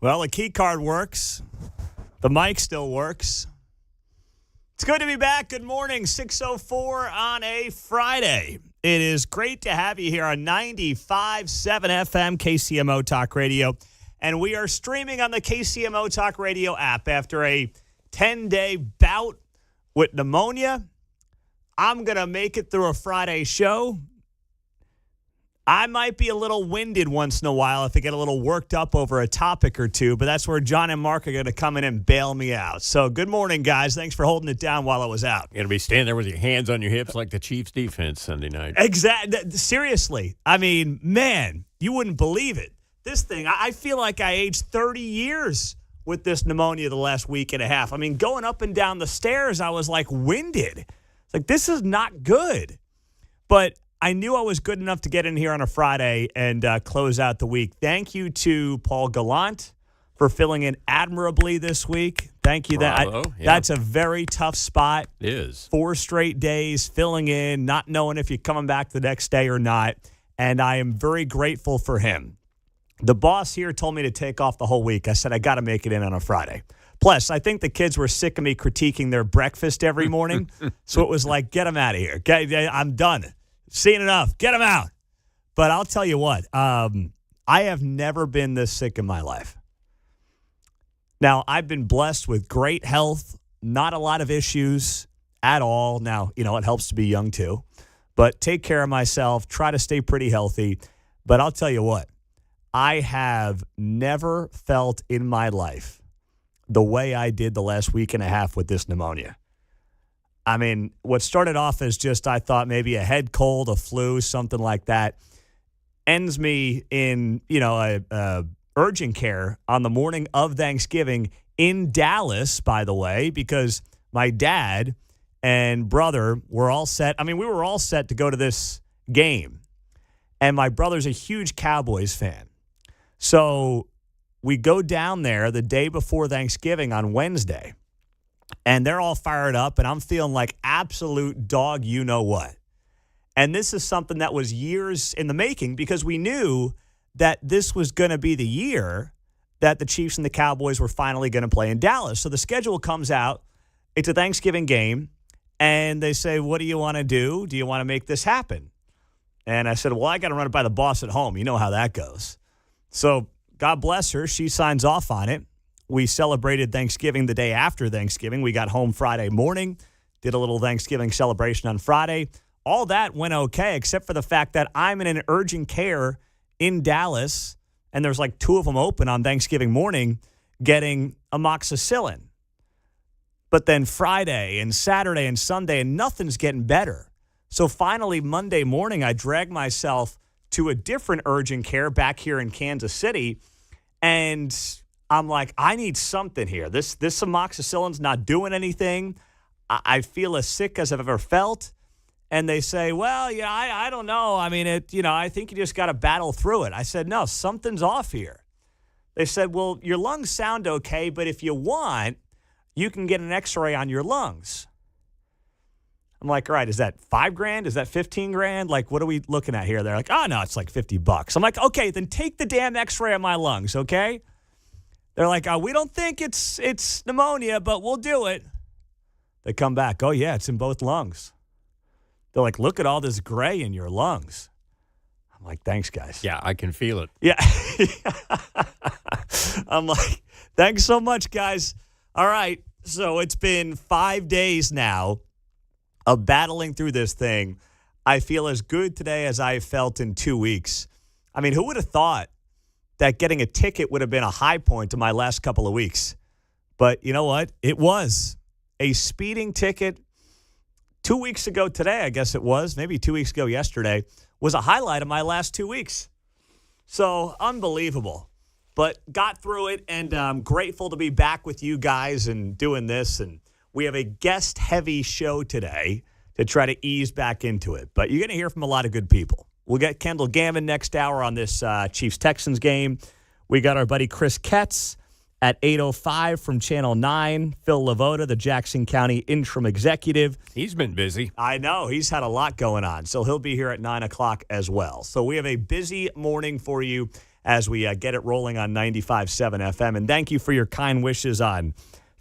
Well, the key card works. The mic still works. It's good to be back. Good morning, 6:04 on a Friday. It is great to have you here on 95.7 FM KCMO Talk Radio. And we are streaming on the KCMO Talk Radio app after a 10-day bout with pneumonia. I'm going to make it through a Friday show. I might be a little winded once in a while if I get a little worked up over a topic or two, but that's where John and Mark are going to come in and bail me out. So good morning, guys. Thanks for holding it down while I was out. You're going to be standing there with your hands on your hips like the Chiefs defense Sunday night. Exactly. Seriously. I mean, man, you wouldn't believe it. This thing, I feel like I aged 30 years with this pneumonia the last week and a half. I mean, going up and down the stairs, I was like winded. It's like, this is not good. But I knew I was good enough to get in here on a Friday and close out the week. Thank you to Paul Gallant for filling in admirably this week. Thank you. That's a very tough spot. It is. 4 straight days filling in, not knowing if you're coming back the next day or not. And I am very grateful for him. The boss here told me to take off the whole week. I said, I got to make it in on a Friday. Plus, I think the kids were sick of me critiquing their breakfast every morning. So it was like, get them out of here. I'm done. Seen enough. Get them out. But I'll tell you what, I have never been this sick in my life. Now, I've been blessed with great health, not a lot of issues at all. Now, it helps to be young too. But take care of myself, try to stay pretty healthy. But I'll tell you what, I have never felt in my life the way I did the last week and a half with this pneumonia. I mean, what started off as just, I thought maybe a head cold, a flu, something like that, ends me in, a urgent care on the morning of Thanksgiving in Dallas, by the way, because my dad and brother were all set. I mean, we were all set to go to this game. And my brother's a huge Cowboys fan. So we go down there the day before Thanksgiving on Wednesday. And they're all fired up, and I'm feeling like absolute dog you-know-what. And this is something that was years in the making because we knew that this was going to be the year that the Chiefs and the Cowboys were finally going to play in Dallas. So the schedule comes out. It's a Thanksgiving game, and they say, what do you want to do? Do you want to make this happen? And I said, well, I got to run it by the boss at home. You know how that goes. So God bless her. She signs off on it. We celebrated Thanksgiving the day after Thanksgiving. We got home Friday morning, did a little Thanksgiving celebration on Friday. All that went okay, except for the fact that I'm in an urgent care in Dallas, and there's like 2 of them open on Thanksgiving morning getting amoxicillin. But then Friday and Saturday and Sunday, and nothing's getting better. So finally, Monday morning, I dragged myself to a different urgent care back here in Kansas City, and I'm like, I need something here. This amoxicillin's not doing anything. I feel as sick as I've ever felt. And they say, well, I don't know. I mean, I think you just got to battle through it. I said, no, something's off here. They said, well, your lungs sound okay, but if you want, you can get an x-ray on your lungs. I'm like, all right, is that $5,000? Is that $15,000? Like, what are we looking at here? They're like, oh, no, it's like $50. I'm like, okay, then take the damn x-ray on my lungs, okay? They're like, we don't think it's pneumonia, but we'll do it. They come back. Oh, yeah, it's in both lungs. They're like, look at all this gray in your lungs. I'm like, thanks, guys. Yeah, I can feel it. Yeah. I'm like, thanks so much, guys. All right. So it's been 5 days now of battling through this thing. I feel as good today as I felt in 2 weeks. I mean, who would have thought that getting a ticket would have been a high point to my last couple of weeks? But you know what? It was a speeding ticket 2 weeks ago today, I guess it was, maybe 2 weeks ago yesterday, was a highlight of my last 2 weeks. So unbelievable. But got through it, and I'm grateful to be back with you guys and doing this. And we have a guest-heavy show today to try to ease back into it. But you're going to hear from a lot of good people. We'll get Kendall Gammon next hour on this Chiefs-Texans game. We got our buddy Chris Ketz at 8:05 from Channel 9. Phil Lavoda, the Jackson County interim executive. He's been busy. I know. He's had a lot going on. So he'll be here at 9 o'clock as well. So we have a busy morning for you. as we get it rolling on 95.7 FM. And thank you for your kind wishes on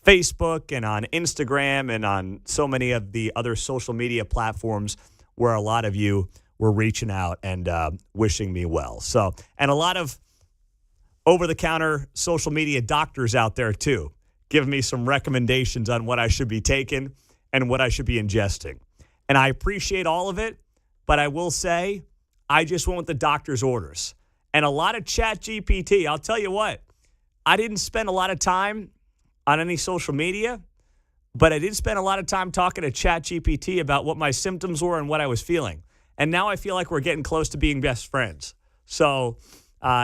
Facebook and on Instagram and on so many of the other social media platforms where a lot of you were reaching out and wishing me well. So, and a lot of over-the-counter social media doctors out there, too, giving me some recommendations on what I should be taking and what I should be ingesting. And I appreciate all of it, but I will say I just went with the doctor's orders. And a lot of ChatGPT, I'll tell you what, I didn't spend a lot of time on any social media, but I did spend a lot of time talking to ChatGPT about what my symptoms were and what I was feeling. And now I feel like we're getting close to being best friends. So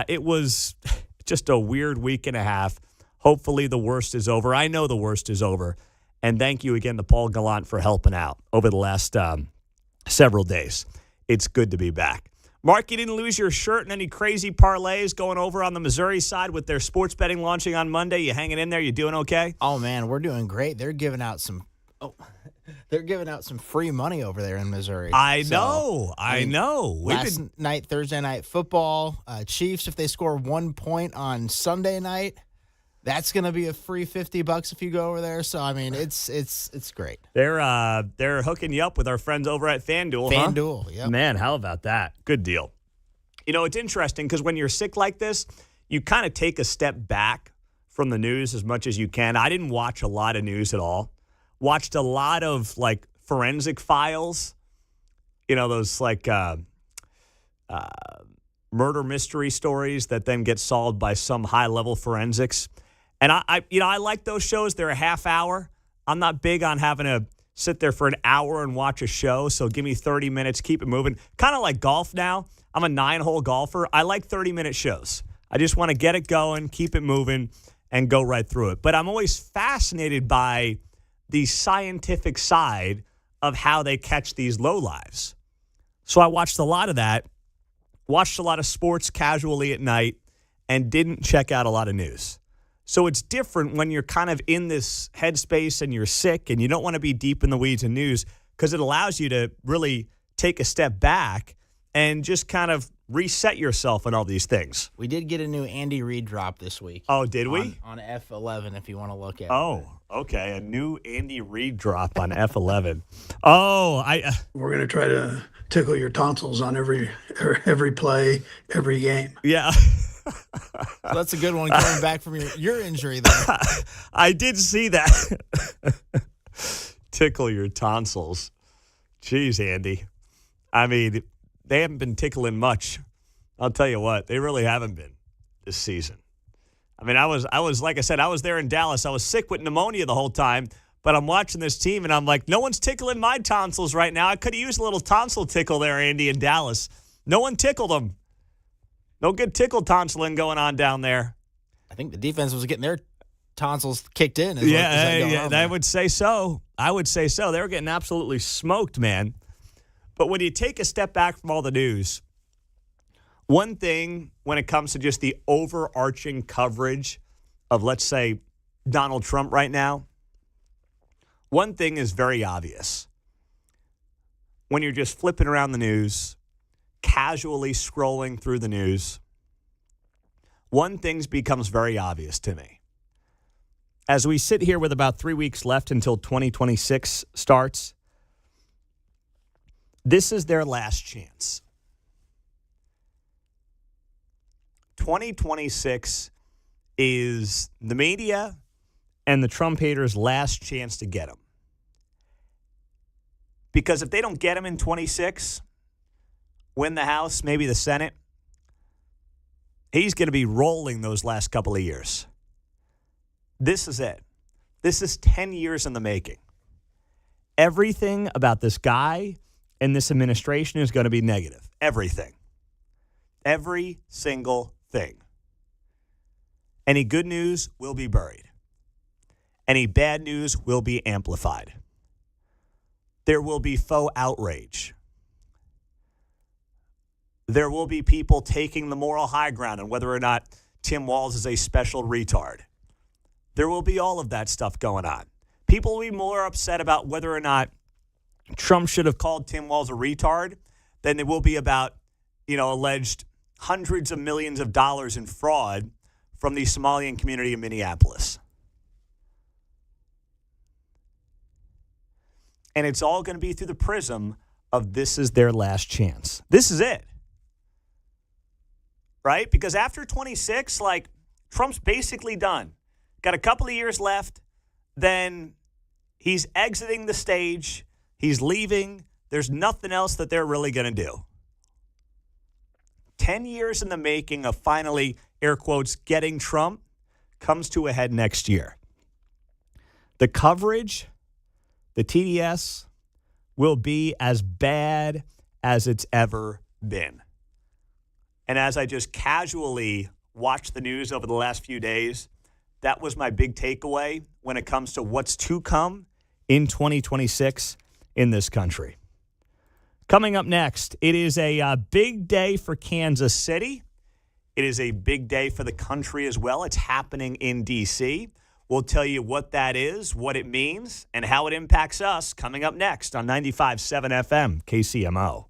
it was just a weird week and a half. Hopefully the worst is over. I know the worst is over. And thank you again to Paul Gallant for helping out over the last several days. It's good to be back. Mark, you didn't lose your shirt in any crazy parlays going over on the Missouri side with their sports betting launching on Monday. You hanging in there? You doing okay? Oh, man, we're doing great. They're giving out some free money over there in Missouri. I know. Last night, Thursday night football, Chiefs, if they score 1 point on Sunday night, that's going to be a free $50 if you go over there. So, I mean, it's great. They're hooking you up with our friends over at FanDuel, FanDuel, yep. Man, how about that? Good deal. You know, it's interesting because when you're sick like this, you kind of take a step back from the news as much as you can. I didn't watch a lot of news at all. Watched a lot of, like, forensic files. You know, those, like, murder mystery stories that then get solved by some high-level forensics. And I like those shows. They're a half hour. I'm not big on having to sit there for an hour and watch a show. So give me 30 minutes, keep it moving. Kind of like golf now. I'm a 9-hole golfer. I like 30-minute shows. I just want to get it going, keep it moving, and go right through it. But I'm always fascinated by the scientific side of how they catch these lowlives. So I watched a lot of that, watched a lot of sports casually at night, and didn't check out a lot of news. So it's different when you're kind of in this headspace and you're sick and you don't want to be deep in the weeds of news because it allows you to really take a step back and just kind of reset yourself on all these things. We did get a new Andy Reid drop this week. Oh, did we? On F11 if you want to look at it. Oh, okay. A new Andy Reid drop on F11. Oh, We're going to try to tickle your tonsils on every play, every game. Yeah. So that's a good one coming back from your injury there. I did see that. Tickle your tonsils. Jeez, Andy. I mean, they haven't been tickling much. I'll tell you what, they really haven't been this season. I mean, I was like I said, I was there in Dallas. I was sick with pneumonia the whole time, but I'm watching this team and I'm like, no one's tickling my tonsils right now. I could have used a little tonsil tickle there, Andy, in Dallas. No one tickled them. No good tickle tonsilling going on down there. I think the defense was getting their tonsils kicked in. I would say so. I would say so. They were getting absolutely smoked, man. But when you take a step back from all the news, one thing when it comes to just the overarching coverage of, let's say, Donald Trump right now, one thing is very obvious. When you're just flipping around the news, casually scrolling through the news, one thing becomes very obvious to me. As we sit here with about 3 weeks left until 2026 starts, this is their last chance. 2026 is the media and the Trump haters' last chance to get him. Because if they don't get him in 26, win the House, maybe the Senate, he's going to be rolling those last couple of years. This is it. This is 10 years in the making. Everything about this guy and this administration is going to be negative. Everything. Every single thing. Any good news will be buried. Any bad news will be amplified. There will be faux outrage. There will be people taking the moral high ground on whether or not Tim Walz is a special retard. There will be all of that stuff going on. People will be more upset about whether or not Trump should have called Tim Walz a retard than they will be about, alleged hundreds of millions of dollars in fraud from the Somalian community in Minneapolis. And it's all going to be through the prism of this is their last chance. This is it. Right? Because after 26, like, Trump's basically done. Got a couple of years left. Then he's exiting the stage. He's leaving. There's nothing else that they're really going to do. 10 years in the making of finally, air quotes, getting Trump comes to a head next year. The coverage, the TDS, will be as bad as it's ever been. And as I just casually watched the news over the last few days, that was my big takeaway when it comes to what's to come in 2026 in this country. Coming up next, it is a big day for Kansas City. It is a big day for the country as well. It's happening in D.C. We'll tell you what that is, what it means, and how it impacts us coming up next on 95.7 FM, KCMO.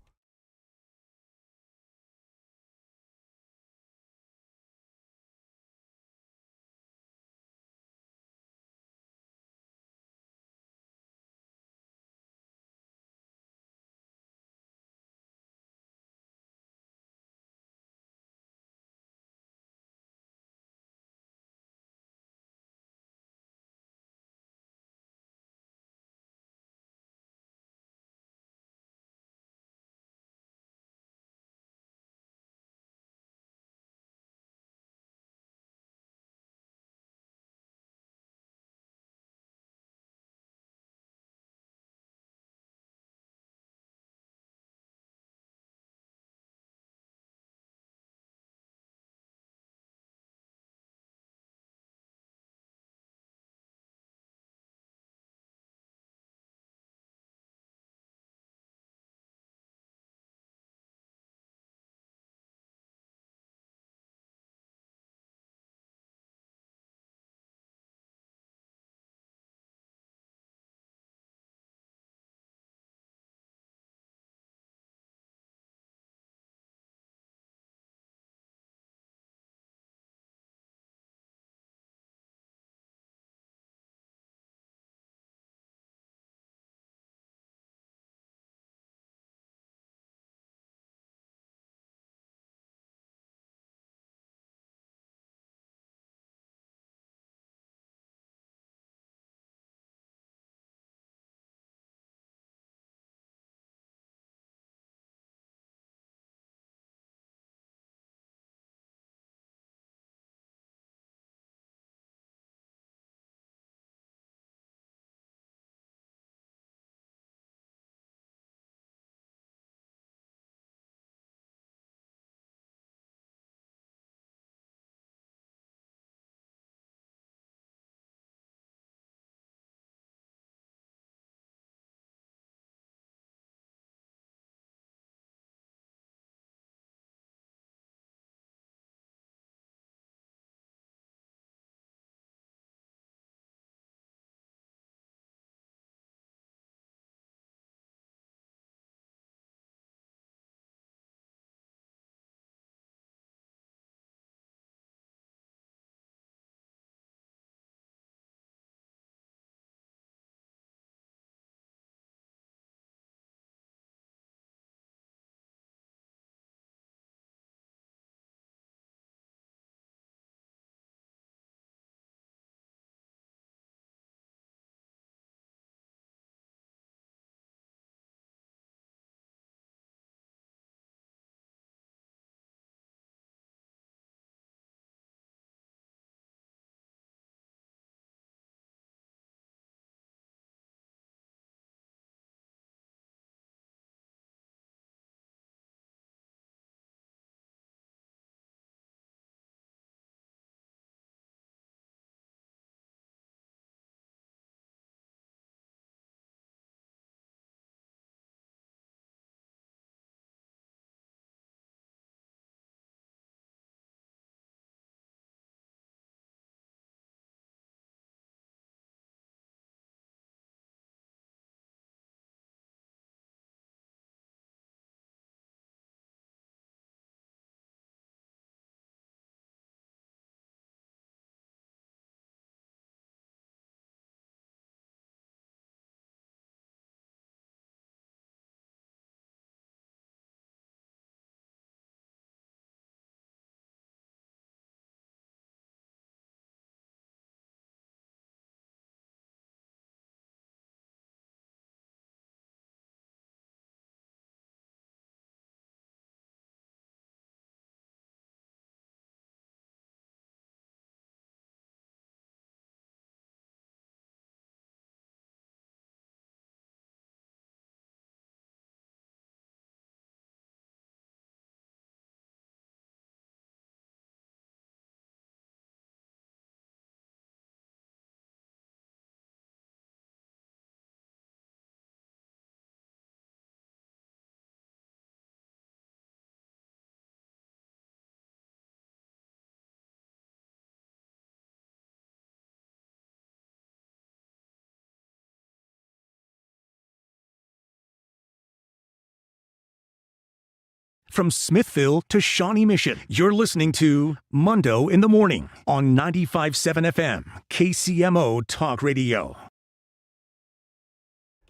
from Smithville to Shawnee Mission. You're listening to Mundo in the Morning on 95.7 FM, KCMO Talk Radio.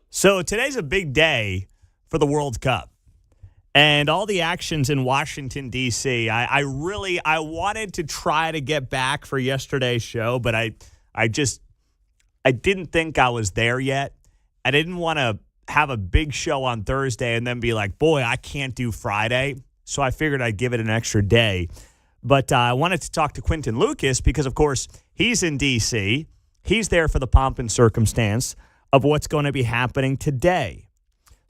So today's a big day for the World Cup and all the actions in Washington, D.C. I wanted to try to get back for yesterday's show, but I didn't think I was there yet. I didn't want to have a big show on Thursday and then be like, boy, I can't do Friday. So I figured I'd give it an extra day. But I wanted to talk to Quentin Lucas because, of course, he's in D.C. He's there for the pomp and circumstance of what's going to be happening today.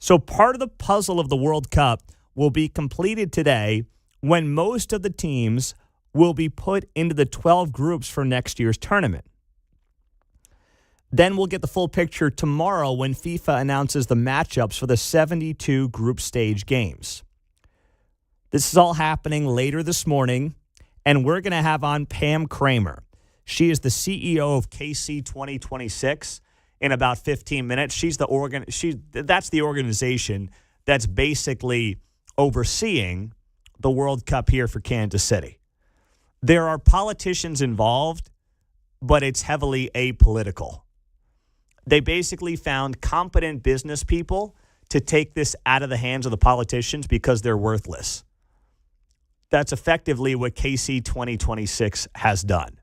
So part of the puzzle of the World Cup will be completed today when most of the teams will be put into the 12 groups for next year's tournament. Then we'll get the full picture tomorrow when FIFA announces the matchups for the 72 group stage games. This is all happening later this morning, and we're going to have on Pam Kramer. She is the CEO of KC 2026 in about 15 minutes. That's the organization that's basically overseeing the World Cup here for Kansas City. There are politicians involved, but it's heavily apolitical. They basically found competent business people to take this out of the hands of the politicians because they're worthless. That's effectively what KC 2026 has done.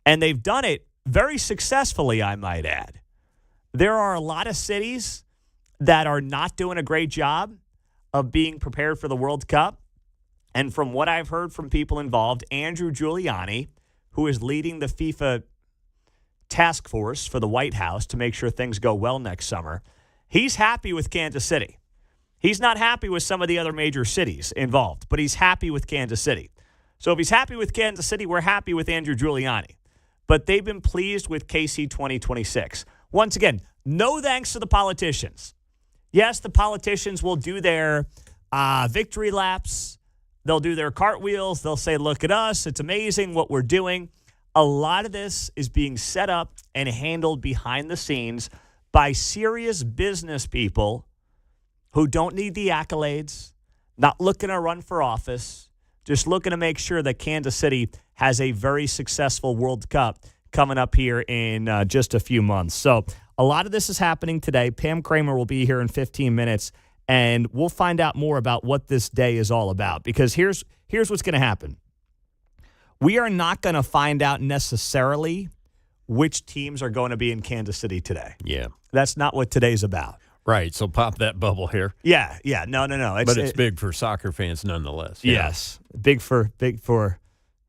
And they've done it very successfully, I might add. There are a lot of cities that are not doing a great job of being prepared for the World Cup. And from what I've heard from people involved, Andrew Giuliani, who is leading the FIFA task force for the White House to make sure things go well next summer, he's happy with Kansas City. He's not happy with some of the other major cities involved, but he's happy with Kansas City. So if he's happy with Kansas City, we're happy with Andrew Giuliani. But they've been pleased with KC 2026. Once again, no thanks to the politicians. Yes, the politicians will do their victory laps. They'll do their cartwheels. They'll say, look at us. It's amazing what we're doing. A lot of this is being set up and handled behind the scenes by serious business people who don't need the accolades, not looking to run for office, just looking to make sure that Kansas City has a very successful World Cup coming up here in just a few months. So a lot of this is happening today. Pam Kramer will be here in 15 minutes, and we'll find out more about what this day is all about. Because here's what's going to happen. We are not going to find out necessarily which teams are going to be in Kansas City today. Yeah. That's not what today's about. Right, so pop that bubble here. Yeah. No. But it's big for soccer fans nonetheless. Yes, big for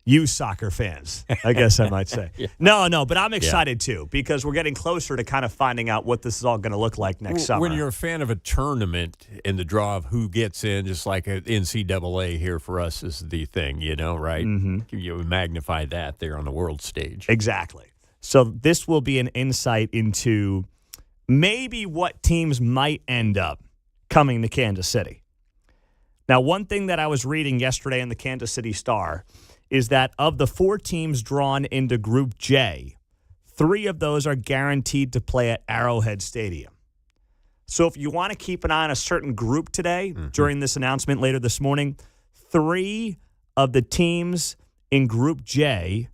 you soccer fans, I guess I might say. Yeah. No, but I'm excited too because we're getting closer to kind of finding out what this is all going to look like next summer. When you're a fan of a tournament and the draw of who gets in, just like an NCAA here for us is the thing, right? Mm-hmm. You magnify that there on the world stage. Exactly. So this will be an insight into maybe what teams might end up coming to Kansas City. Now, one thing that I was reading yesterday in the Kansas City Star is that of the 4 teams drawn into Group J, 3 of those are guaranteed to play at Arrowhead Stadium. So if you want to keep an eye on a certain group today, during this announcement later this morning, 3 of the teams in Group J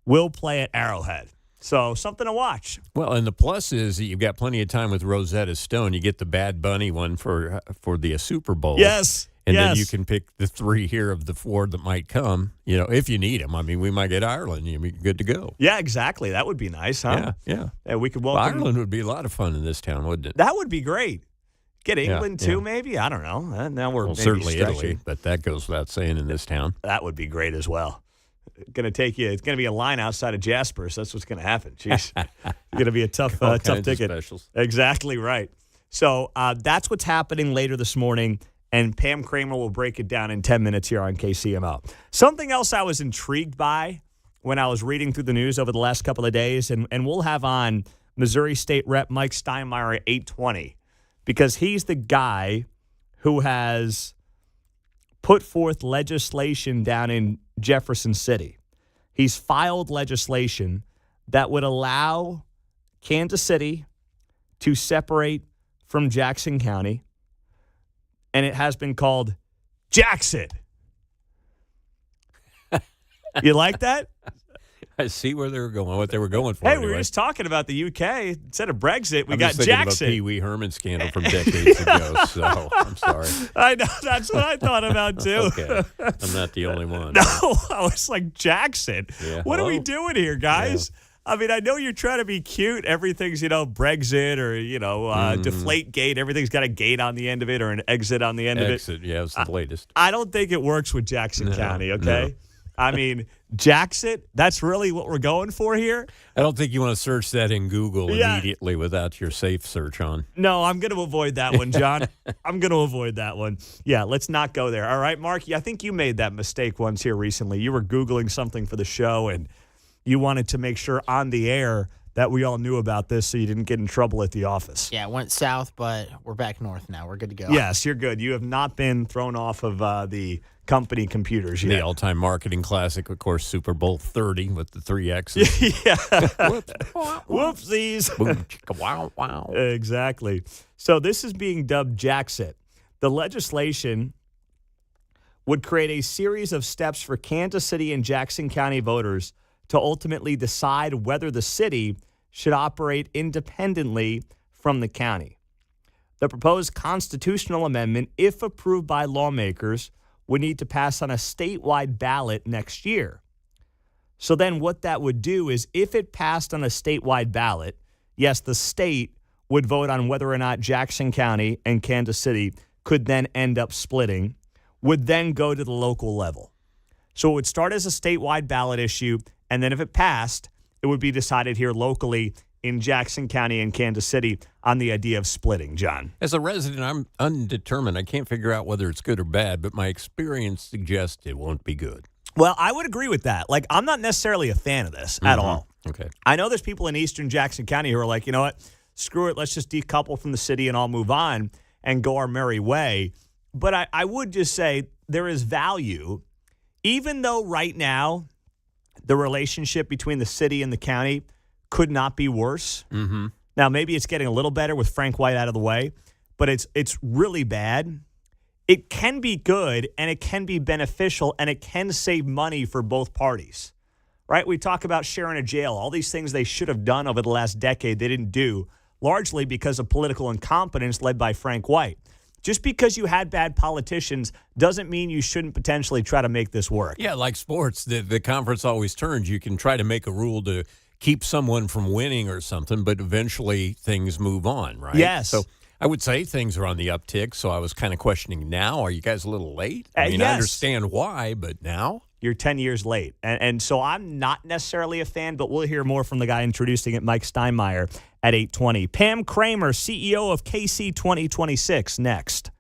will play at Arrowhead. So something to watch. Well, and the plus is that you've got plenty of time with Rosetta Stone. You get the Bad Bunny one for the Super Bowl. Yes. And then you can pick the 3 here of the 4 that might come, if you need them. I mean, we might get Ireland. You'll be good to go. Yeah, exactly. That would be nice, huh? Yeah. We could welcome. Ireland would be a lot of fun in this town, wouldn't it? That would be great. Get England, too, maybe? I don't know. Now we're maybe certainly stretching. Italy, but that goes without saying in this town. That would be great as well. It's going to be a line outside of Jasper, so that's what's going to happen. Jeez. It's going to be a tough ticket. Specials. Exactly right. So that's what's happening later this morning, and Pam Kramer will break it down in 10 minutes here on KCMO. Something else I was intrigued by when I was reading through the news over the last couple of days, and we'll have on Missouri State Rep Mike Steinmeier at 8:20, because he's the guy who has put forth legislation down in Jefferson City. He's filed legislation that would allow Kansas City to separate from Jackson County, and it has been called Jackson. You like that? I see where they were going, what they were going for. Hey, anyway. we were just talking about the UK. Instead of Brexit, we I'm got just thinking Jackson. of a Pee Wee Herman scandal from decades ago, so I'm sorry. I know. That's what I thought about, too. Okay. I'm not the only one. No, I was like, Jackson. Yeah, What are we hello? doing here, guys? I mean, I know you're trying to be cute. Everything's, Brexit or, Deflate Gate. Everything's got a gate on the end of it or an exit on the end of it. Exit, yeah, it's the latest. I don't think it works with Jackson County, okay? no. I mean, Jackson, that's really what we're going for here? I don't think you want to search that in Google Yeah. immediately without your safe search on. No, I'm going to avoid that one, John. I'm going to avoid that one. Yeah, let's not go there. All right, Mark, I think you made that mistake once here recently. You were Googling something for the show, and you wanted to make sure on the air that we all knew about this so you didn't get in trouble at the office. Yeah, it went south, but we're back north now. We're good to go. Yes, you're good. You have not been thrown off of the company computers yet. The all-time marketing classic, of course, Super Bowl 30 with the 3 X's. Yeah. Whoops. Whoopsies. Boom, chicka, wow, wow. Exactly. So this is being dubbed Jackson. The legislation would create a series of steps for Kansas City and Jackson County voters to ultimately decide whether the city should operate independently from the county. The proposed constitutional amendment, if approved by lawmakers, would need to pass on a statewide ballot next year. So then what that would do is if it passed on a statewide ballot, yes, the state would vote on whether or not Jackson County and Kansas City could then end up splitting, would then go to the local level. So it would start as a statewide ballot issue, and then if it passed, it would be decided here locally in Jackson County and Kansas City on the idea of splitting, John. As a resident, I'm undetermined. I can't figure out whether it's good or bad, but my experience suggests it won't be good. Well, I would agree with that. Like, I'm not necessarily a fan of this at all. Okay. I know there's people in eastern Jackson County who are like, you know what, screw it, let's just decouple from the city and all move on and go our merry way. But I would just say there is value, even though right now the relationship between the city and the county could not be worse. Mm-hmm. Now, maybe it's getting a little better with Frank White out of the way, but it's really bad. It can be good, and it can be beneficial, and it can save money for both parties, right? We talk about sharing a jail, all these things they should have done over the last decade they didn't do, largely because of political incompetence led by Frank White. Just because you had bad politicians doesn't mean you shouldn't potentially try to make this work. Yeah, like sports, the conference always turns. You can try to make a rule to keep someone from winning or something, but eventually things move on, right? Yes. So I would say things are on the uptick, so I was kind of questioning now. Are you guys a little late? I mean, yes. I understand why, but now? You're 10 years late. And so I'm not necessarily a fan, but we'll hear more from the guy introducing it, Mike Steinmeier, at 8:20. Pam Kramer, CEO of KC 2026, next.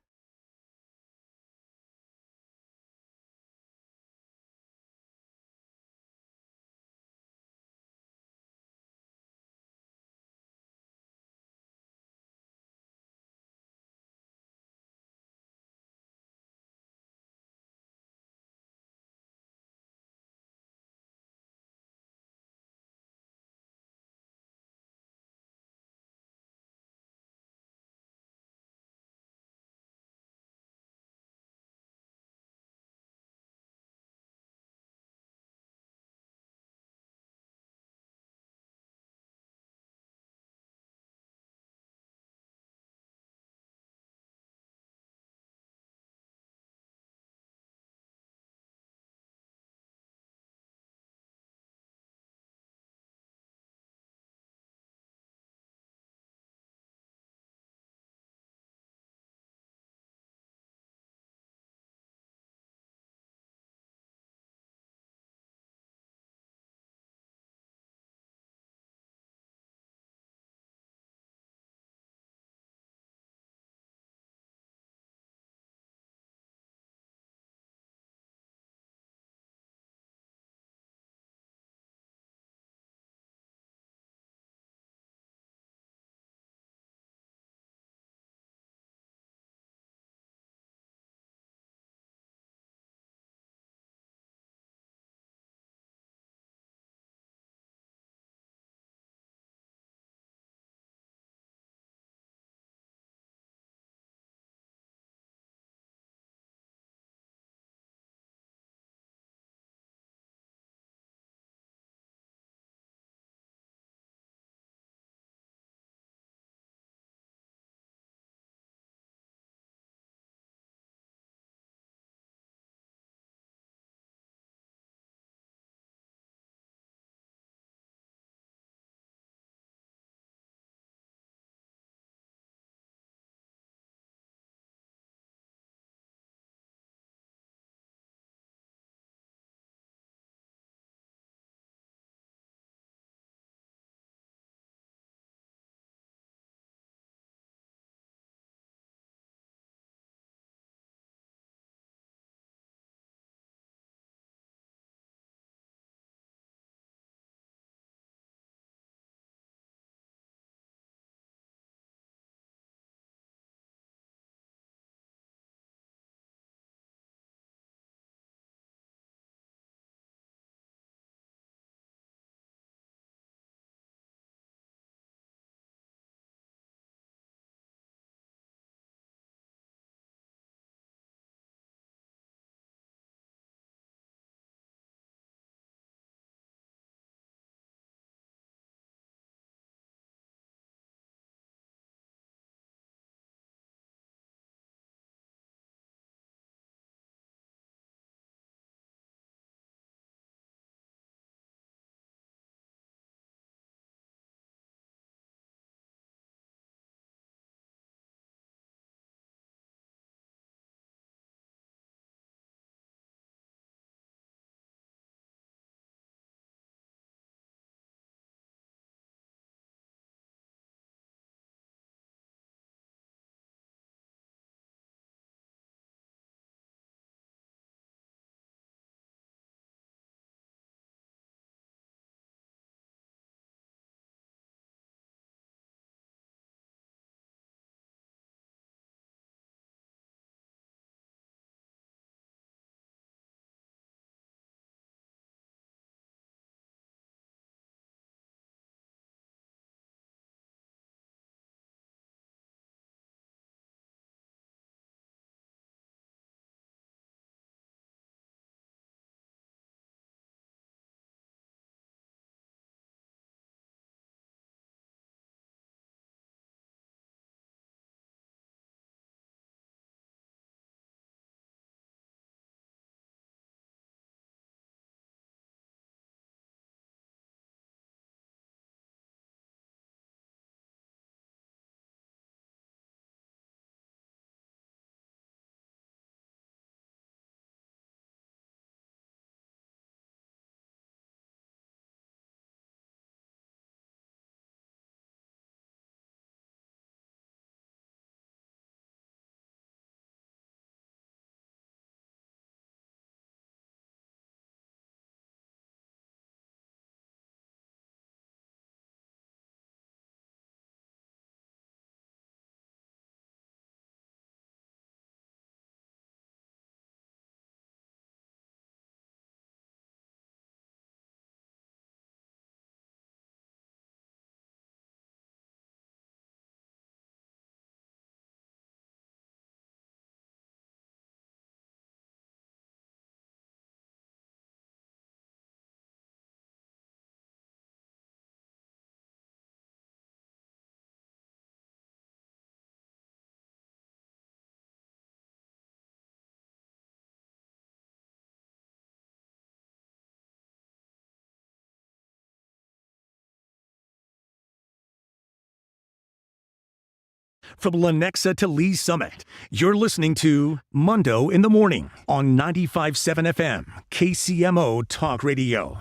from Lenexa to Lee Summit. You're listening to Mundo in the Morning on 95.7 FM, KCMO Talk Radio.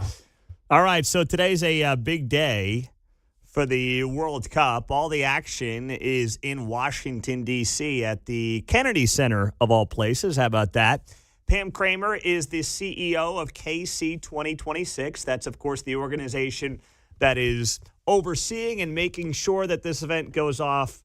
All right, so today's a big day for the World Cup. All the action is in Washington, D.C. at the Kennedy Center, of all places. How about that? Pam Kramer is the CEO of KC 2026. That's, of course, the organization that is overseeing and making sure that this event goes off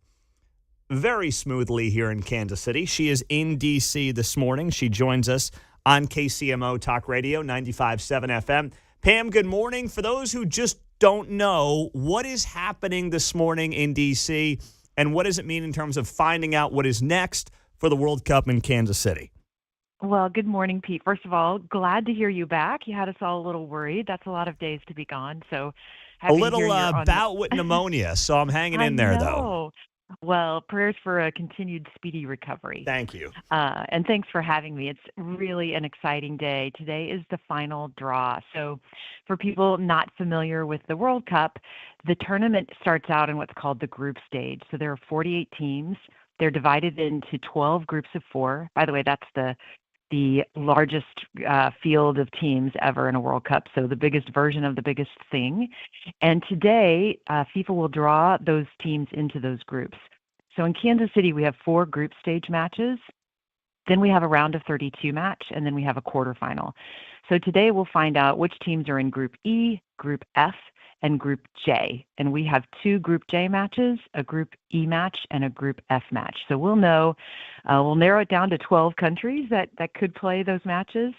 very smoothly here in Kansas City. She is in D.C. this morning. She joins us on KCMO Talk Radio, 95.7 FM. Pam, good morning. For those who just don't know, what is happening this morning in D.C., and what does it mean in terms of finding out what is next for the World Cup in Kansas City? Well, good morning, Pete. First of all, glad to hear you back. You had us all a little worried. That's a lot of days to be gone. So A little bout with pneumonia, so I'm hanging in there, though. Well, prayers for a continued speedy recovery. Thank you. And thanks for having me. It's really an exciting day. Today is the final draw. So for people not familiar with the World Cup, the tournament starts out in what's called the group stage. So there are 48 teams. They're divided into 12 groups of 4. By the way, that's the largest field of teams ever in a World Cup, so the biggest version of the biggest thing. And today, FIFA will draw those teams into those groups. So in Kansas City, we have 4 group stage matches. Then we have a round of 32 match, and then we have a quarterfinal. So today we'll find out which teams are in Group E, Group F, and Group J. And we have 2 Group J matches, a Group E match, and a Group F match. So we'll know, we'll narrow it down to 12 countries that could play those matches.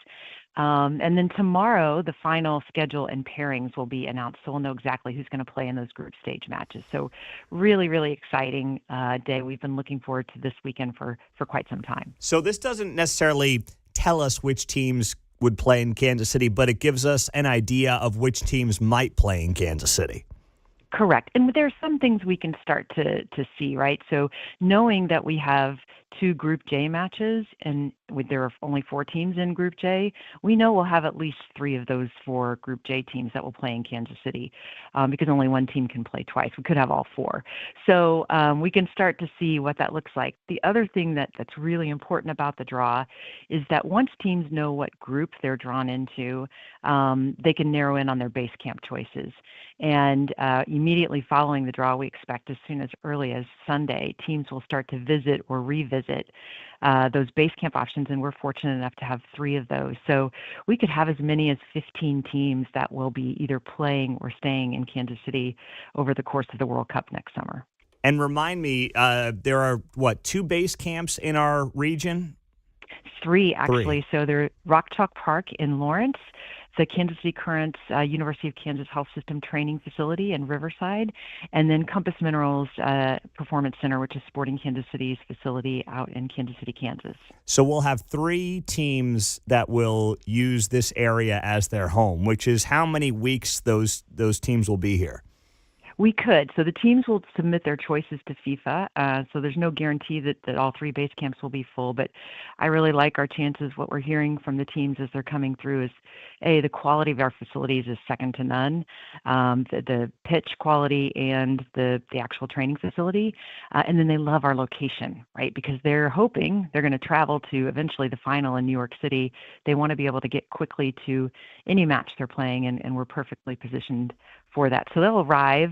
And then tomorrow, the final schedule and pairings will be announced. So we'll know exactly who's going to play in those group stage matches. So really, really exciting day. We've been looking forward to this weekend for quite some time. So this doesn't necessarily tell us which teams would play in Kansas City, but it gives us an idea of which teams might play in Kansas City. Correct. And there are some things we can start to see, right? So knowing that we have 2 Group J matches and there are only 4 teams in Group J, we know we'll have at least 3 of those 4 Group J teams that will play in Kansas City because only one team can play twice. We could have all 4. So we can start to see what that looks like. The other thing that's really important about the draw is that once teams know what group they're drawn into, they can narrow in on their base camp choices. And immediately following the draw, we expect as soon as early as Sunday, teams will start to visit or revisit those base camp options, and we're fortunate enough to have 3 of those. So we could have as many as 15 teams that will be either playing or staying in Kansas City over the course of the World Cup next summer. And remind me, there are, 2 base camps in our region? 3, actually. 3. So they're Rock Chalk Park in Lawrence, the Kansas City Currents University of Kansas Health System Training Facility in Riverside, and then Compass Minerals Performance Center, which is Sporting Kansas City's facility out in Kansas City, Kansas. So we'll have 3 teams that will use this area as their home, which is how many weeks those teams will be here? We could. So the teams will submit their choices to FIFA. So there's no guarantee that all 3 base camps will be full. But I really like our chances. What we're hearing from the teams as they're coming through is, the quality of our facilities is second to none. The pitch quality and the actual training facility. And then they love our location, right? Because they're hoping they're going to travel to eventually the final in New York City. They want to be able to get quickly to any match they're playing, and we're perfectly positioned for that. So they'll arrive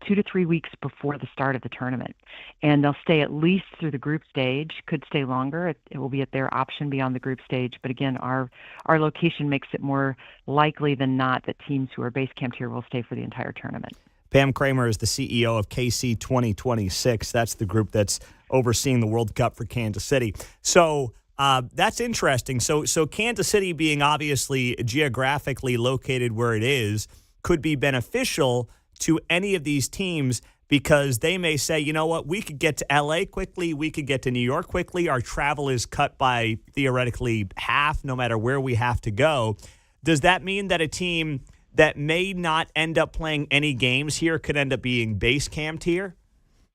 2 to 3 weeks before the start of the tournament, and they'll stay at least through the group stage, could stay longer. It will be at their option beyond the group stage. But again, our location makes it more likely than not that teams who are base camped here will stay for the entire tournament. Pam Kramer is the CEO of KC 2026. That's the group that's overseeing the World Cup for Kansas City. So that's interesting. So Kansas City being obviously geographically located where it is could be beneficial to any of these teams because they may say, you know what, we could get to L.A. quickly, we could get to New York quickly, our travel is cut by theoretically half no matter where we have to go. Does that mean that a team that may not end up playing any games here could end up being base camped here?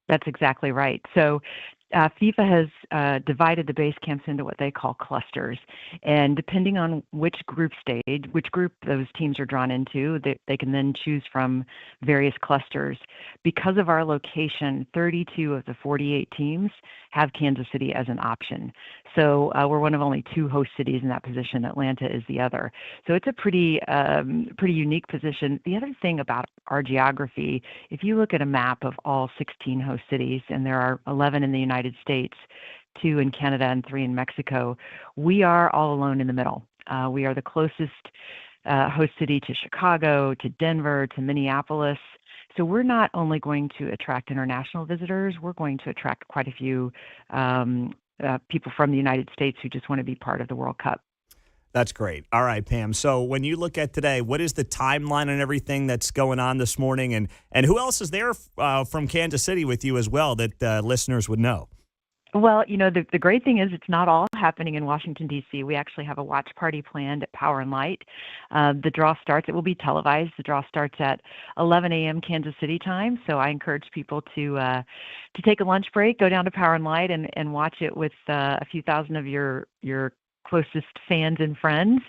That's exactly right. So FIFA has divided the base camps into what they call clusters, and depending on which group those teams are drawn into, they can then choose from various clusters. Because of our location, 32 of the 48 teams have Kansas City as an option. So we're one of only 2 host cities in that position. Atlanta is the other. So it's a pretty unique position. The other thing about our geography, if you look at a map of all 16 host cities, and there are 11 in the United States, 2 in Canada, and 3 in Mexico, we are all alone in the middle. We are the closest host city to Chicago, to Denver, to Minneapolis. So we're not only going to attract international visitors, we're going to attract quite a few people from the United States who just want to be part of the World Cup. That's great. All right, Pam. So when you look at today, what is the timeline and everything that's going on this morning? And who else is there from Kansas City with you as well that listeners would know? Well, the great thing is it's not all happening in Washington, D.C. We actually have a watch party planned at Power and Light. The draw starts, it will be televised. The draw starts at 11 a.m. Kansas City time. So I encourage people to take a lunch break, go down to Power and Light and watch it with a few thousand of your closest fans and friends.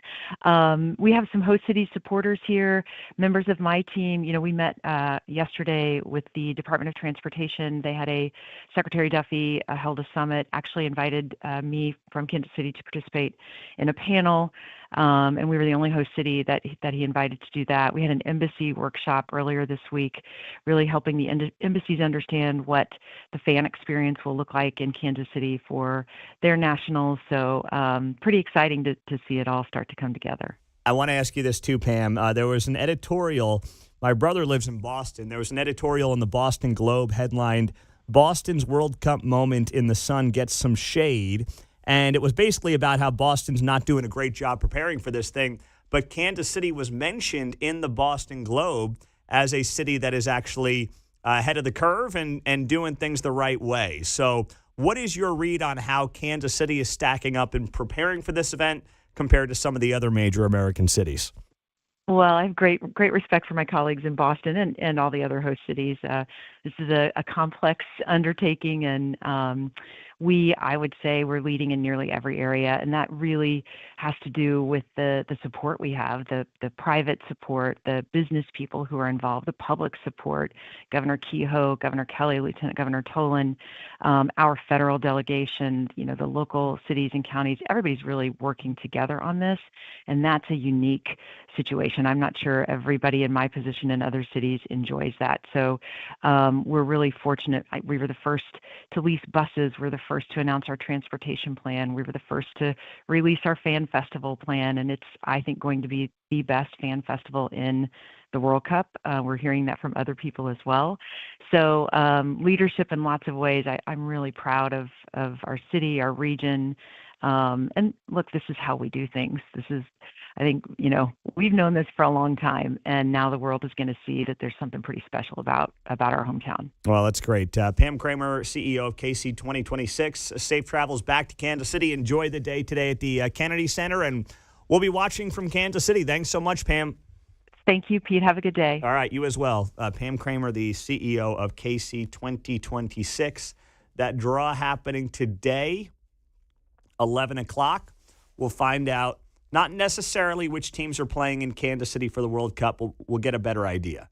We have some host city supporters here, members of my team. We met yesterday with the Department of Transportation. They had Secretary Duffy held a summit, actually invited me from Kansas City to participate in a panel. And we were the only host city that he invited to do that. We had an embassy workshop earlier this week, really helping the embassies understand what the fan experience will look like in Kansas City for their nationals. So pretty exciting to see it all start to come together. I want to ask you this too, Pam. There was an editorial. My brother lives in Boston. There was an editorial in the Boston Globe headlined, "Boston's World Cup moment in the sun gets some shade." And it was basically about how Boston's not doing a great job preparing for this thing. But Kansas City was mentioned in the Boston Globe as a city that is actually ahead of the curve and doing things the right way. So what is your read on how Kansas City is stacking up and preparing for this event compared to some of the other major American cities? Well, I have great respect for my colleagues in Boston and all the other host cities. This is a complex undertaking, and I would say we're leading in nearly every area, and that really has to do with the support we have, the private support, the business people who are involved, the public support, Governor Kehoe, Governor Kelly, Lieutenant Governor Tolan, our federal delegation, the local cities and counties. Everybody's really working together on this, and that's a unique situation. I'm not sure everybody in my position in other cities enjoys that. So we're really fortunate. We were the first to lease buses. We're the first to announce our transportation plan. We were the first to release our fan festival plan, and it's, I think, going to be the best fan festival in the World Cup. We're hearing that from other people as well. So leadership in lots of ways. I'm really proud of our city, our region. And look, this is how we do things. This is, I think, we've known this for a long time, and now the world is going to see that there's something pretty special about our hometown. Well, that's great. Pam Kramer, CEO of KC 2026. Safe travels back to Kansas City. Enjoy the day today at the Kennedy Center, and we'll be watching from Kansas City. Thanks so much, Pam. Thank you, Pete. Have a good day. All right, you as well. Pam Kramer, the CEO of KC 2026. That draw happening today, 11 o'clock. We'll find out not necessarily which teams are playing in Kansas City for the World Cup. We'll get a better idea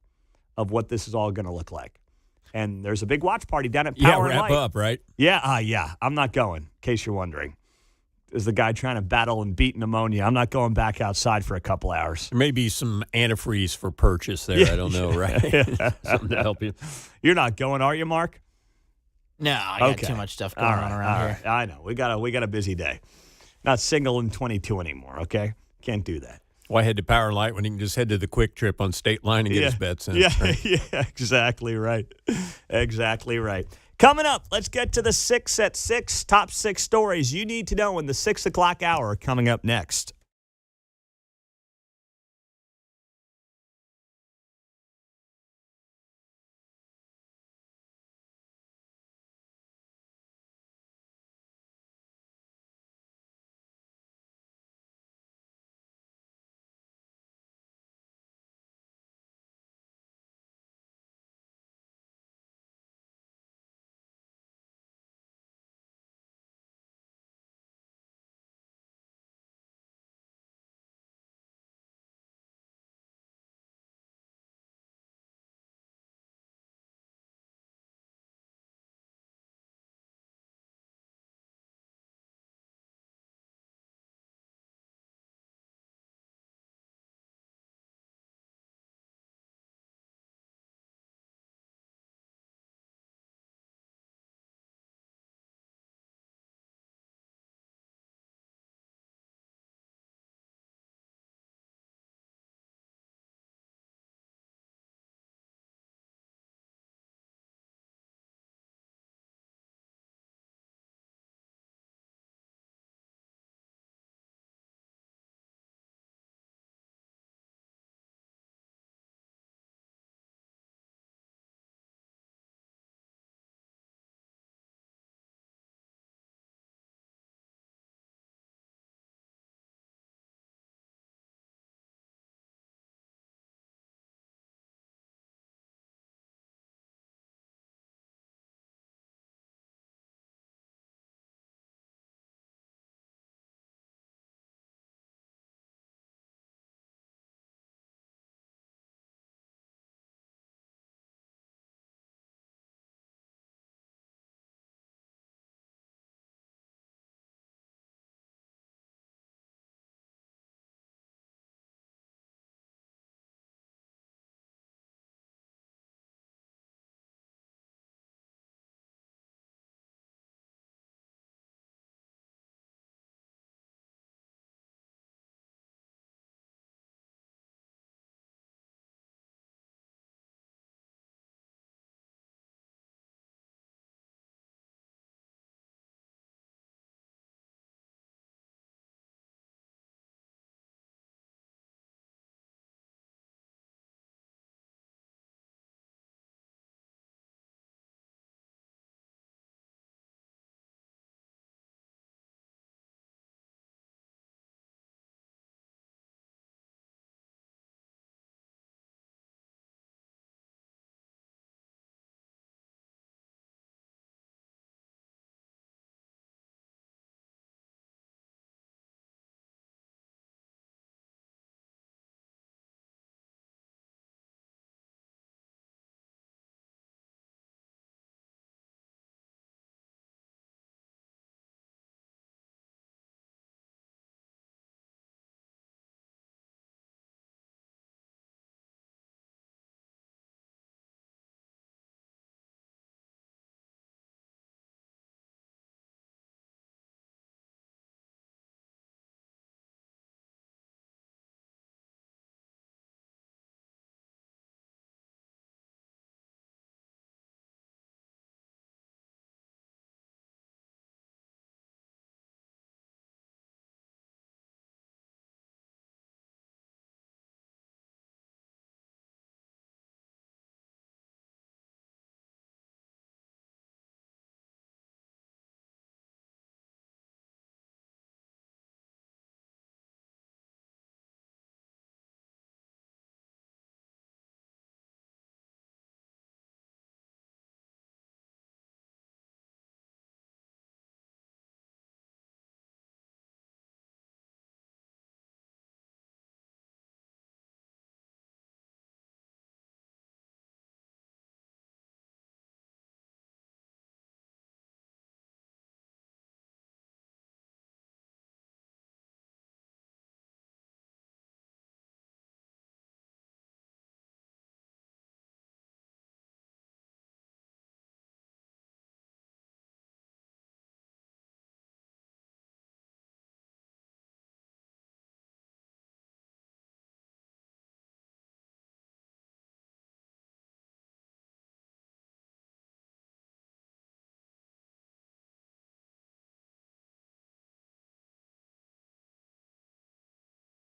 of what this is all going to look like. And there's a big watch party down at Power and Light. Wrap up, right? Yeah. I'm not going, in case you're wondering. There's the guy trying to battle and beat pneumonia. I'm not going back outside for a couple hours. There may be some antifreeze for purchase there. I don't know, right? Something to help you. You're not going, are you, Mark? No, I got too much stuff going on around here. I know. We got a busy day. Not single and 22 anymore, okay? Can't do that. Why head to Power and Light when you can just head to the Quick Trip on State Line and get his bets in? Yeah, right? yeah, exactly right. Exactly right. Coming up, let's get to the 6 at 6, top 6 stories you need to know in the 6 o'clock hour coming up next.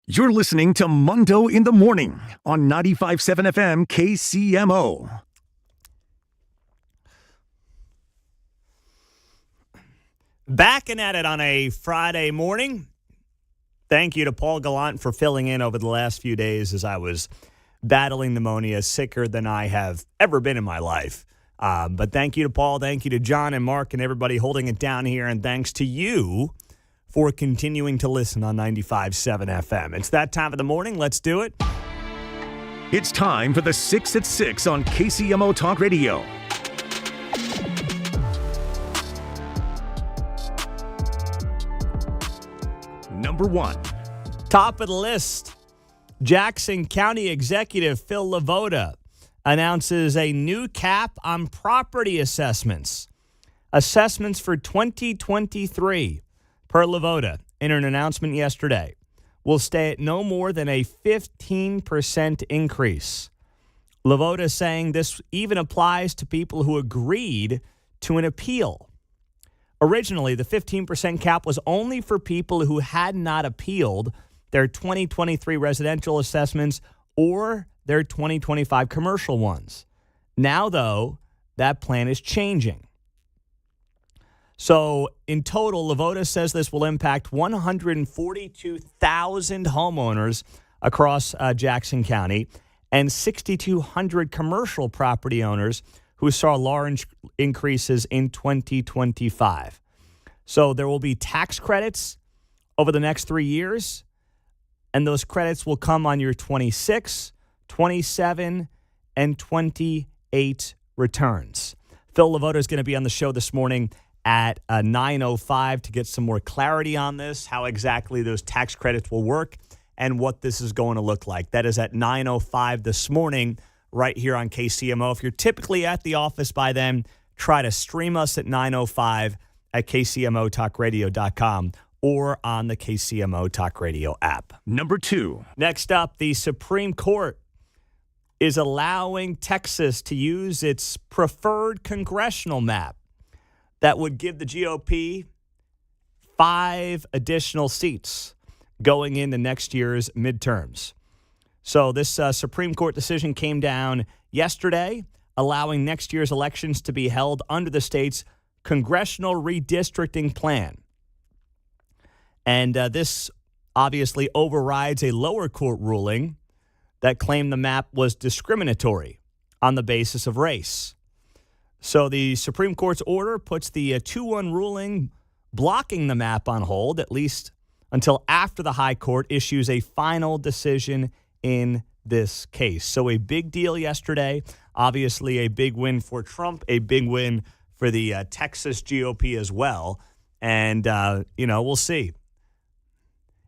You're listening to Mundo in the Morning on 95.7 FM KCMO. Backing at it on a Friday morning. Thank you to Paul Gallant for filling in over the last few days as I was battling pneumonia, sicker than I have ever been in my life. But thank you to Paul, thank you to John and Mark and everybody holding it down here, and thanks to you for continuing to listen on 95.7 FM. It's that time of the morning. Let's do it. It's time for the 6 at 6 on KCMO Talk Radio. Number 1. Top of the list, Jackson County Executive Phil Lavoda announces a new cap on property assessments. Assessments for 2023, per Lavoda, in an announcement yesterday, will stay at no more than a 15% increase. Lavoda saying this even applies to people who agreed to an appeal. Originally, the 15% cap was only for people who had not appealed their 2023 residential assessments or their 2025 commercial ones. Now, though, that plan is changing. So, in total, Lavoda says this will impact 142,000 homeowners across Jackson County and 6,200 commercial property owners who saw large increases in 2025. So there will be tax credits over the next 3 years, and those credits will come on your 26, 27, and 28 returns. Phil Lavoda is going to be on the show this morning at 9:05 to get some more clarity on this, how exactly those tax credits will work, and what this is going to look like. That is at 9:05 this morning, right here on KCMO. If you're typically at the office by then, try to stream us at 9:05 at KCMOTalkRadio.com or on the KCMO Talk Radio app. Number 2. Next up, the Supreme Court is allowing Texas to use its preferred congressional map that would give the GOP 5 additional seats going into next year's midterms. So this Supreme Court decision came down yesterday, allowing next year's elections to be held under the state's congressional redistricting plan. And this obviously overrides a lower court ruling that claimed the map was discriminatory on the basis of race. So the Supreme Court's order puts the 2-1 ruling blocking the map on hold, at least until after the high court issues a final decision in this case. So a big deal yesterday, obviously a big win for Trump, a big win for the Texas GOP as well. And, we'll see.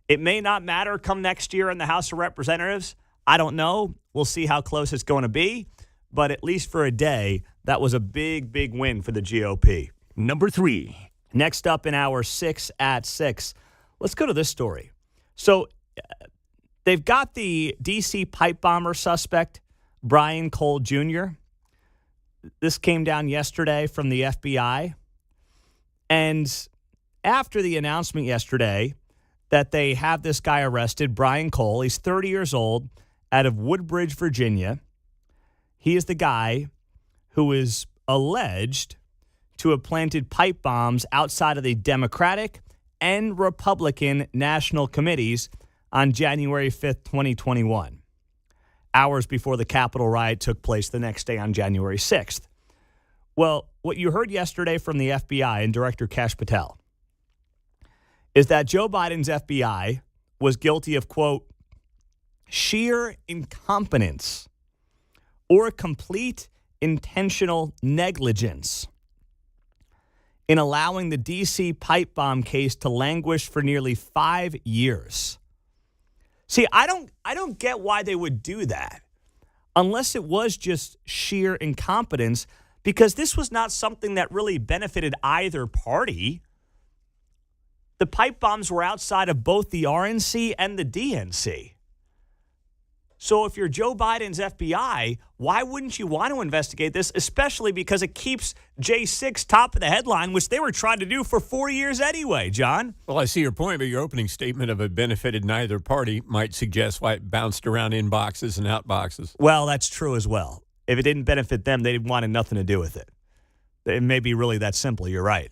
It may not matter come next year in the House of Representatives. I don't know. We'll see how close it's going to be. But at least for a day, that was a big, big win for the GOP. Number 3. Next up in our 6 at 6, let's go to this story. So they've got the D.C. pipe bomber suspect, Brian Cole Jr. This came down yesterday from the FBI. And after the announcement yesterday that they have this guy arrested, Brian Cole, he's 30 years old, out of Woodbridge, Virginia. He is the guy who is alleged to have planted pipe bombs outside of the Democratic and Republican national committees on January 5th, 2021, hours before the Capitol riot took place the next day on January 6th. Well, what you heard yesterday from the FBI and Director Kash Patel is that Joe Biden's FBI was guilty of, quote, sheer incompetence or complete intentional negligence in allowing the D.C. pipe bomb case to languish for nearly 5 years. See, I don't get why they would do that unless it was just sheer incompetence, because this was not something that really benefited either party. The pipe bombs were outside of both the RNC and the DNC. So if you're Joe Biden's FBI, why wouldn't you want to investigate this, especially because it keeps J6 top of the headline, which they were trying to do for 4 years anyway, John? Well, I see your point, but your opening statement of it benefited neither party might suggest why it bounced around inboxes and outboxes. Well, that's true as well. If it didn't benefit them, they wanted nothing to do with it. It may be really that simple. You're right.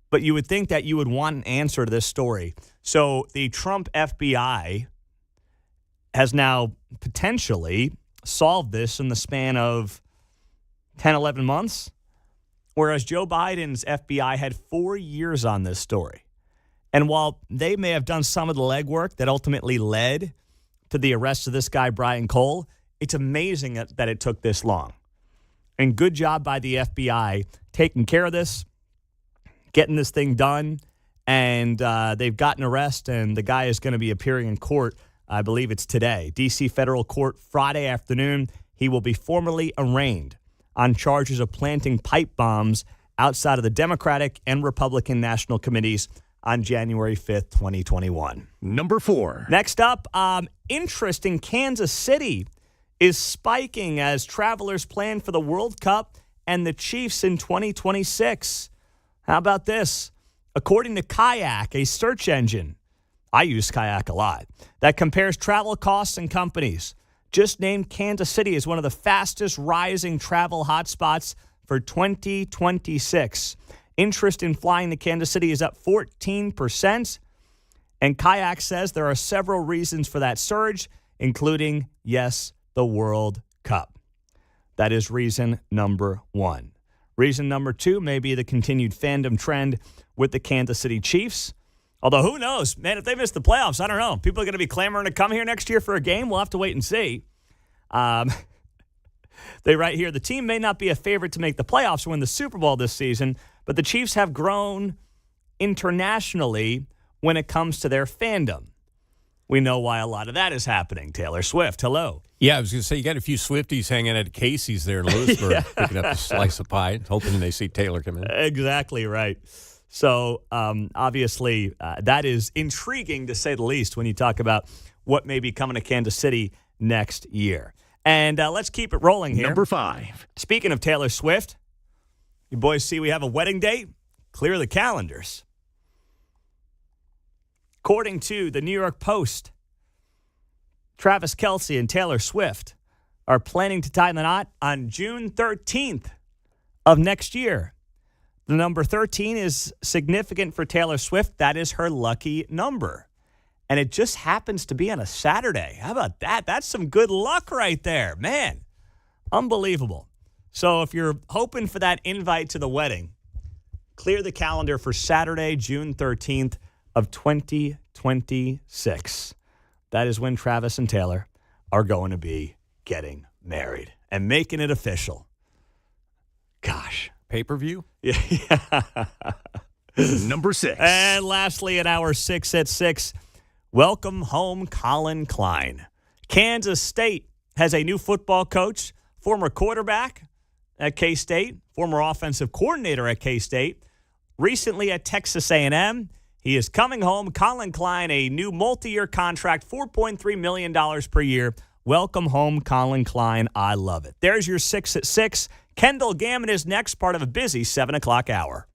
But you would think that you would want an answer to this story. So the Trump FBI has now potentially solved this in the span of 10, 11 months, whereas Joe Biden's FBI had 4 years on this story. And while they may have done some of the legwork that ultimately led to the arrest of this guy, Brian Cole, it's amazing that it took this long. And good job by the FBI taking care of this, getting this thing done, and they've gotten arrest, and the guy is going to be appearing in court. I believe it's today. D.C. federal court Friday afternoon. He will be formally arraigned on charges of planting pipe bombs outside of the Democratic and Republican national committees on January 5th, 2021. Number 4. Next up, interest in Kansas City is spiking as travelers plan for the World Cup and the Chiefs in 2026. How about this? According to Kayak, a search engine, I use Kayak a lot, that compares travel costs and companies, just named Kansas City as one of the fastest rising travel hotspots for 2026. Interest in flying to Kansas City is up 14%. And Kayak says there are several reasons for that surge, including, yes, the World Cup. That is reason number 1. Reason number 2 may be the continued fandom trend with the Kansas City Chiefs. Although, who knows? Man, if they miss the playoffs, I don't know. People are going to be clamoring to come here next year for a game. We'll have to wait and see. They write here, the team may not be a favorite to make the playoffs or win the Super Bowl this season, but the Chiefs have grown internationally when it comes to their fandom. We know why a lot of that is happening. Taylor Swift, hello. Yeah, I was going to say, you got a few Swifties hanging at Casey's there in Lewisburg, picking up a slice of pie, hoping they see Taylor come in. Exactly right. So, obviously, that is intriguing, to say the least, when you talk about what may be coming to Kansas City next year. And let's keep it rolling here. Number 5. Speaking of Taylor Swift, you boys see we have a wedding date? Clear the calendars. According to the New York Post, Travis Kelce and Taylor Swift are planning to tie the knot on June 13th of next year. The number 13 is significant for Taylor Swift. That is her lucky number. And it just happens to be on a Saturday. How about that? That's some good luck right there. Man, unbelievable. So if you're hoping for that invite to the wedding, clear the calendar for Saturday, June 13th of 2026. That is when Travis and Taylor are going to be getting married and making it official. Gosh. Pay-per-view? Yeah. Number 6. And lastly, at hour 6 at 6, welcome home Colin Klein. Kansas State has a new football coach, former quarterback at K-State, former offensive coordinator at K-State, recently at Texas A&M. He is coming home. Colin Klein, a new multi-year contract, $4.3 million per year. Welcome home, Colin Klein. I love it. There's your 6 at 6. Kendall Gammon is next, part of a busy 7 o'clock hour.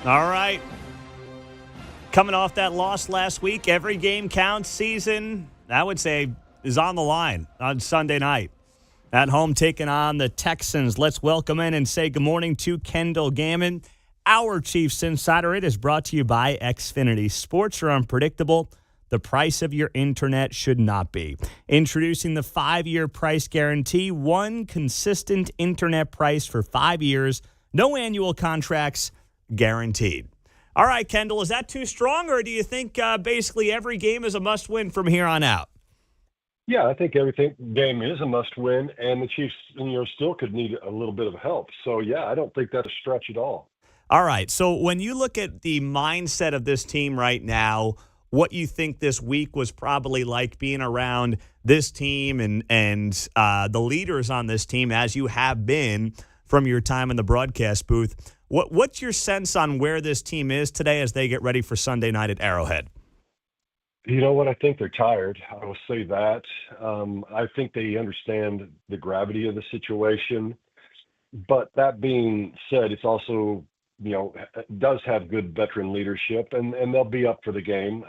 All right. Coming off that loss last week, every game counts season, I would say, is on the line on Sunday night. At home, taking on the Texans. Let's welcome in and say good morning to Kendall Gammon, our Chiefs Insider. It is brought to you by Xfinity. Sports are unpredictable. The price of your internet should not be. Introducing the 5-year price guarantee, one consistent internet price for 5 years, no annual contracts, guaranteed. All right, Kendall, is that too strong, or do you think basically every game is a must-win from here on out? Yeah, I think every game is a must-win, and the Chiefs, still could need a little bit of help. So, yeah, I don't think that's a stretch at all. All right, so when you look at the mindset of this team right now, what you think this week was probably like being around this team and the leaders on this team, as you have been from your time in the broadcast booth, what's your sense on where this team is today as they get ready for Sunday night at Arrowhead? You know what? I think they're tired. I will say that. I think they understand the gravity of the situation. But that being said, it's also, does have good veteran leadership, and they'll be up for the game.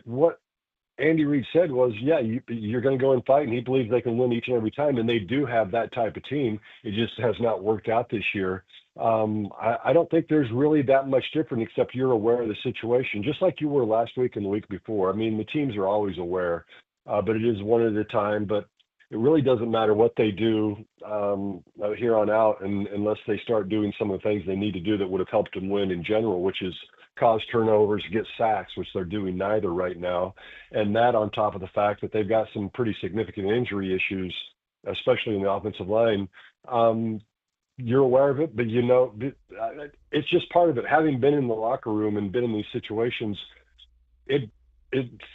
What Andy Reid said was, yeah, you're going to go and fight, and he believes they can win each and every time, and they do have that type of team. It just has not worked out this year. I don't think there's really that much different, except you're aware of the situation, just like you were last week and the week before. I mean, the teams are always aware, but it is one at a time. But it really doesn't matter what they do here on out, unless they start doing some of the things they need to do that would have helped them win in general, which is cause turnovers, get sacks, which they're doing neither right now. And that on top of the fact that they've got some pretty significant injury issues, especially in the offensive line. You're aware of it, but it's just part of it. Having been in the locker room and been in these situations, it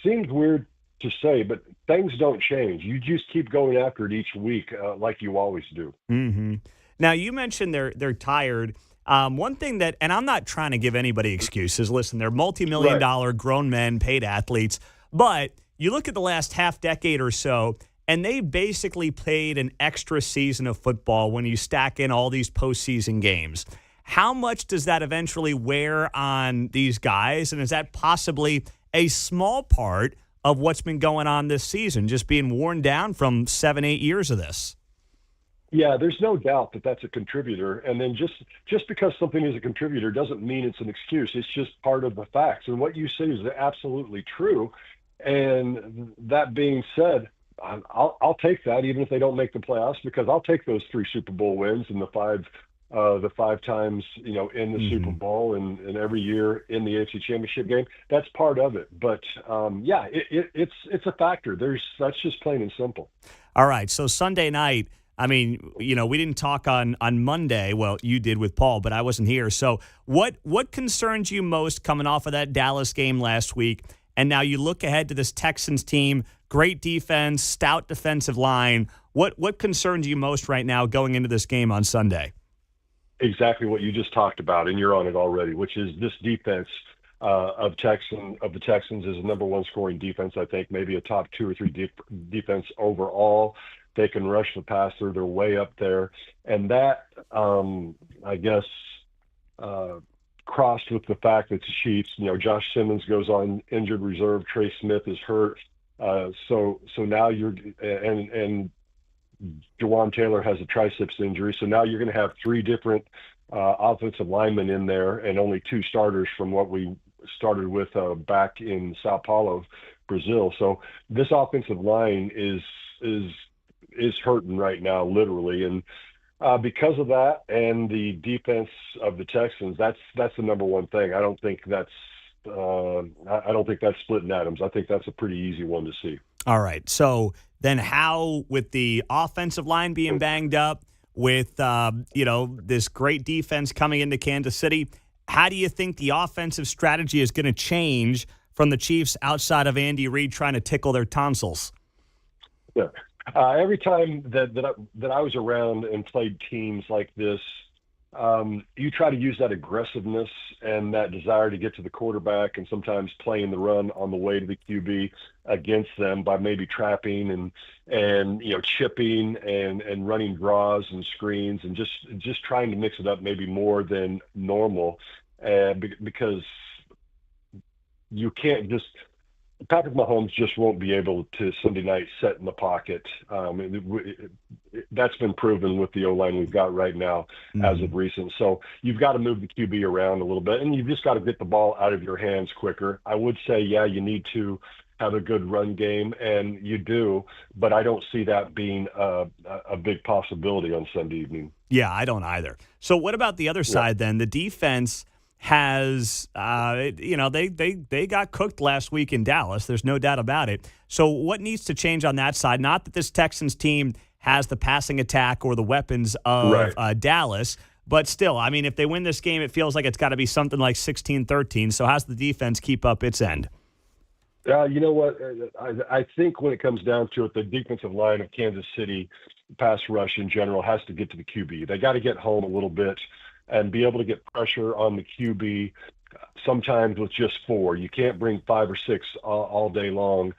seems weird to say, but things don't change. You just keep going after it each week like you always do. Mm-hmm. Now, you mentioned they're tired. One thing that, and I'm not trying to give anybody excuses. Listen, they're multi-million-dollar grown men, paid athletes. But you look at the last half decade or so, and they basically played an extra season of football when you stack in all these postseason games. How much does that eventually wear on these guys? And is that possibly a small part of what's been going on this season, just being worn down from 7-8 years of this? Yeah, there's no doubt that that's a contributor. And then just because something is a contributor doesn't mean it's an excuse. It's just part of the facts. And what you say is absolutely true. And that being said, I'll take that even if they don't make the playoffs, because I'll take those 3 Super Bowl wins and the five times in the Super Bowl and every year in the AFC Championship game. That's part of it. But it's a factor. That's just plain and simple. All right. So Sunday night, I mean, we didn't talk on Monday. Well, you did with Paul, but I wasn't here. So what concerns you most coming off of that Dallas game last week? And now you look ahead to this Texans team, great defense, stout defensive line. What concerns you most right now going into this game on Sunday? Exactly what you just talked about, and you're on it already, which is this defense of the Texans is the number 1 scoring defense, I think, maybe a top 2 or 3 defense overall. They can rush the passer. They're way up there. And that, I guess, crossed with the fact that the Chiefs, Josh Simmons goes on injured reserve. Trey Smith is hurt. So now and Jawan Taylor has a triceps injury. So now you're going to have 3 different offensive linemen in there and only 2 starters from what we started with back in Sao Paulo, Brazil. So this offensive line is hurting right now, literally. And because of that and the defense of the Texans, that's the number 1 thing. I don't think that's splitting atoms. I think that's a pretty easy one to see. All right. So then how, with the offensive line being banged up, with this great defense coming into Kansas City, how do you think the offensive strategy is going to change from the Chiefs outside of Andy Reid trying to tickle their tonsils? Yeah. Every time that I was around and played teams like this, you try to use that aggressiveness and that desire to get to the quarterback and sometimes playing the run on the way to the QB against them by maybe trapping and chipping and running draws and screens and just trying to mix it up maybe more than normal, because you can't just. Patrick Mahomes just won't be able to Sunday night set in the pocket. That's been proven with the O-line we've got right now as of recent. So you've got to move the QB around a little bit, and you've just got to get the ball out of your hands quicker. I would say, you need to have a good run game, and you do, but I don't see that being a big possibility on Sunday evening. Yeah, I don't either. So what about the other side then? The defense has, they got cooked last week in Dallas. There's no doubt about it. So what needs to change on that side? Not that this Texans team has the passing attack or the weapons of Dallas, but still, I mean, if they win this game, it feels like it's got to be something like 16-13. So how's the defense keep up its end? You know what? I think when it comes down to it, the defensive line of Kansas City, pass rush in general, has to get to the QB. They got to get home a little bit and be able to get pressure on the QB, sometimes with just 4. You can't bring 5 or 6 all day long.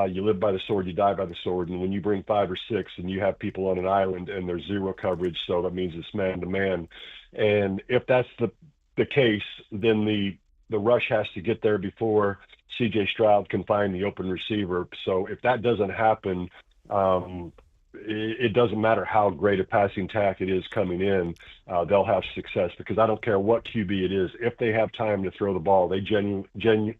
You live by the sword, you die by the sword. And when you bring 5 or 6 and you have people on an island and there's zero coverage, so that means it's man-to-man. And if that's the case, then the rush has to get there before C.J. Stroud can find the open receiver. So if that doesn't happen, it doesn't matter how great a passing attack it is coming in, they'll have success, because I don't care what QB it is. If they have time to throw the ball, they generally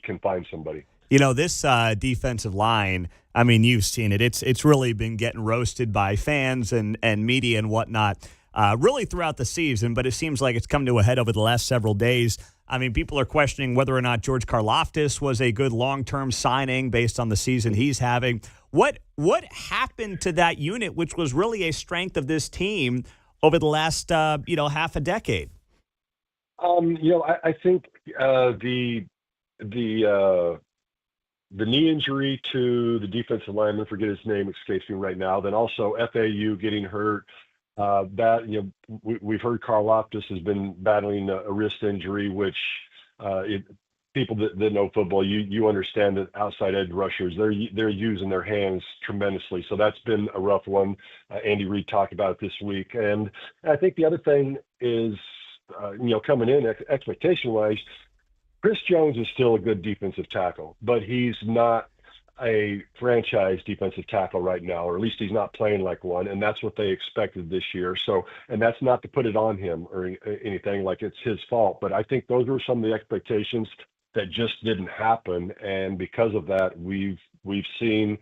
can find somebody. This defensive line, I mean, you've seen it. It's really been getting roasted by fans and media and whatnot, really throughout the season, but it seems like it's come to a head over the last several days. I mean, people are questioning whether or not George Karlaftis was a good long-term signing based on the season he's having. What happened to that unit, which was really a strength of this team over the last half a decade? I think the knee injury to the defensive lineman, forget his name, escapes me right now. Then also FAU getting hurt. We've heard Karlaftis has been battling a wrist injury, which people that know football, you understand that outside edge rushers, they're using their hands tremendously. So that's been a rough one. Andy Reid talked about it this week. And I think the other thing is, coming in expectation-wise, Chris Jones is still a good defensive tackle, but he's not a franchise defensive tackle right now, or at least he's not playing like one, and that's what they expected this year. So, and that's not to put it on him or anything like it's his fault, but I think those were some of the expectations that just didn't happen, and because of that, we've seen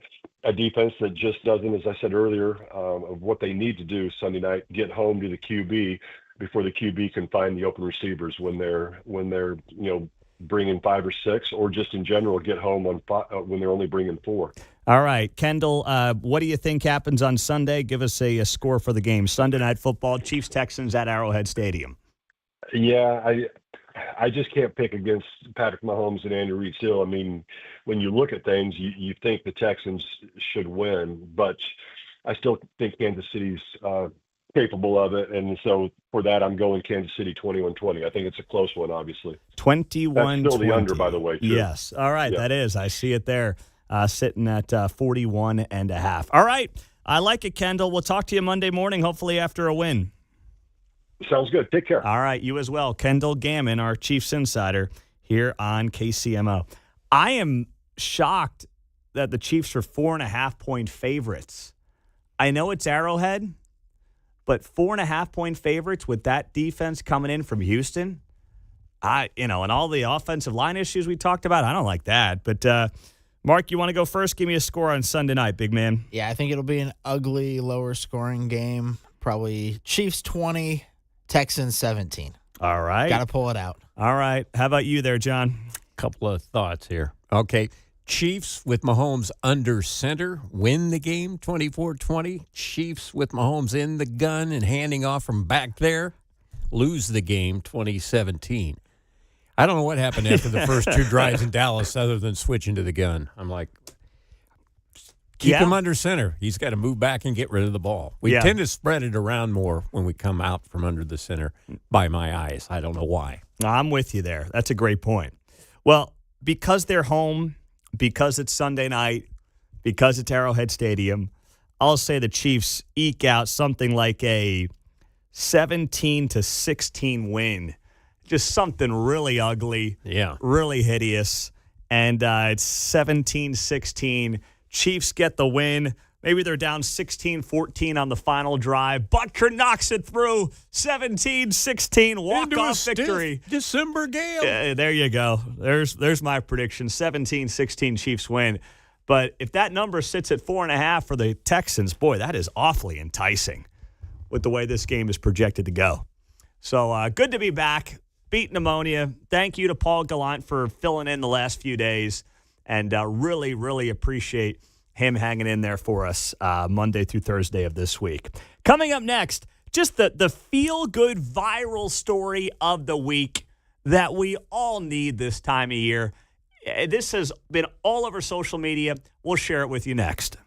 a defense that just doesn't, as I said earlier, of what they need to do Sunday night, get home to the QB before the QB can find the open receivers when they're bringing 5 or 6, or just in general get home when they're only bringing 4. All right, Kendall, what do you think happens on Sunday? Give us a score for the game. Sunday Night Football, Chiefs-Texans at Arrowhead Stadium. Yeah, I just can't pick against Patrick Mahomes and Andy Reid still. I mean, when you look at things, you think the Texans should win, but I still think Kansas City's capable of it, and so for that, I'm going Kansas City 21-20. I think it's a close one, obviously. 21-20. That's still the under, by the way, too. Yes. All right, yeah. That is. I see it there, sitting at 41.5. All right, I like it, Kendall. We'll talk to you Monday morning, hopefully after a win. Sounds good. Take care. All right, you as well. Kendall Gammon, our Chiefs insider here on KCMO. I am shocked that the Chiefs are 4.5-point favorites. I know it's Arrowhead, but 4.5-point favorites with that defense coming in from Houston, and all the offensive line issues we talked about, I don't like that. But, Mark, you want to go first? Give me a score on Sunday night, big man. Yeah, I think it'll be an ugly, lower-scoring game. Probably Chiefs 20, Texans 17. All right. Got to pull it out. All right. How about you there, John? Couple of thoughts here. Okay. Chiefs with Mahomes under center win the game 24-20. Chiefs with Mahomes in the gun and handing off from back there lose the game 2017. I don't know what happened after the first 2 drives in Dallas other than switching to the gun. I'm like, Keep him under center. He's got to move back and get rid of the ball. We tend to spread it around more when we come out from under the center, by my eyes. I don't know why. I'm with you there. That's a great point. Well, because they're home, because it's Sunday night, because it's Arrowhead Stadium, I'll say the Chiefs eke out something like a 17-16 win. Just something really ugly, really hideous. And it's 17-16. Chiefs get the win. Maybe they're down 16-14 on the final drive. Butker knocks it through. 17-16 walk-off victory. December gale. There you go. There's my prediction. 17-16 Chiefs win. But if that number sits at 4.5 for the Texans, boy, that is awfully enticing with the way this game is projected to go. So good to be back. Beat pneumonia. Thank you to Paul Gallant for filling in the last few days. And really, really appreciate him hanging in there for us Monday through Thursday of this week. Coming up next, just the feel-good viral story of the week that we all need this time of year. This has been all over social media. We'll share it with you next.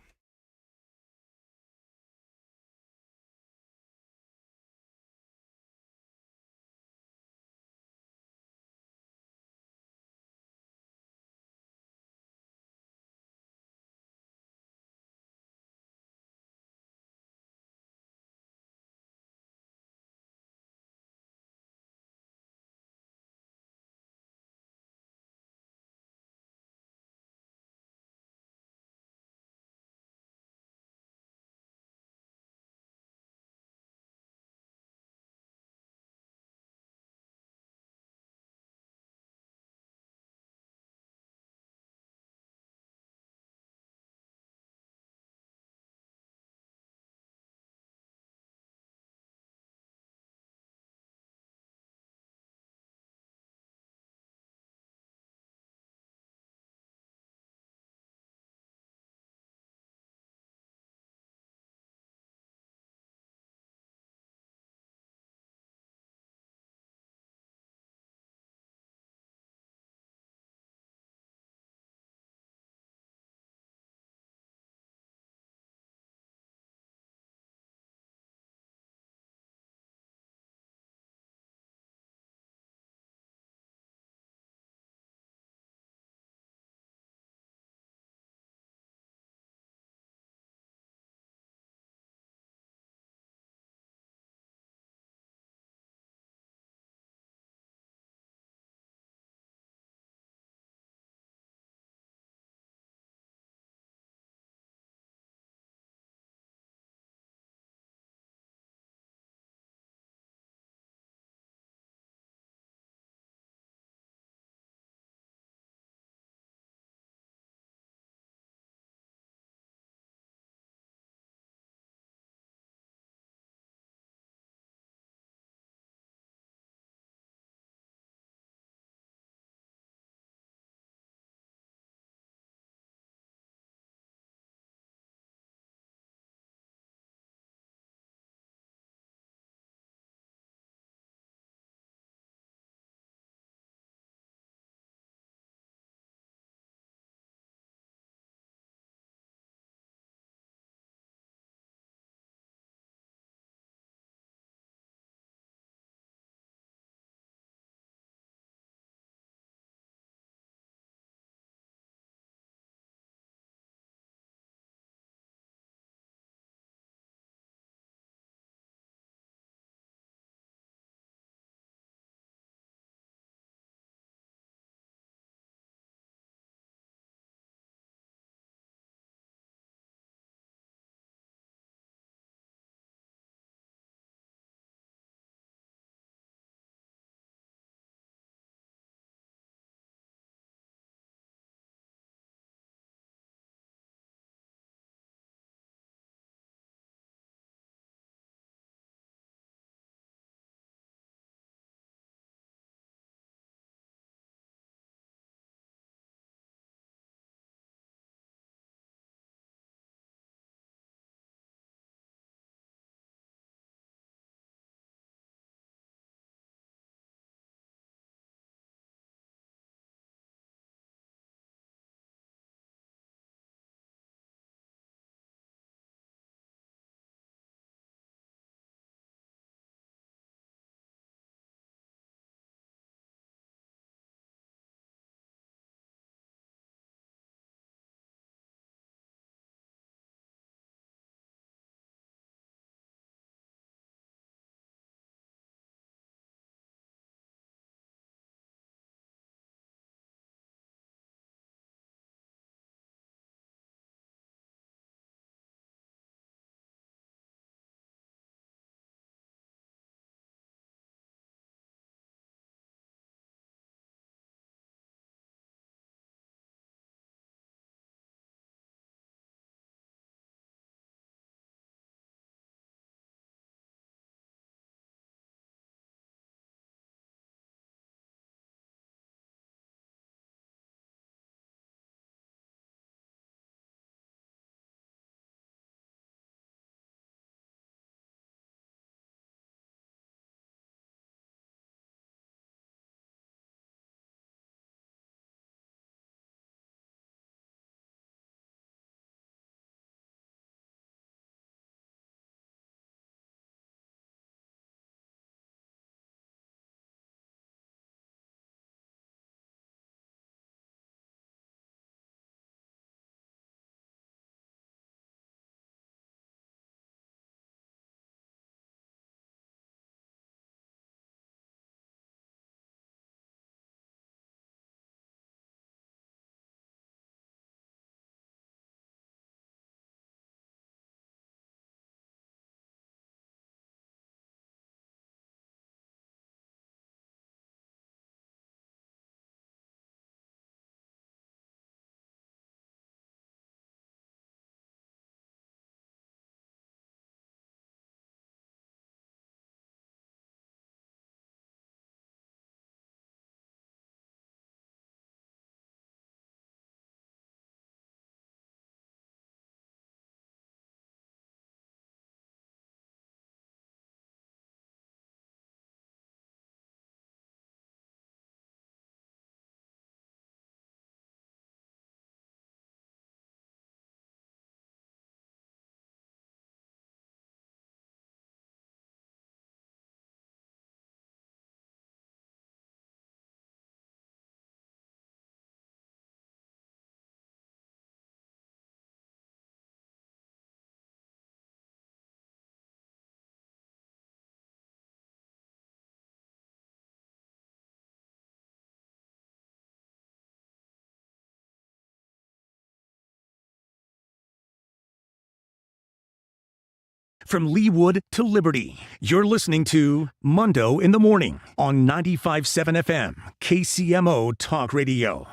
from Leawood to Liberty. You're listening to Mundo in the Morning on 95.7 FM, KCMO Talk Radio.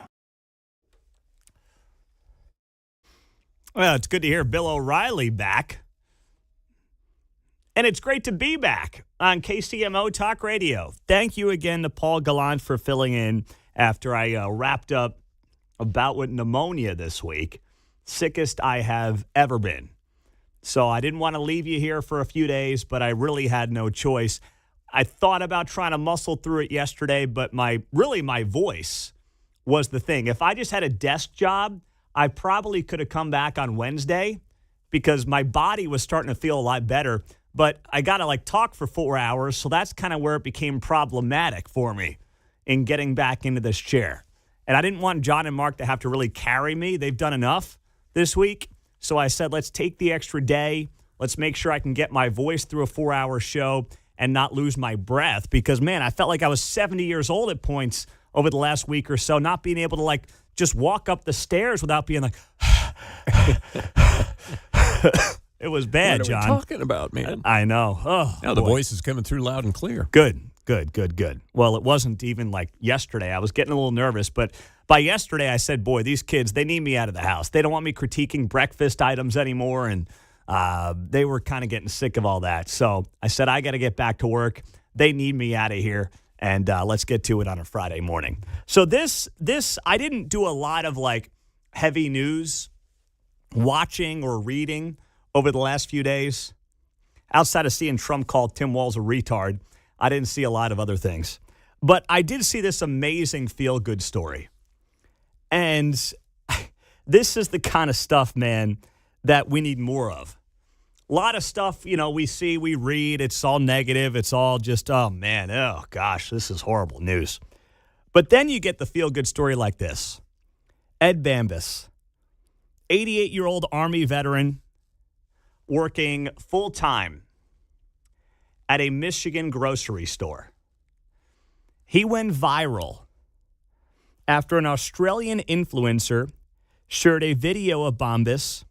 Well, it's good to hear Bill O'Reilly back. And it's great to be back on KCMO Talk Radio. Thank you again to Paul Gallant for filling in after I wrapped up a bout with pneumonia this week. Sickest I have ever been. So I didn't want to leave you here for a few days, but I really had no choice. I thought about trying to muscle through it yesterday, but my voice was the thing. If I just had a desk job, I probably could have come back on Wednesday because my body was starting to feel a lot better. But I got to talk for 4 hours, so that's kind of where it became problematic for me in getting back into this chair. And I didn't want John and Mark to have to really carry me. They've done enough this week. So I said, let's take the extra day. Let's make sure I can get my voice through a 4-hour show and not lose my breath. Because, man, I felt like I was 70 years old at points over the last week or so, not being able to, just walk up the stairs without being like, It was bad, John. What are we talking about, man? I know. Oh, the voice is coming through loud and clear. Good. Well, it wasn't even like yesterday. I was getting a little nervous, but by yesterday I said, boy, these kids, they need me out of the house. They don't want me critiquing breakfast items anymore, and they were kind of getting sick of all that. So I said, I got to get back to work. They need me out of here, and let's get to it on a Friday morning. So this, I didn't do a lot of heavy news watching or reading over the last few days. Outside of seeing Trump call Tim Walz a retard, I didn't see a lot of other things. But I did see this amazing feel-good story. And this is the kind of stuff, man, that we need more of. A lot of stuff, we see, we read, it's all negative. It's all just, oh, man, oh, gosh, this is horrible news. But then you get the feel-good story like this. Ed Bambus, 88-year-old Army veteran, working full-time at a Michigan grocery store. He went viral after an Australian influencer shared a video of Bambus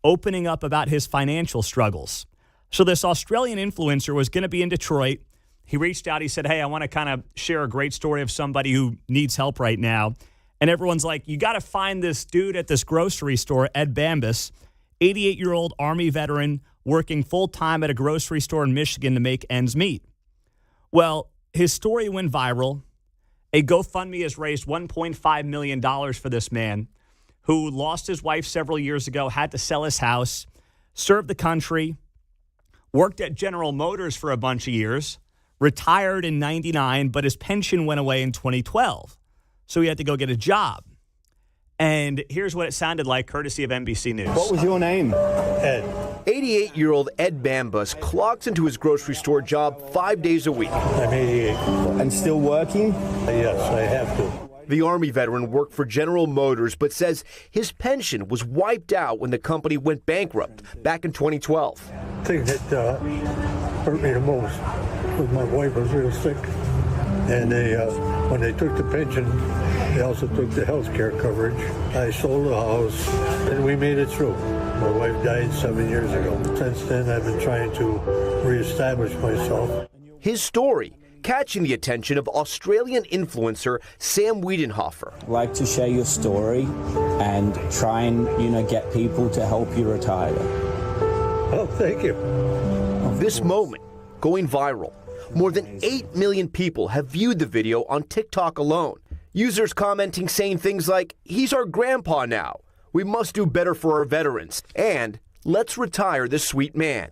opening up about his financial struggles. So this Australian influencer was going to be in Detroit. He reached out. He said, hey, I want to kind of share a great story of somebody who needs help right now. And everyone's like, you got to find this dude at this grocery store, Ed Bambus, 88-year-old Army veteran working full-time at a grocery store in Michigan to make ends meet. Well, his story went viral. A GoFundMe has raised $1.5 million for this man who lost his wife several years ago, had to sell his house, served the country, worked at General Motors for a bunch of years, retired in 99, but his pension went away in 2012. So he had to go get a job. And here's what it sounded like, courtesy of NBC News. What was your name? Ed. 88-year-old Ed Bambus clocks into his grocery store job 5 days a week. I'm 88. And still working? Yes, I have to. The Army veteran worked for General Motors, but says his pension was wiped out when the company went bankrupt back in 2012. The thing that hurt me the most was my wife was real sick. And when they took the pension, they also took the health care coverage. I sold the house, and we made it through. My wife died 7 years ago. Since then, I've been trying to reestablish myself. His story catching the attention of Australian influencer Sam Wiedenhofer. I'd like to share your story and try and, get people to help you retire. Oh, thank you. This moment going viral. More than 8 million people have viewed the video on TikTok alone. Users commenting saying things like, he's our grandpa now. We must do better for our veterans. And let's retire this sweet man.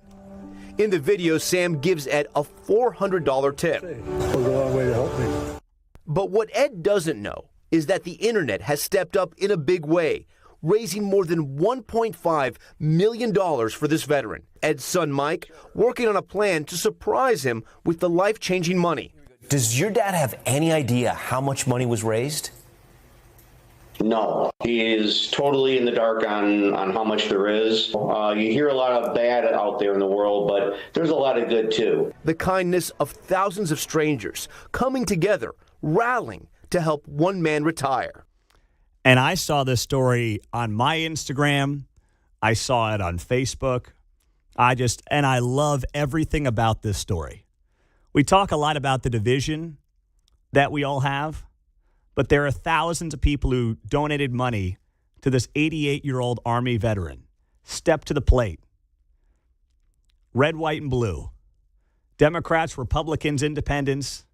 In the video, Sam gives Ed a $400 tip. It goes a long way to help me. But what Ed doesn't know is that the internet has stepped up in a big way, raising more than $1.5 million for this veteran. Ed's son, Mike, working on a plan to surprise him with the life-changing money. Does your dad have any idea how much money was raised? No, he is totally in the dark on how much there is. You hear a lot of bad out there in the world, but there's a lot of good too. The kindness of thousands of strangers coming together, rallying to help one man retire. And I saw this story on my Instagram. I saw it on Facebook. I love everything about this story. We talk a lot about the division that we all have, but there are thousands of people who donated money to this 88-year-old Army veteran. Step to the plate. Red, white, and blue. Democrats, Republicans, independents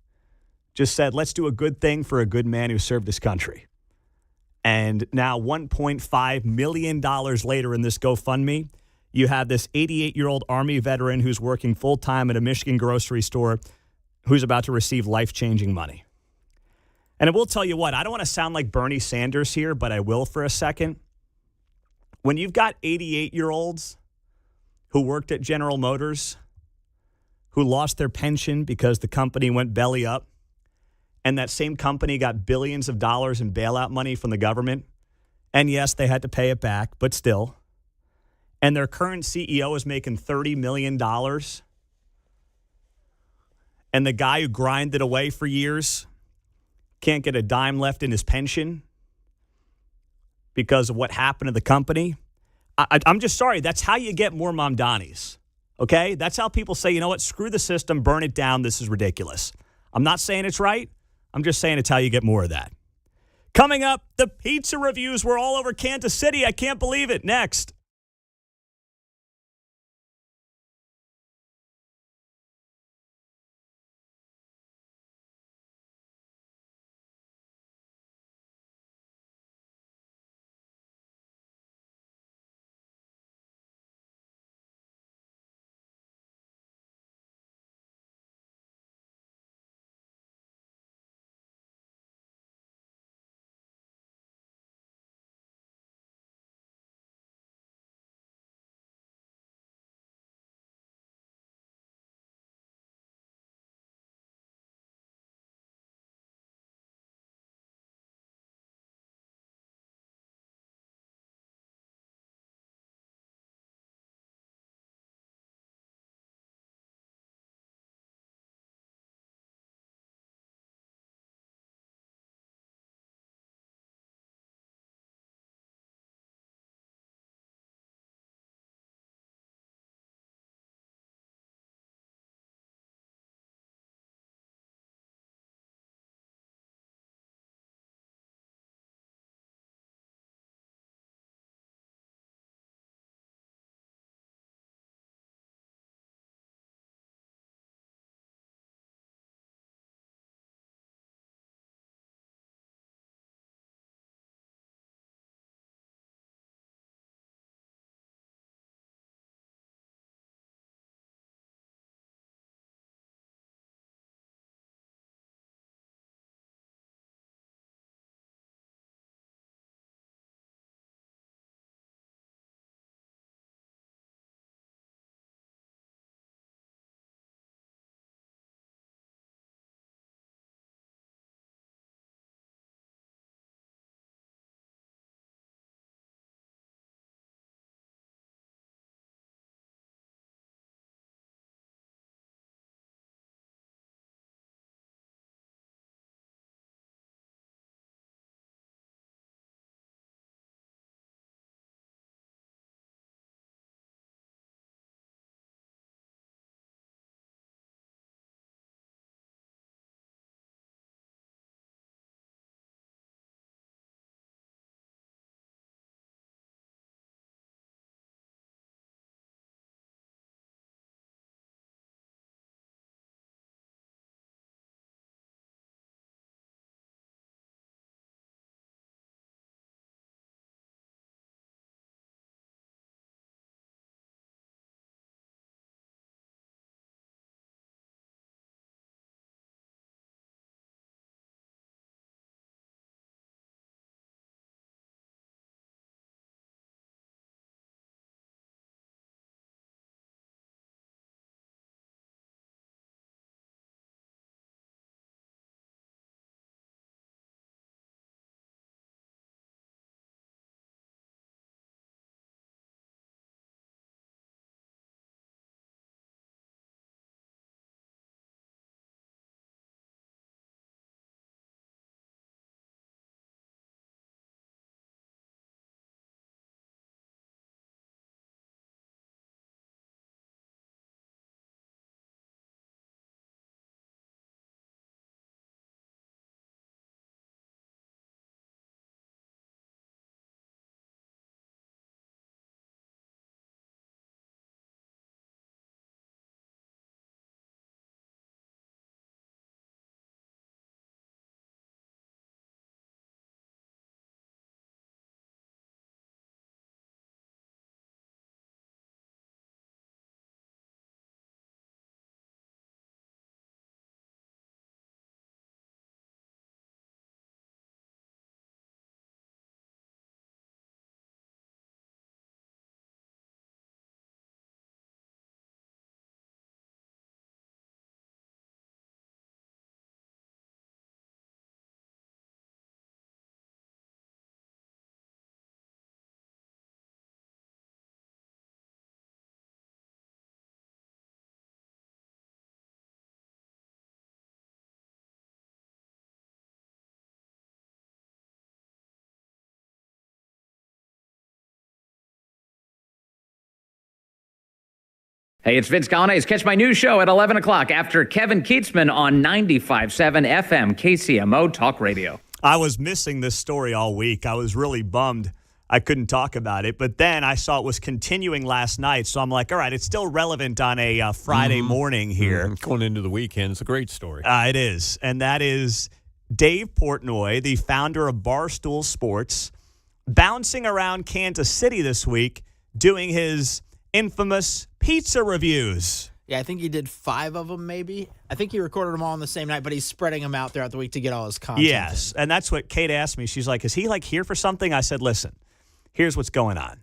just said, let's do a good thing for a good man who served this country. And now $1.5 million later in this GoFundMe, you have this 88-year-old Army veteran who's working full-time at a Michigan grocery store who's about to receive life-changing money. And I will tell you what, I don't want to sound like Bernie Sanders here, but I will for a second. When you've got 88-year-olds who worked at General Motors, who lost their pension because the company went belly up, and that same company got billions of dollars in bailout money from the government, and yes, they had to pay it back, but still, and their current CEO is making $30 million, and the guy who grinded away for years can't get a dime left in his pension because of what happened to the company. I'm just sorry. That's how you get more Mamdanis, okay? That's how people say, you know what, screw the system, burn it down, this is ridiculous. I'm not saying it's right. I'm just saying it's how you get more of that. Coming up, the pizza reviews were all over Kansas City. I can't believe it. Next. Hey, it's Vince Gallane's Catch My News Show at 11 o'clock after Kevin Kietzman on 95.7 FM KCMO Talk Radio. I was missing this story all week. I was really bummed I couldn't talk about it. But then I saw it was continuing last night. So I'm like, all right, it's still relevant on a Friday morning here. Going into the weekend. It's a great story. It is. And that is Dave Portnoy, the founder of Barstool Sports, bouncing around Kansas City this week doing his infamous pizza reviews. Yeah, I think he did 5 of them, maybe. I think he recorded them all on the same night, but he's spreading them out throughout the week to get all his content. Yes, and that's what Kate asked me. She's like, is he like here for something? I said, listen, here's what's going on.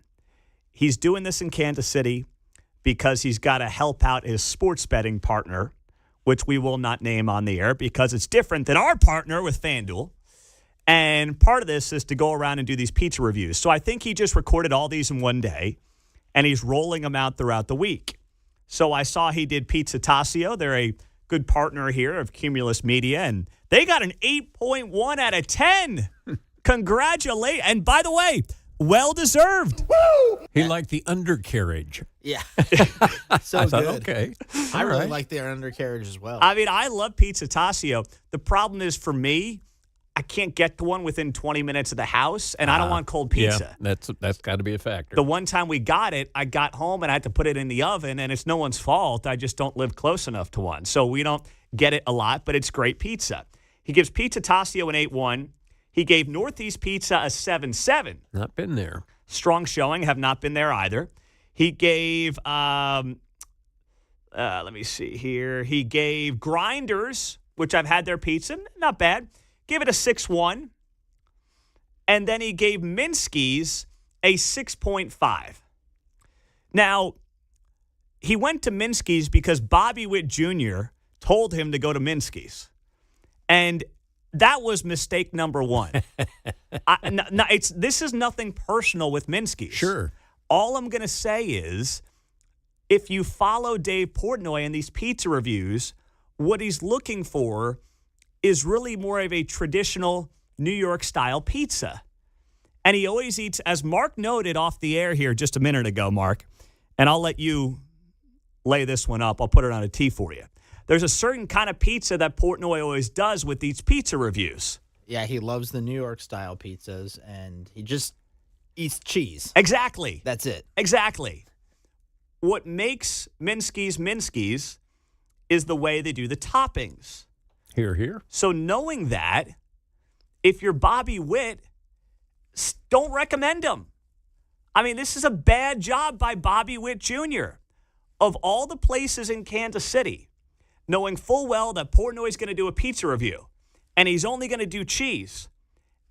He's doing this in Kansas City because he's got to help out his sports betting partner, which we will not name on the air because it's different than our partner with FanDuel. And part of this is to go around and do these pizza reviews. So I think he just recorded all these in one day, and he's rolling them out throughout the week. So I saw he did Pizza Tasio. They're a good partner here of Cumulus Media, and they got an 8.1 out of 10. Congratulations. And by the way, well-deserved. Woo! He liked the undercarriage. Yeah. So I thought, good. okay. I really right. like their undercarriage as well. I mean, I love Pizza Tasio. The problem is for me, I can't get to one within 20 minutes of the house, and I don't want cold pizza. Yeah, that's got to be a factor. The one time we got it, I got home and I had to put it in the oven, and it's no one's fault. I just don't live close enough to one. So we don't get it a lot, but it's great pizza. He gives Pizza Tasio an 8.1. He gave Northeast Pizza a 7.7. Not been there. Strong showing. Have not been there either. He gave, let me see here. He gave Grinders, which I've had their pizza. Not bad. Give it a 6.1. And then he gave Minsky's a 6.5. Now, he went to Minsky's because Bobby Witt Jr. told him to go to Minsky's. And that was mistake number one. This is nothing personal with Minsky's. Sure. All I'm going to say is, if you follow Dave Portnoy in these pizza reviews, what he's looking for is really more of a traditional New York-style pizza. And he always eats, as Mark noted off the air here just a minute ago, Mark, and I'll let you lay this one up. I'll put it on a tee for you. There's a certain kind of pizza that Portnoy always does with these pizza reviews. Yeah, he loves the New York-style pizzas, and he just eats cheese. Exactly. That's it. Exactly. What makes Minsky's is the way they do the toppings. Here. So knowing that, if you're Bobby Witt, don't recommend him. I mean, this is a bad job by Bobby Witt Jr. Of all the places in Kansas City, knowing full well that Portnoy's going to do a pizza review, and he's only going to do cheese.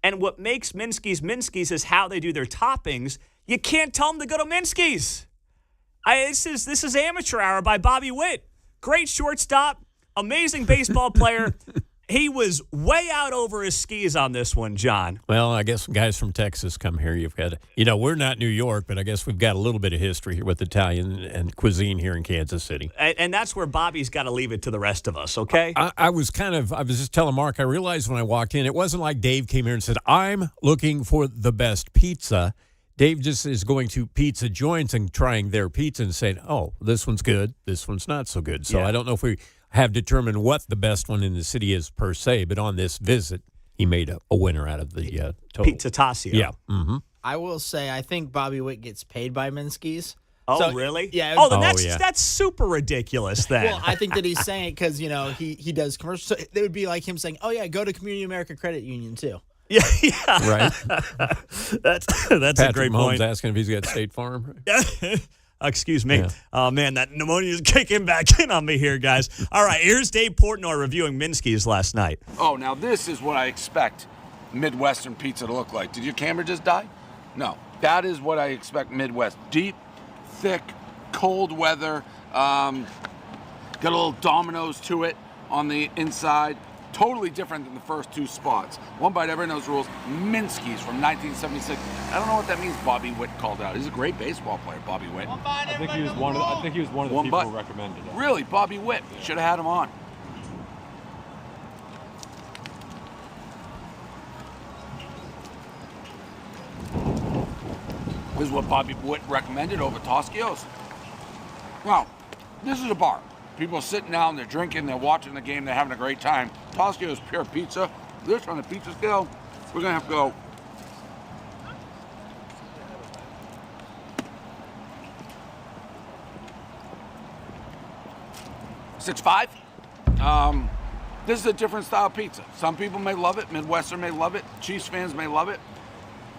And what makes Minsky's is how they do their toppings. You can't tell him to go to Minsky's. This is amateur hour by Bobby Witt. Great shortstop. Amazing baseball player. He was way out over his skis on this one, John. Well, I guess guys from Texas come here. You've got to, we're not New York, but I guess we've got a little bit of history here with Italian and cuisine here in Kansas City. And that's where Bobby's got to leave it to the rest of us, okay? I was just telling Mark, I realized when I walked in, it wasn't like Dave came here and said, I'm looking for the best pizza. Dave just is going to pizza joints and trying their pizza and saying, oh, this one's good, this one's not so good. So I don't know if we have determined what the best one in the city is per se, but on this visit, he made a winner out of the total. Pizza Tasio. Yeah. Mm-hmm. I will say, I think Bobby Witt gets paid by Minsky's. Oh, So, really? yeah. Oh, then that's super ridiculous then. Well, I think that he's saying it because, he does commercials. So it would be like him saying, oh, yeah, go to Community America Credit Union, too. Yeah. Right. That's Patrick a great Mahomes point. asking if he's got State Farm. Excuse me. Yeah. Oh, man, that pneumonia is kicking back in on me here, guys. All right, here's Dave Portnoy reviewing Minsky's last night. Oh, now this is what I expect Midwestern pizza to look like. Did your camera just die? No. That is what I expect Midwest. Deep, thick, cold weather. Got a little Domino's to it on the inside. Totally different than the first two spots. One bite, everyone knows rules. Minsky's from 1976. I don't know what that means. Bobby Witt called out. He's a great baseball player, Bobby Witt. I think he was one of the people who recommended it. Really, Bobby Witt. Should have had him on. This is what Bobby Witt recommended over Toskios. Now, this is a bar. People sitting down, they're drinking, they're watching the game, they're having a great time. Tosca is pure pizza. This on the pizza scale, we're gonna have to go 6.5. This is a different style pizza. Some people may love it. Midwestern may love it. Chiefs fans may love it.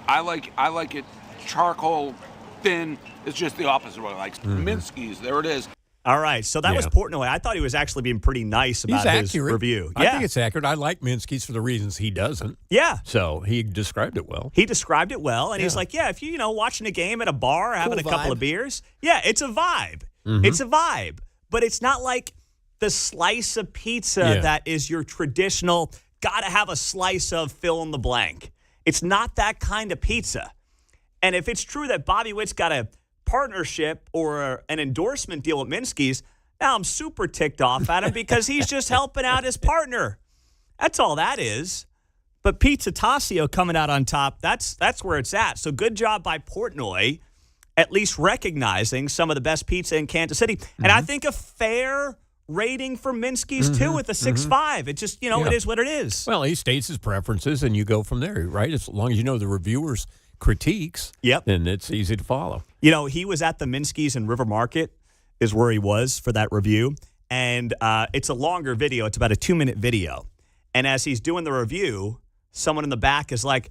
I like it charcoal thin. It's just the opposite of what I like. Minsky's, there it is. All right, so that was Portnoy. I thought he was actually being pretty nice about his review. I think it's accurate. I like Minsky's for the reasons he doesn't. Yeah. So he described it well. He described it well, and he's like, if you watching a game at a bar, having a couple of beers, it's a vibe. It's a vibe. But it's not like the slice of pizza that is your traditional, gotta have a slice of fill in the blank. It's not that kind of pizza. And if it's true that Bobby Witt's got a partnership or an endorsement deal with Minsky's, now I'm super ticked off at him because he's just helping out his partner. That's all that is. But Pizza Tasio coming out on top, that's where it's at. So good job by Portnoy, at least recognizing some of the best pizza in Kansas City. And I think a fair rating for Minsky's, too, with a 6.5. It just, it is what it is. Well, he states his preferences, and you go from there, right? As long as you know the reviewers' critiques, then it's easy to follow. He was at the Minsky's in River Market is where he was for that review. And it's a longer video. It's about a 2-minute video. And as he's doing the review, someone in the back is like,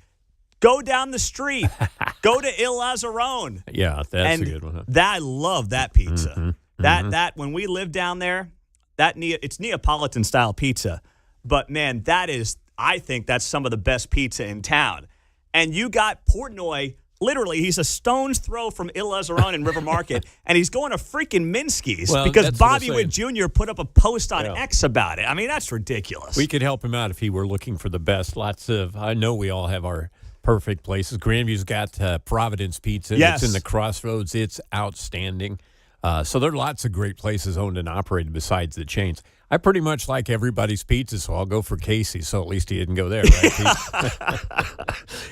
go down the street. Go to Il Lazzarone. Yeah, that's a good one. Huh? I love that pizza. That when we lived down there, it's Neapolitan-style pizza. But, man, I think that's some of the best pizza in town. And you got Portnoy, literally, he's a stone's throw from Il Lazzarone in River Market, and he's going to freaking Minsky's because Bobby Witt Jr. put up a post on X about it. I mean, that's ridiculous. We could help him out if he were looking for the best. I know we all have our perfect places. Grandview's got Providence Pizza. Yes. It's in the Crossroads. It's outstanding. So there are lots of great places owned and operated besides the chains. I pretty much like everybody's pizza, so I'll go for Casey's. So at least he didn't go there, right?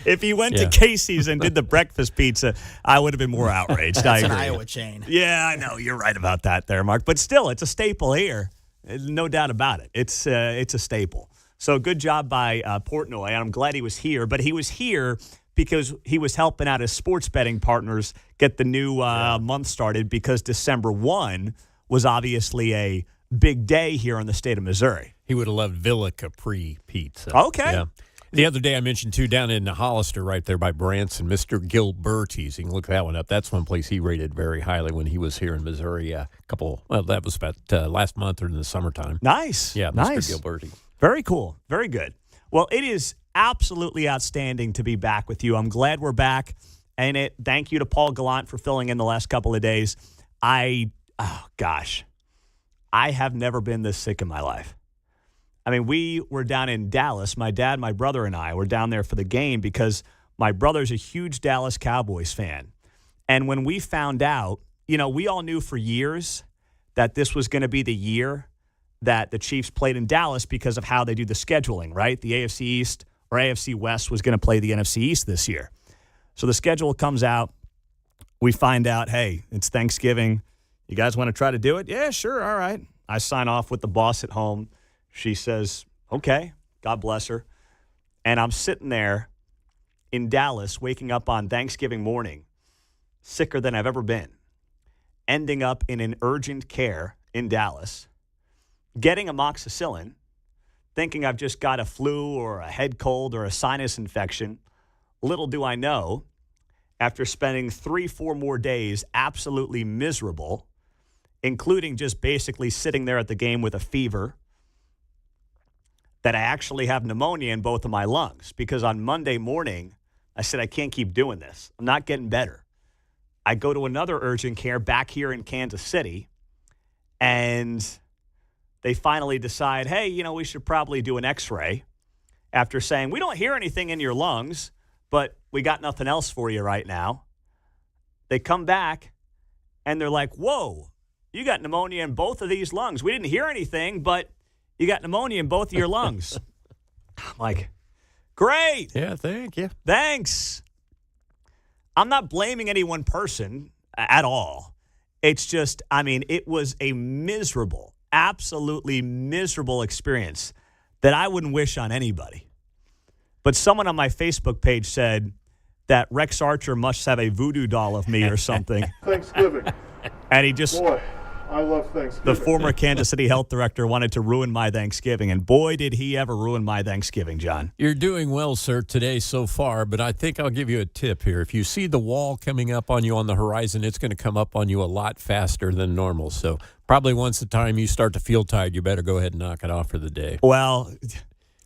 If he went to Casey's and did the breakfast pizza, I would have been more outraged. That's an Iowa chain. Yeah, I know. You're right about that there, Mark. But still, it's a staple here. No doubt about it. It's a staple. So good job by Portnoy, and I'm glad he was here. But he was here because he was helping out his sports betting partners get the new month started because December 1 was obviously a big day here in the state of Missouri. He would have loved Villa Capri Pizza. Okay. Yeah. The other day I mentioned, too, down in Hollister right there by Branson, Mr. Gilberti's. You can look that one up. That's one place he rated very highly when he was here in Missouri that was about last month or in the summertime. Nice. Yeah, nice. Mr. Gilberti. Very cool. Very good. Well, it is absolutely outstanding to be back with you. I'm glad we're back. And thank you to Paul Gallant for filling in the last couple of days. I have never been this sick in my life. I mean, we were down in Dallas. My dad, my brother, and I were down there for the game because my brother's a huge Dallas Cowboys fan. And when we found out, we all knew for years that this was going to be the year that the Chiefs played in Dallas because of how they do the scheduling, right? The AFC East or AFC West was going to play the NFC East this year. So the schedule comes out. We find out, hey, it's Thanksgiving. You guys want to try to do it? Yeah, sure. All right. I sign off with the boss at home. She says, okay, God bless her. And I'm sitting there in Dallas, waking up on Thanksgiving morning, sicker than I've ever been, ending up in an urgent care in Dallas, getting amoxicillin, thinking I've just got a flu or a head cold or a sinus infection. Little do I know, after spending 3-4 more days absolutely miserable, including just basically sitting there at the game with a fever, that I actually have pneumonia in both of my lungs because on Monday morning, I said, I can't keep doing this. I'm not getting better. I go to another urgent care back here in Kansas City, and they finally decide, hey, we should probably do an x-ray after saying, we don't hear anything in your lungs, but we got nothing else for you right now. They come back, and they're like, whoa, you got pneumonia in both of these lungs. We didn't hear anything, but you got pneumonia in both of your lungs. I'm like, great. Yeah, thank you. Thanks. I'm not blaming any one person at all. It's just, I mean, it was a miserable, absolutely miserable experience that I wouldn't wish on anybody. But someone on my Facebook page said that Rex Archer must have a voodoo doll of me or something. Thanksgiving. And he just... Boy, I love Thanksgiving. The former Kansas City health director wanted to ruin my Thanksgiving, and boy, did he ever ruin my Thanksgiving, John. You're doing well, sir, today so far, but I think I'll give you a tip here. If you see the wall coming up on you on the horizon, it's going to come up on you a lot faster than normal. So probably once the time you start to feel tired, you better go ahead and knock it off for the day. Well,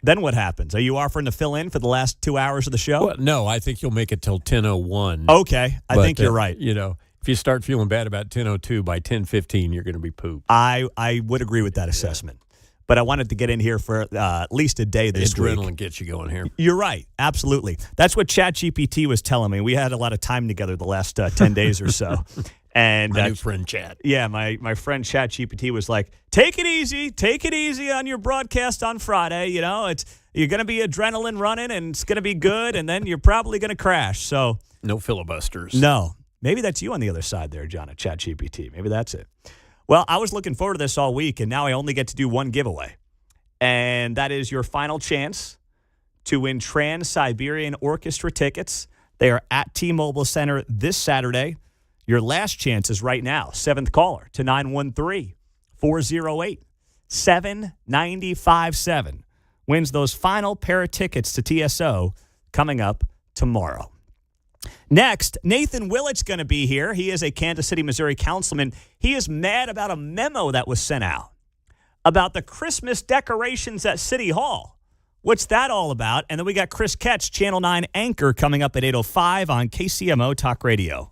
then what happens? Are you offering to fill in for the last 2 hours of the show? Well, no, I think you'll make it till 10:01. Okay, I think you're right. You know, if you start feeling bad about 10:02, by 10:15, you're going to be pooped. I would agree with that assessment. But I wanted to get in here for at least a day this week. Adrenaline gets you going here. You're right. Absolutely. That's what ChatGPT was telling me. We had a lot of time together the last 10 days or so. And my new friend Chat. Yeah, my friend ChatGPT was like, take it easy on your broadcast on Friday. You know, you're going to be adrenaline running and it's going to be good, and then you're probably going to crash. So no filibusters. No. Maybe that's you on the other side there, John, at ChatGPT. Maybe that's it. Well, I was looking forward to this all week, and now I only get to do one giveaway. And that is your final chance to win Trans-Siberian Orchestra tickets. They are at T-Mobile Center this Saturday. Your last chance is right now. 7th caller to 913-408-7957 wins those final pair of tickets to TSO coming up tomorrow. Next, Nathan Willett's going to be here. He is a Kansas City, Missouri councilman. He is mad about a memo that was sent out about the Christmas decorations at City Hall. What's that all about? And then we got Chris Ketch, Channel 9 anchor, coming up at 8:05 on KCMO Talk Radio.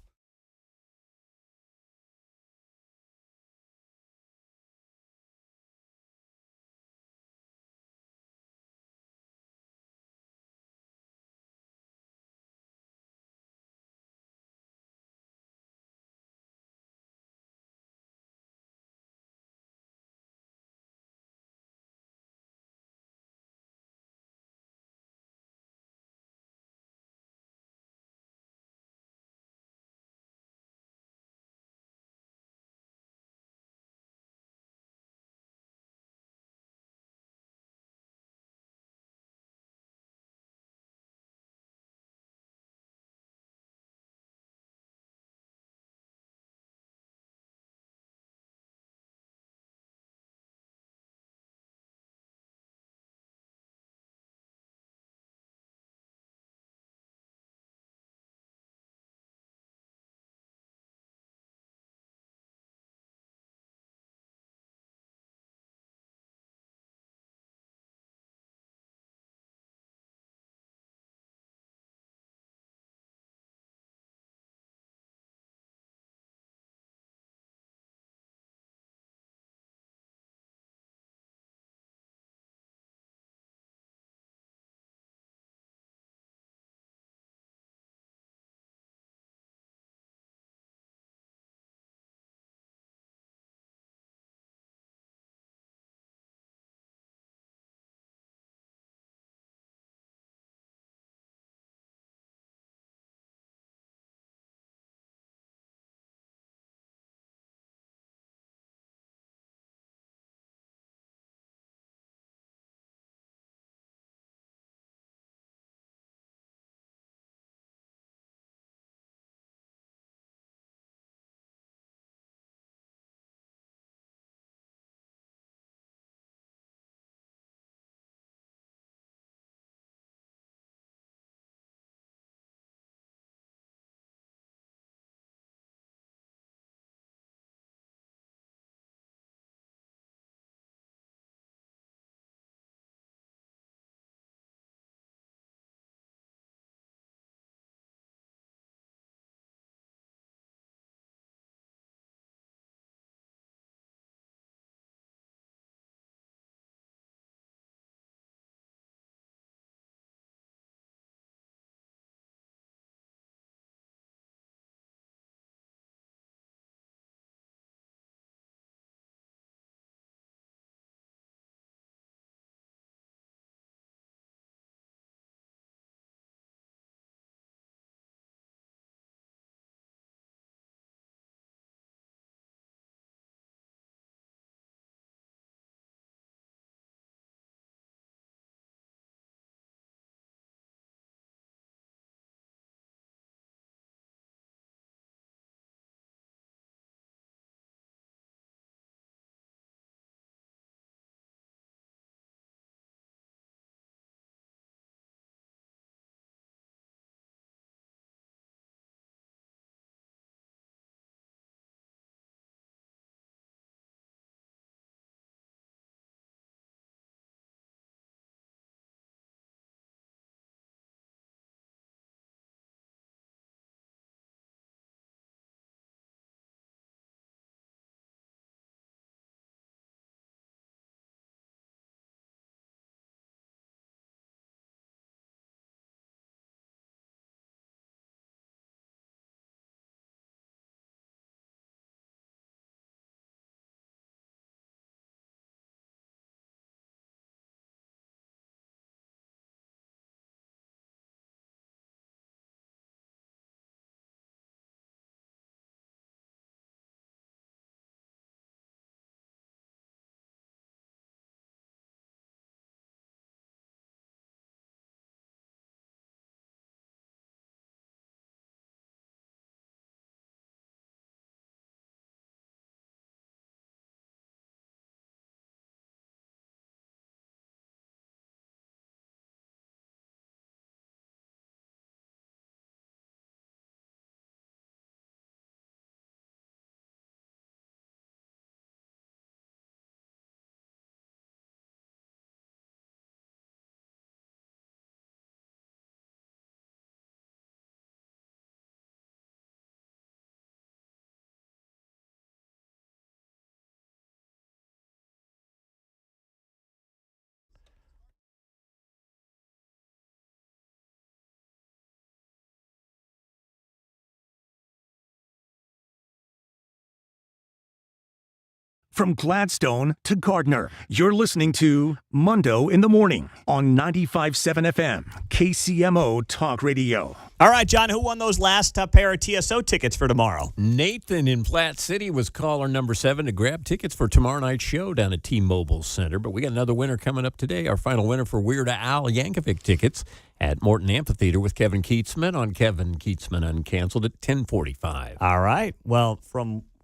From Gladstone to Gardner, you're listening to Mundo in the Morning on 95.7 FM, KCMO Talk Radio. All right, John, who won those last pair of TSO tickets for tomorrow? Nathan in Platte City was caller number 7 to grab tickets for tomorrow night's show down at T-Mobile Center. But we got another winner coming up today, our final winner for Weird Al Yankovic tickets at Morton Amphitheater with Kevin Kietzman on Kevin Kietzman Uncanceled at 10:45. All right. Well,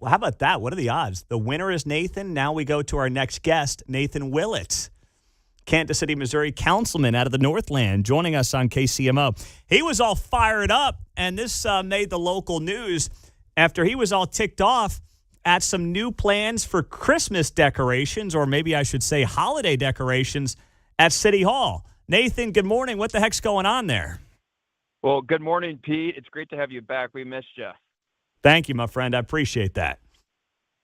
how about that? What are the odds? The winner is Nathan. Now we go to our next guest, Nathan Willett, Kansas City, Missouri councilman out of the Northland, joining us on KCMO. He was all fired up, and this made the local news after he was all ticked off at some new plans for Christmas decorations, or maybe I should say holiday decorations, at City Hall. Nathan, good morning. What the heck's going on there? Well, good morning, Pete. It's great to have you back. We missed you. Thank you, my friend. I appreciate that.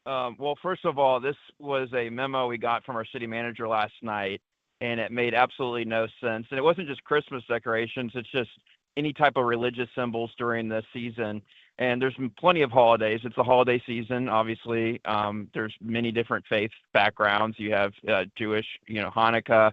Well, first of all, this was a memo we got from our city manager last night, and it made absolutely no sense. And it wasn't just Christmas decorations. It's just any type of religious symbols during the season. And there's plenty of holidays. It's the holiday season, obviously. There's many different faith backgrounds. You have Jewish, Hanukkah,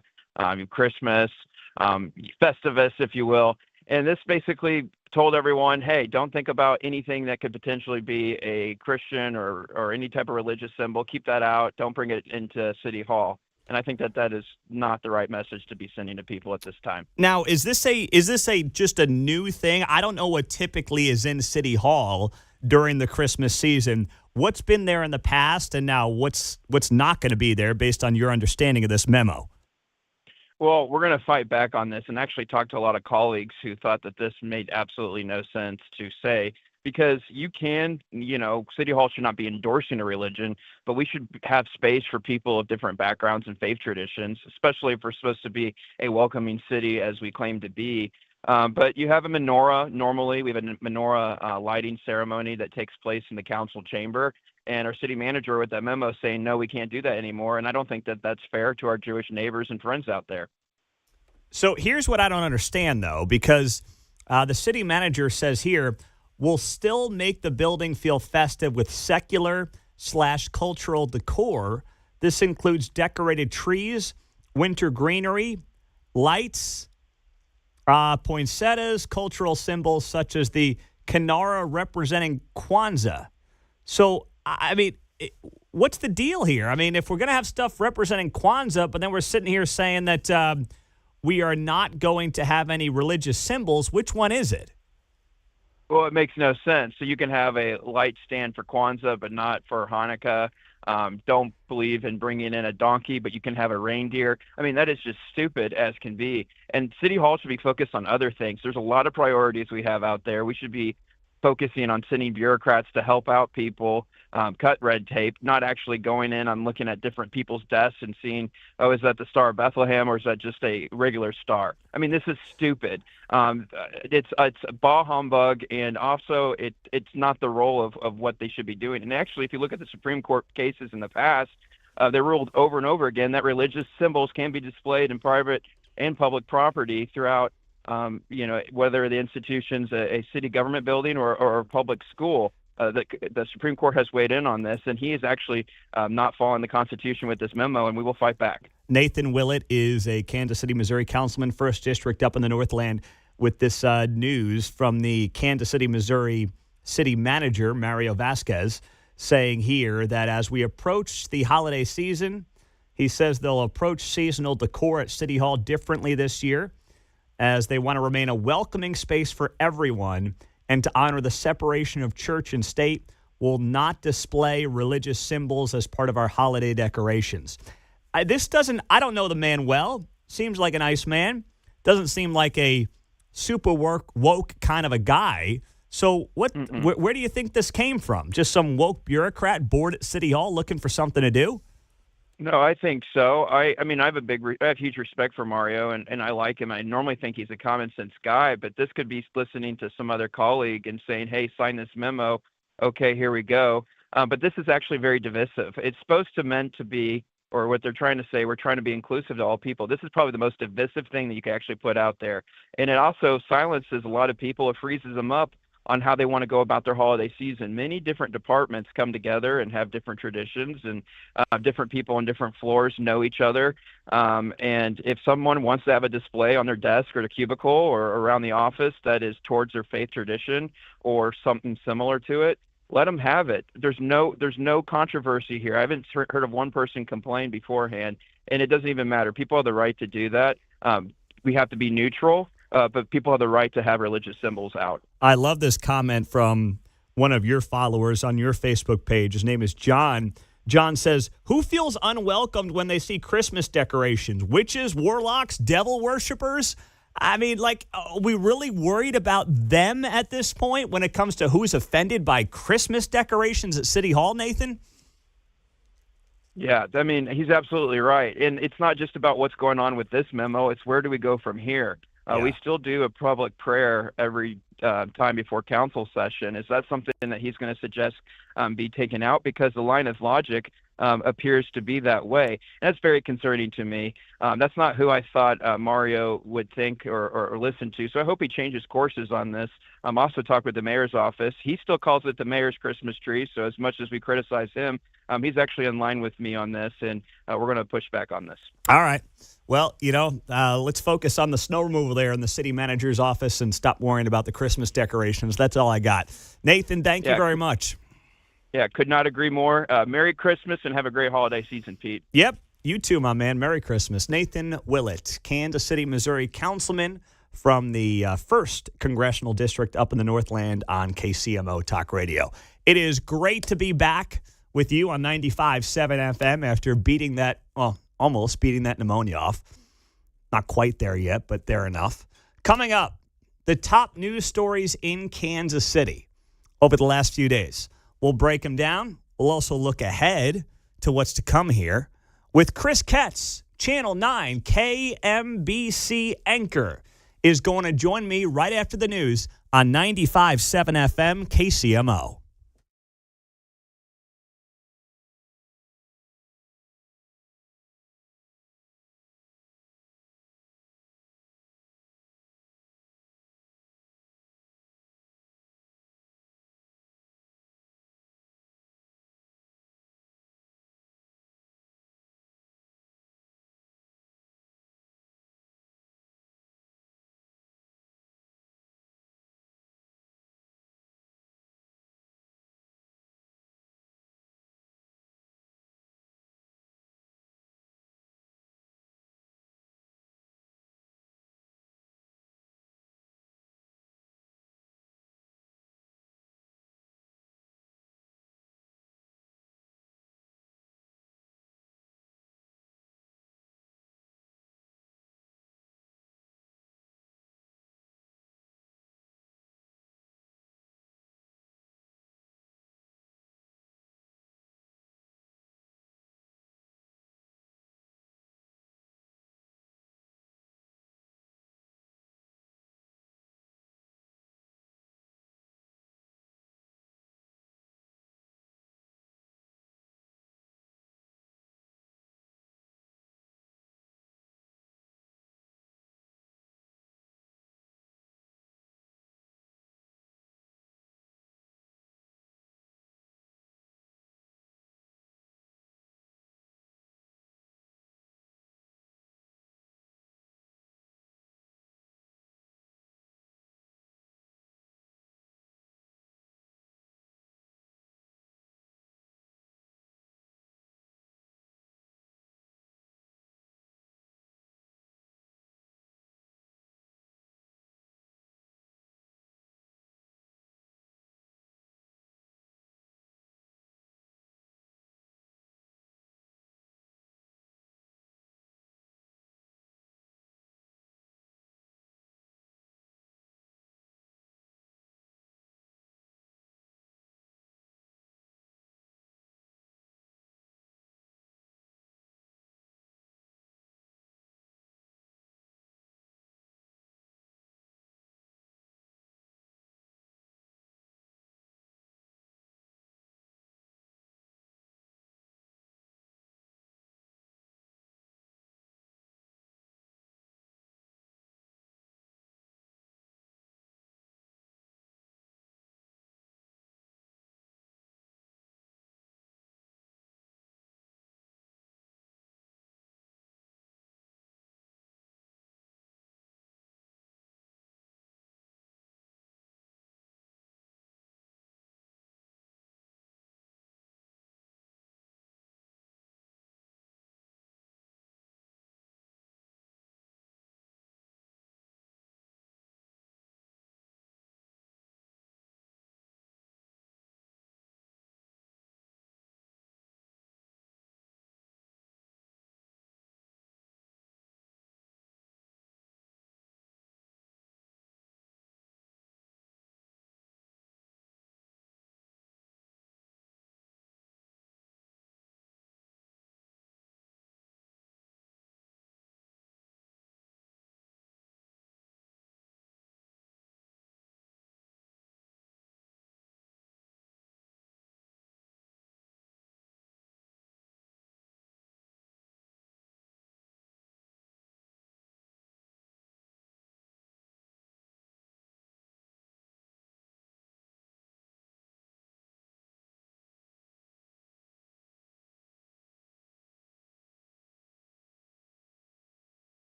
Christmas, Festivus, if you will. And this basically told everyone, hey, don't think about anything that could potentially be a Christian or any type of religious symbol. Keep that out. Don't bring it into City Hall. And I think that is not the right message to be sending to people at this time. Now, is this just a new thing? I don't know what typically is in City Hall during the Christmas season. What's been there in the past, and now what's not going to be there based on your understanding of this memo? Well, we're going to fight back on this and actually talk to a lot of colleagues who thought that this made absolutely no sense to say, because City Hall should not be endorsing a religion, but we should have space for people of different backgrounds and faith traditions, especially if we're supposed to be a welcoming city as we claim to be. But you have a menorah. Normally, we have a menorah lighting ceremony that takes place in the council chamber. And our city manager with that memo saying, no, we can't do that anymore. And I don't think that that's fair to our Jewish neighbors and friends out there. So here's what I don't understand, though, because the city manager says here, we'll still make the building feel festive with secular/cultural decor. This includes decorated trees, winter greenery, lights, poinsettias, cultural symbols such as the Kinara representing Kwanzaa. So, I mean, what's the deal here? I mean, if we're going to have stuff representing Kwanzaa, but then we're sitting here saying that we are not going to have any religious symbols, which one is it? Well, it makes no sense. So you can have a light stand for Kwanzaa, but not for Hanukkah. Don't believe in bringing in a donkey, but you can have a reindeer. I mean, that is just stupid as can be. And City Hall should be focused on other things. There's a lot of priorities we have out there. We should be focusing on sending bureaucrats to help out people, cut red tape, not actually going in on looking at different people's desks and seeing, is that the Star of Bethlehem or is that just a regular star? I mean, this is stupid. It's bah humbug, and also it's not the role of what they should be doing. And actually, if you look at the Supreme Court cases in the past, they ruled over and over again that religious symbols can be displayed in private and public property throughout whether the institution's a city government building or a public school. The Supreme Court has weighed in on this, and he is actually not following the Constitution with this memo, and we will fight back. Nathan Willett is a Kansas City, Missouri councilman, 1st District up in the Northland, with this news from the Kansas City, Missouri city manager, Mario Vasquez, saying here that as we approach the holiday season, he says they'll approach seasonal decor at City Hall differently this year, as they want to remain a welcoming space for everyone and to honor the separation of church and state. Will not display religious symbols as part of our holiday decorations. I don't know the man well. Seems like a nice man. Doesn't seem like a super woke kind of a guy. So where do you think this came from? Just some woke bureaucrat bored at City Hall looking for something to do? No, I think so. I mean, I have huge respect for Mario, and I like him. I normally think he's a common sense guy, but this could be listening to some other colleague and saying, hey, sign this memo. Okay, here we go. But this is actually very divisive. It's meant to be, or what they're trying to say, we're trying to be inclusive to all people. This is probably the most divisive thing that you can actually put out there. And it also silences a lot of people. It freezes them up on how they want to go about their holiday season. Many different departments come together and have different traditions, and different people on different floors know each other. And if someone wants to have a display on their desk or their cubicle or around the office that is towards their faith tradition or something similar to it, let them have it. There's no controversy here. I haven't heard of one person complain beforehand, and it doesn't even matter. People have the right to do that. We have to be neutral, but people have the right to have religious symbols out. I love this comment from one of your followers on your Facebook page. His name is John. John says, who feels unwelcomed when they see Christmas decorations? Witches, warlocks, devil worshippers? I mean, like, are we really worried about them at this point when it comes to who's offended by Christmas decorations at City Hall, Nathan? Yeah, I mean, he's absolutely right. And it's not just about what's going on with this memo. It's where do we go from here? We still do a public prayer every time before council session. Is that something that he's going to suggest be taken out? Because the line of logic appears to be that way. And that's very concerning to me. That's not who I thought Mario would think or listen to. So I hope he changes courses on this. Also talked with the mayor's office. He still calls it the mayor's Christmas tree. So as much as we criticize him, he's actually in line with me on this, and we're going to push back on this. All right. Well, let's focus on the snow removal there in the city manager's office and stop worrying about the Christmas decorations. That's all I got. Nathan, thank you very much. Yeah, could not agree more. Merry Christmas and have a great holiday season, Pete. Yep, you too, my man. Merry Christmas. Nathan Willett, Kansas City, Missouri councilman from the 1st Congressional District up in the Northland on KCMO Talk Radio. It is great to be back with you on 95.7 FM after almost beating that pneumonia off. Not quite there yet, but there enough. Coming up, the top news stories in Kansas City over the last few days. We'll break them down. We'll also look ahead to what's to come here with Chris Ketz, Channel 9 KMBC anchor, is going to join me right after the news on 95.7 FM KCMO.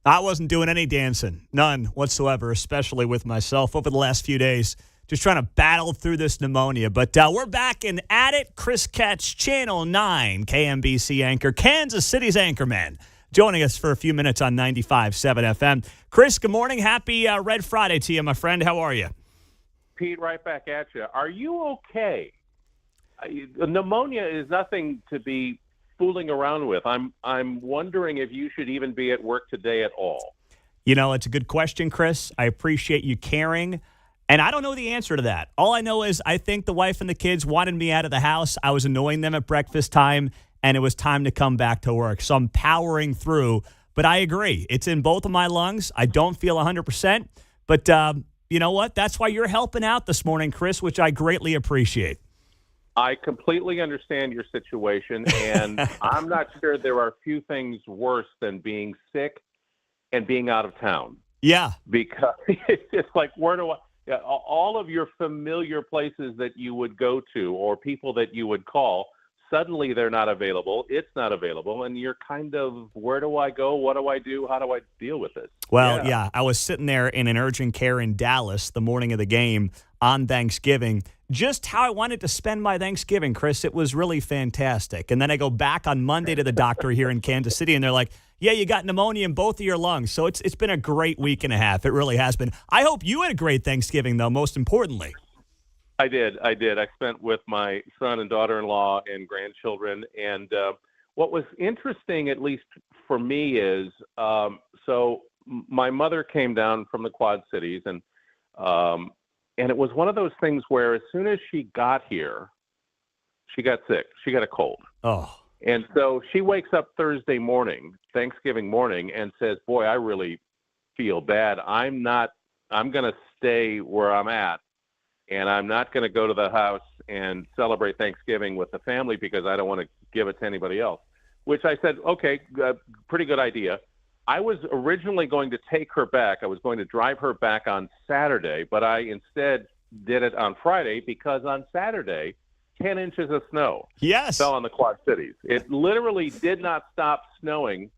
I wasn't doing any dancing, none whatsoever, especially with myself over the last few days. Just trying to battle through this pneumonia. But we're back and at it. Chris Ketch, Channel 9, KMBC anchor, Kansas City's anchorman, joining us for a few minutes on 95.7 FM. Chris, good morning. Happy Red Friday to you, my friend. How are you? Pete, right back at you. Are you okay? Pneumonia is nothing to be fooling around with. I'm wondering if you should even be at work today at all. You know, it's a good question, Chris. I appreciate you caring. And I don't know the answer to that. All I know is I think the wife and the kids wanted me out of the house. I was annoying them at breakfast time, and it was time to come back to work. So I'm powering through. But I agree. It's in both of my lungs. I don't feel 100%. But you know what? That's why you're helping out this morning, Chris, which I greatly appreciate. I completely understand your situation, and I'm not sure there are few things worse than being sick and being out of town. Yeah. Because it's just like, where do I... Yeah, all of your familiar places that you would go to or people that you would call, suddenly they're not available. It's not available. And you're kind of, where do I go? What do I do? How do I deal with this? Well, yeah, I was sitting there in an urgent care in Dallas the morning of the game on Thanksgiving. Just how I wanted to spend my Thanksgiving, Chris. It was really fantastic. And then I go back on Monday to the doctor here in Kansas City, and they're like, yeah, you got pneumonia in both of your lungs. So it's been a great week and a half. It really has been. I hope you had a great Thanksgiving, though, most importantly. I did. I spent with my son and daughter-in-law and grandchildren. And what was interesting, at least for me, is so my mother came down from the Quad Cities, and it was one of those things where as soon as she got here, she got sick. She got a cold. Oh. And so she wakes up Thursday morning, Thanksgiving morning, and says, boy, I really feel bad. I'm going to stay where I'm at, and I'm not going to go to the house and celebrate Thanksgiving with the family because I don't want to give it to anybody else, which I said, okay, pretty good idea. I was originally going to take her back. I was going to drive her back on Saturday, but I instead did it on Friday because on Saturday, 10 inches of snow fell on the Quad Cities. It literally did not stop snowing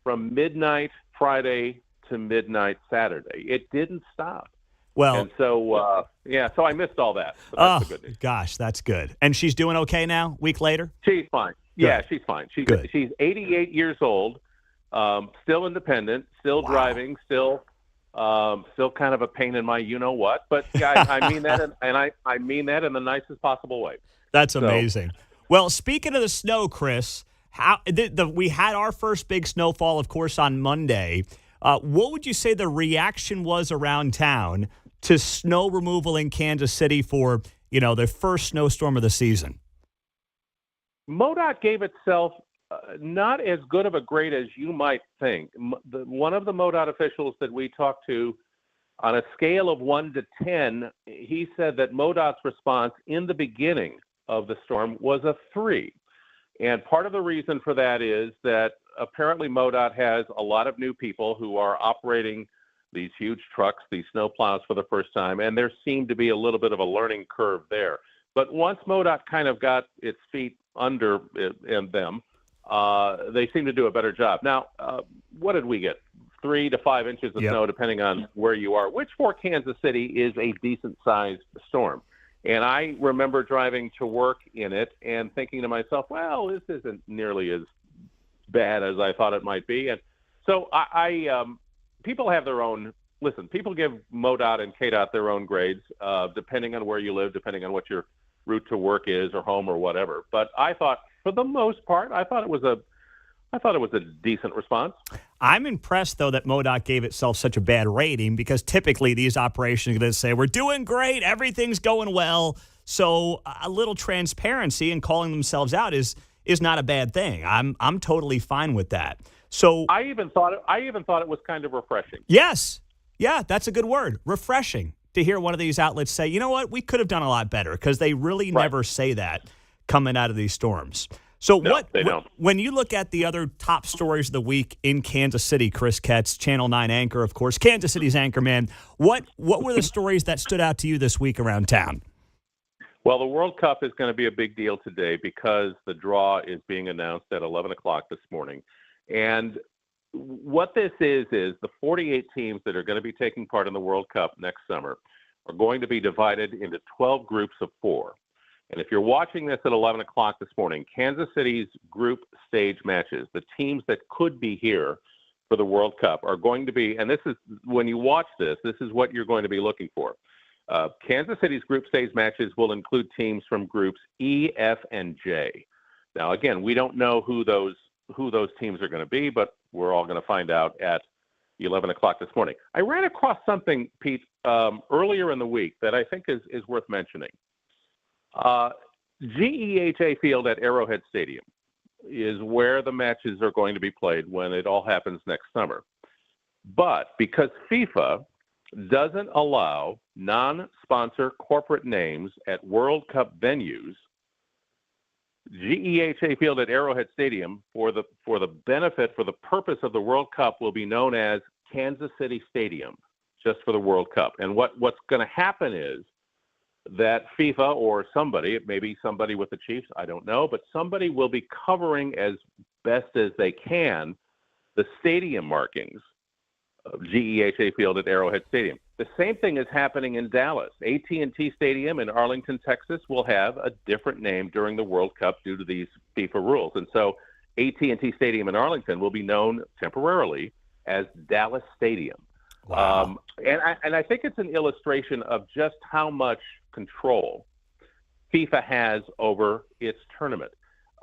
from midnight Friday to midnight Saturday. It didn't stop. Well, and so, so I missed all that. So that's the good news. Gosh, that's good. And she's doing okay now, week later? She's fine. Good. Yeah, she's fine. She's 88 years old, still independent, still driving, still kind of a pain in my you-know-what. But yeah, I mean that, and I mean that in the nicest possible way. That's amazing. Well, speaking of the snow, Chris, we had our first big snowfall, of course, on Monday. What would you say the reaction was around town to snow removal in Kansas City for, the first snowstorm of the season? MoDOT gave itself not as good of a grade as you might think. One of the MoDOT officials that we talked to, on a scale of 1 to 10, he said that MoDOT's response in the beginning of the storm was a 3. And part of the reason for that is that apparently MoDOT has a lot of new people who are operating these huge trucks, these snow plows for the first time, and there seemed to be a little bit of a learning curve there. But once MoDOT kind of got its feet under them, they seem to do a better job. Now, what did we get? 3 to 5 inches of snow, depending on where you are, which for Kansas City is a decent-sized storm. And I remember driving to work in it and thinking to myself, well, this isn't nearly as bad as I thought it might be. And so people have their own, people give MoDOT and KDOT their own grades, depending on where you live, depending on what your route to work is or home or whatever. But I thought, for the most part, I thought it was a decent response. I'm impressed, though, that MoDOT gave itself such a bad rating because typically these operations are going to say, we're doing great, everything's going well. So a little transparency and calling themselves out is not a bad thing. I'm totally fine with that. So I even thought it was kind of refreshing. Yes. Yeah, that's a good word. Refreshing to hear one of these outlets say, you know what, we could have done a lot better, because they really never say that coming out of these storms. So when you look at the other top stories of the week in Kansas City, Chris Ketz, Channel 9 anchor, of course, Kansas City's anchorman, what were the stories that stood out to you this week around town? Well, the World Cup is going to be a big deal today because the draw is being announced at 11 o'clock this morning. And what this is the 48 teams that are going to be taking part in the World Cup next summer are going to be divided into 12 groups of 4. And if you're watching this at 11 o'clock this morning, Kansas City's group stage matches, the teams that could be here for the World Cup are going to be, and this is, when you watch this is what you're going to be looking for. Kansas City's group stage matches will include teams from groups E, F, and J. Now, again, we don't know who those teams are going to be, but we're all going to find out at 11 o'clock this morning. I ran across something, Pete, earlier in the week that I think is worth mentioning. GEHA Field at Arrowhead Stadium is where the matches are going to be played when it all happens next summer. But because FIFA doesn't allow non-sponsor corporate names at World Cup venues, GEHA Field at Arrowhead Stadium, for the purpose of the World Cup, will be known as Kansas City Stadium, just for the World Cup. And what's going to happen is that FIFA or somebody, it may be somebody with the Chiefs, I don't know, but somebody will be covering as best as they can the stadium markings of GEHA Field at Arrowhead Stadium. The same thing is happening in Dallas. AT&T Stadium in Arlington, Texas will have a different name during the World Cup due to these FIFA rules. And so AT&T Stadium in Arlington will be known temporarily as Dallas Stadium. Wow. And I think it's an illustration of just how much control FIFA has over its tournament.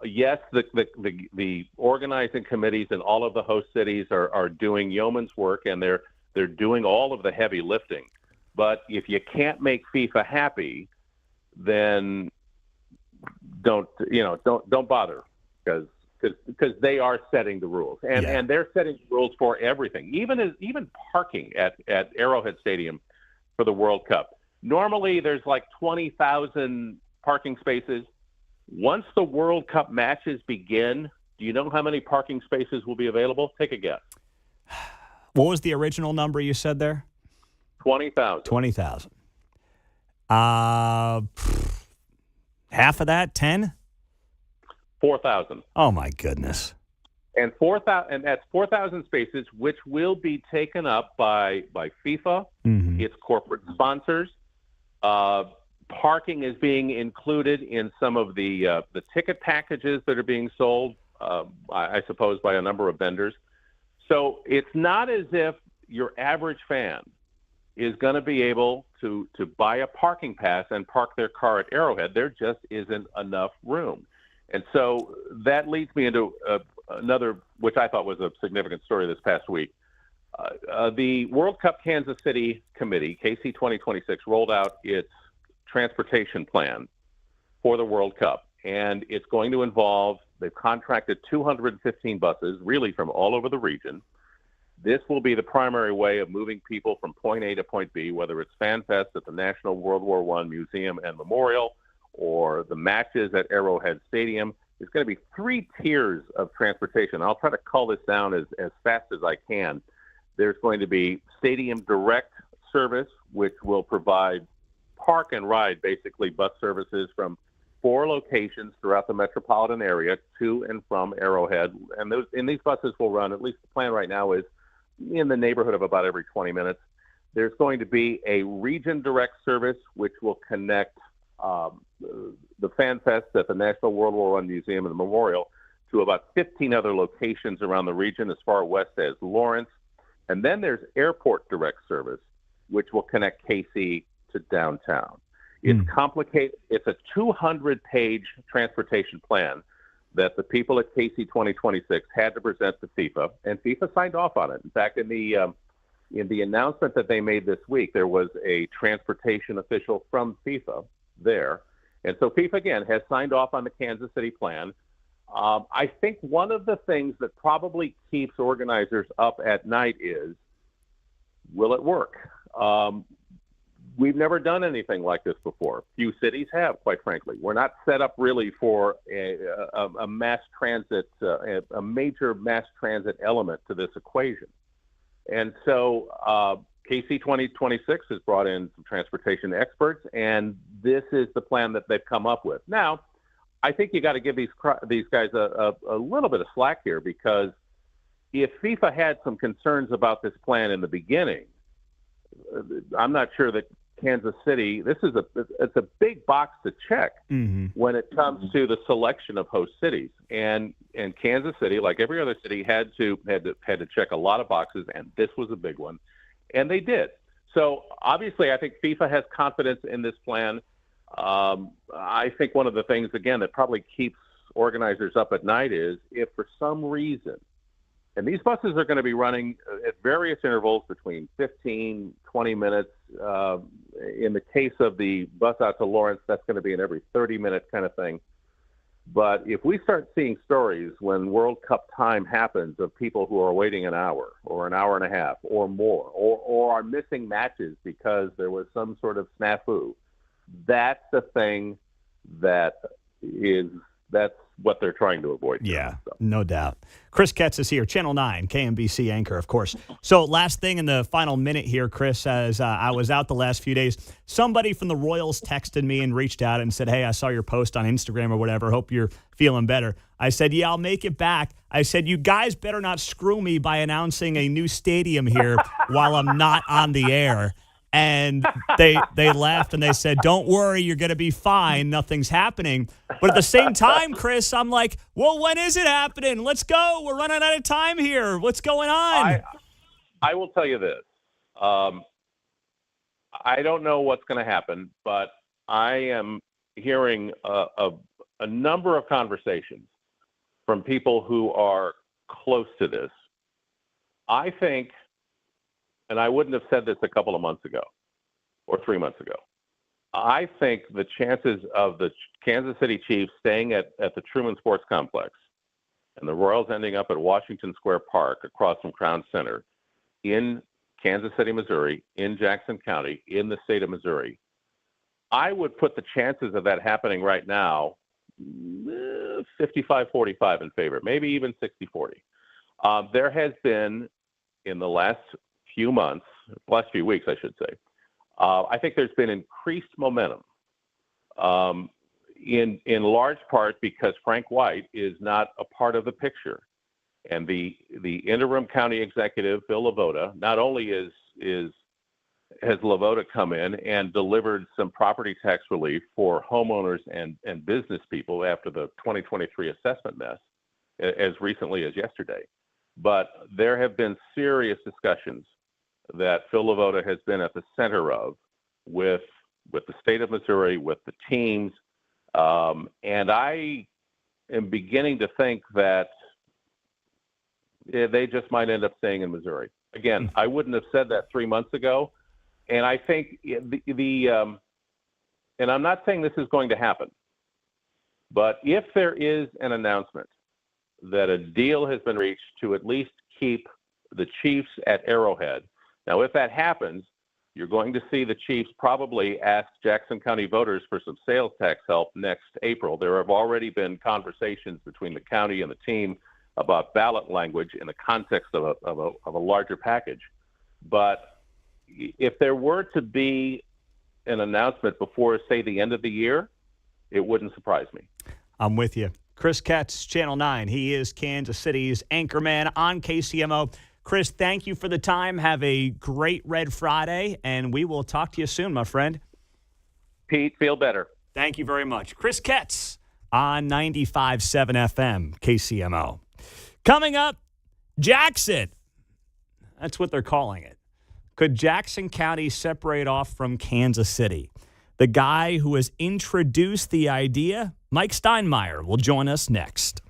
Yes, the organizing committees and all of the host cities are doing yeoman's work, and they're doing all of the heavy lifting. But if you can't make FIFA happy, then don't bother, because they are setting the rules, and they're setting rules for everything, even parking at Arrowhead Stadium for the World Cup. Normally, there's like 20,000 parking spaces. Once the World Cup matches begin, do you know how many parking spaces will be available? Take a guess. What was the original number you said there? 20,000. 20,000. Half of that, 10? 4,000. Oh my goodness. And 4,000, and that's 4,000 spaces, which will be taken up by FIFA, its corporate sponsors. Parking is being included in some of the ticket packages that are being sold, I suppose, by a number of vendors. So it's not as if your average fan is going to be able to buy a parking pass and park their car at Arrowhead. There just isn't enough room. And so that leads me into another, which I thought was a significant story this past week. The World Cup Kansas City Committee, KC 2026, rolled out its transportation plan for the World Cup. And it's going to involve, they've contracted 215 buses, really from all over the region. This will be the primary way of moving people from point A to point B, whether it's Fan Fest at the National World War I Museum and Memorial, or the matches at Arrowhead Stadium. There's going to be 3 tiers of transportation. I'll try to call this down as fast as I can. There's going to be Stadium Direct service, which will provide park and ride, basically bus services from 4 locations throughout the metropolitan area to and from Arrowhead. And these buses will run, at least the plan right now is in the neighborhood of about every 20 minutes. There's going to be a Region Direct service, which will connect the Fan Fest at the National World War I Museum and the Memorial to about 15 other locations around the region as far west as Lawrence. And then there's Airport Direct service, which will connect KC to downtown. It's complicated. It's a 200-page transportation plan that the people at KC 2026 had to present to FIFA, and FIFA signed off on it. In fact, in the announcement that they made this week, there was a transportation official from FIFA there. And so FIFA, again, has signed off on the Kansas City plan. I think one of the things that probably keeps organizers up at night is, will it work? We've never done anything like this before. Few cities have, quite frankly. We're not set up really for a mass transit, a major mass transit element to this equation. And so KC 2026 has brought in some transportation experts, and this is the plan that they've come up with. Now, I think you got to give these guys a little bit of slack here, because if FIFA had some concerns about this plan in the beginning, I'm not sure that Kansas City, it's a big box to check when it comes to the selection of host cities. And Kansas City, like every other city, had to check a lot of boxes, and this was a big one. And they did. So obviously I think FIFA has confidence in this plan. I think one of the things, again, that probably keeps organizers up at night is if for some reason, and these buses are going to be running at various intervals between 15, 20 minutes. In the case of the bus out to Lawrence, that's going to be an every 30-minute kind of thing. But if we start seeing stories when World Cup time happens of people who are waiting an hour or an hour and a half or more, or are missing matches because there was some sort of snafu, that's the thing that's what they're trying to avoid. Yeah, no doubt. Chris Ketz is here, Channel 9, KMBC anchor, of course. So last thing in the final minute here, Chris, as I was out the last few days, somebody from the Royals texted me and reached out and said, hey, I saw your post on Instagram or whatever. Hope you're feeling better. I said, yeah, I'll make it back. I said, you guys better not screw me by announcing a new stadium here while I'm not on the air. And they laughed and they said, don't worry, you're going to be fine. Nothing's happening. But at the same time, Chris, I'm like, well, when is it happening? Let's go. We're running out of time here. What's going on? I will tell you this. I don't know what's going to happen, but I am hearing a number of conversations from people who are close to this. I think, and I wouldn't have said this a couple of months ago or 3 months ago, I think the chances of the Kansas City Chiefs staying at the Truman Sports Complex and the Royals ending up at Washington Square Park across from Crown Center in Kansas City, Missouri, in Jackson County, in the state of Missouri, I would put the chances of that happening right now 55-45 in favor, maybe even 60-40. There has been, in the last few weeks, I should say, I think there's been increased momentum, in large part because Frank White is not a part of the picture, and the interim county executive Phil Lavoda not only has Lavoda come in and delivered some property tax relief for homeowners and business people after the 2023 assessment mess, as recently as yesterday, but there have been serious discussions that Phil Lavoda has been at the center of with the state of Missouri, with the teams. And I am beginning to think that they just might end up staying in Missouri. Again, I wouldn't have said that 3 months ago. And I think and I'm not saying this is going to happen, but if there is an announcement that a deal has been reached to at least keep the Chiefs at Arrowhead. Now, if that happens, you're going to see the Chiefs probably ask Jackson County voters for some sales tax help next April. There have already been conversations between the county and the team about ballot language in the context of a larger package. But if there were to be an announcement before, say, the end of the year, it wouldn't surprise me. I'm with you. Chris Ketz, Channel 9. He is Kansas City's anchorman on KCMO. Chris, thank you for the time. Have a great Red Friday, and we will talk to you soon, my friend. Pete, feel better. Thank you very much. Chris Ketz on 95.7 FM, KCMO. Coming up, Jackson. That's what they're calling it. Could Jackson County separate off from Kansas City? The guy who has introduced the idea, Mike Steinmeier, will join us next.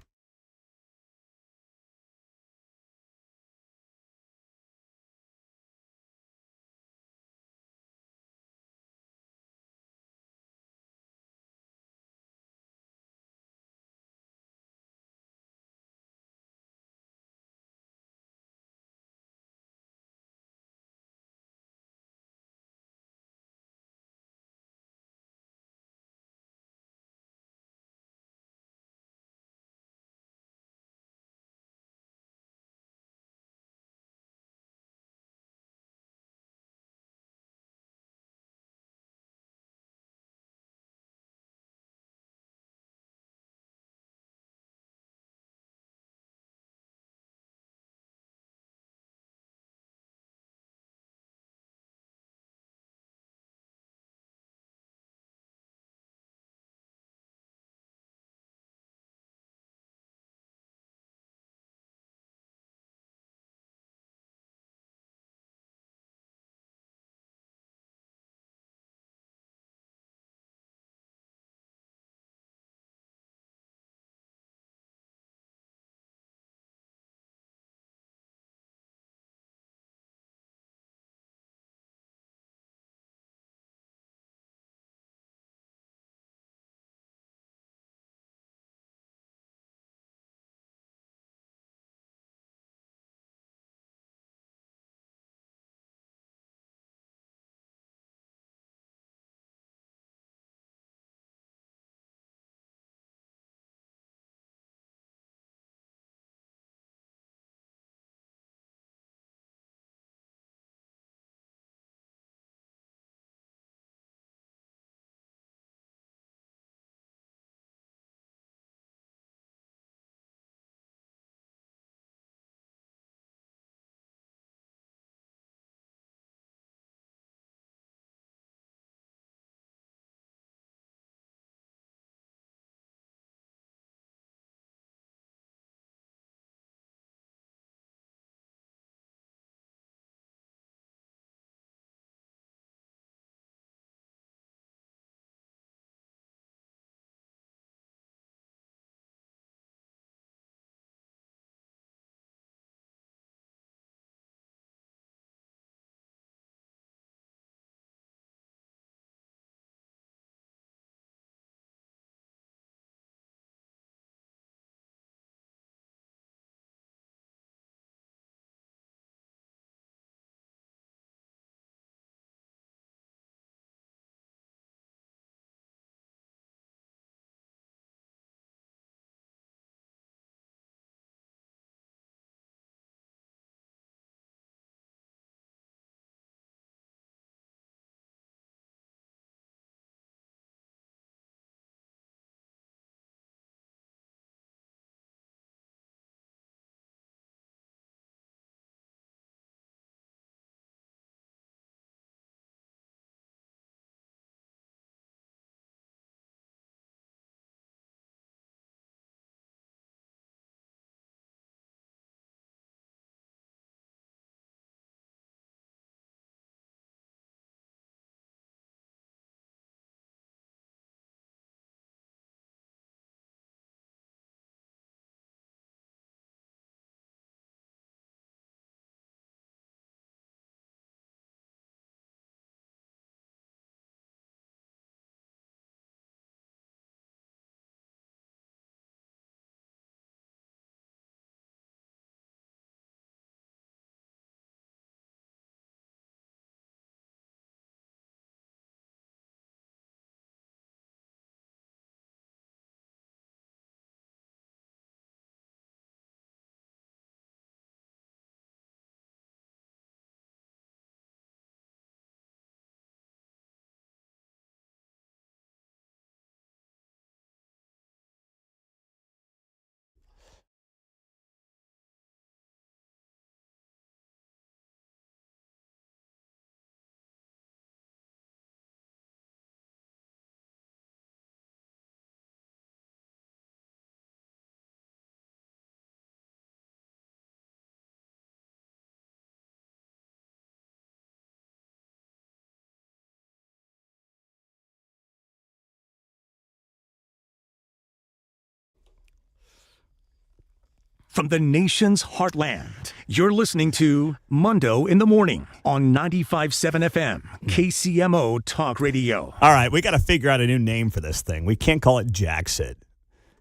from the nation's heartland. You're listening to Mundo in the Morning on 95.7 FM, KCMO Talk Radio. All right, we got to figure out a new name for this thing. We can't call it Jackson.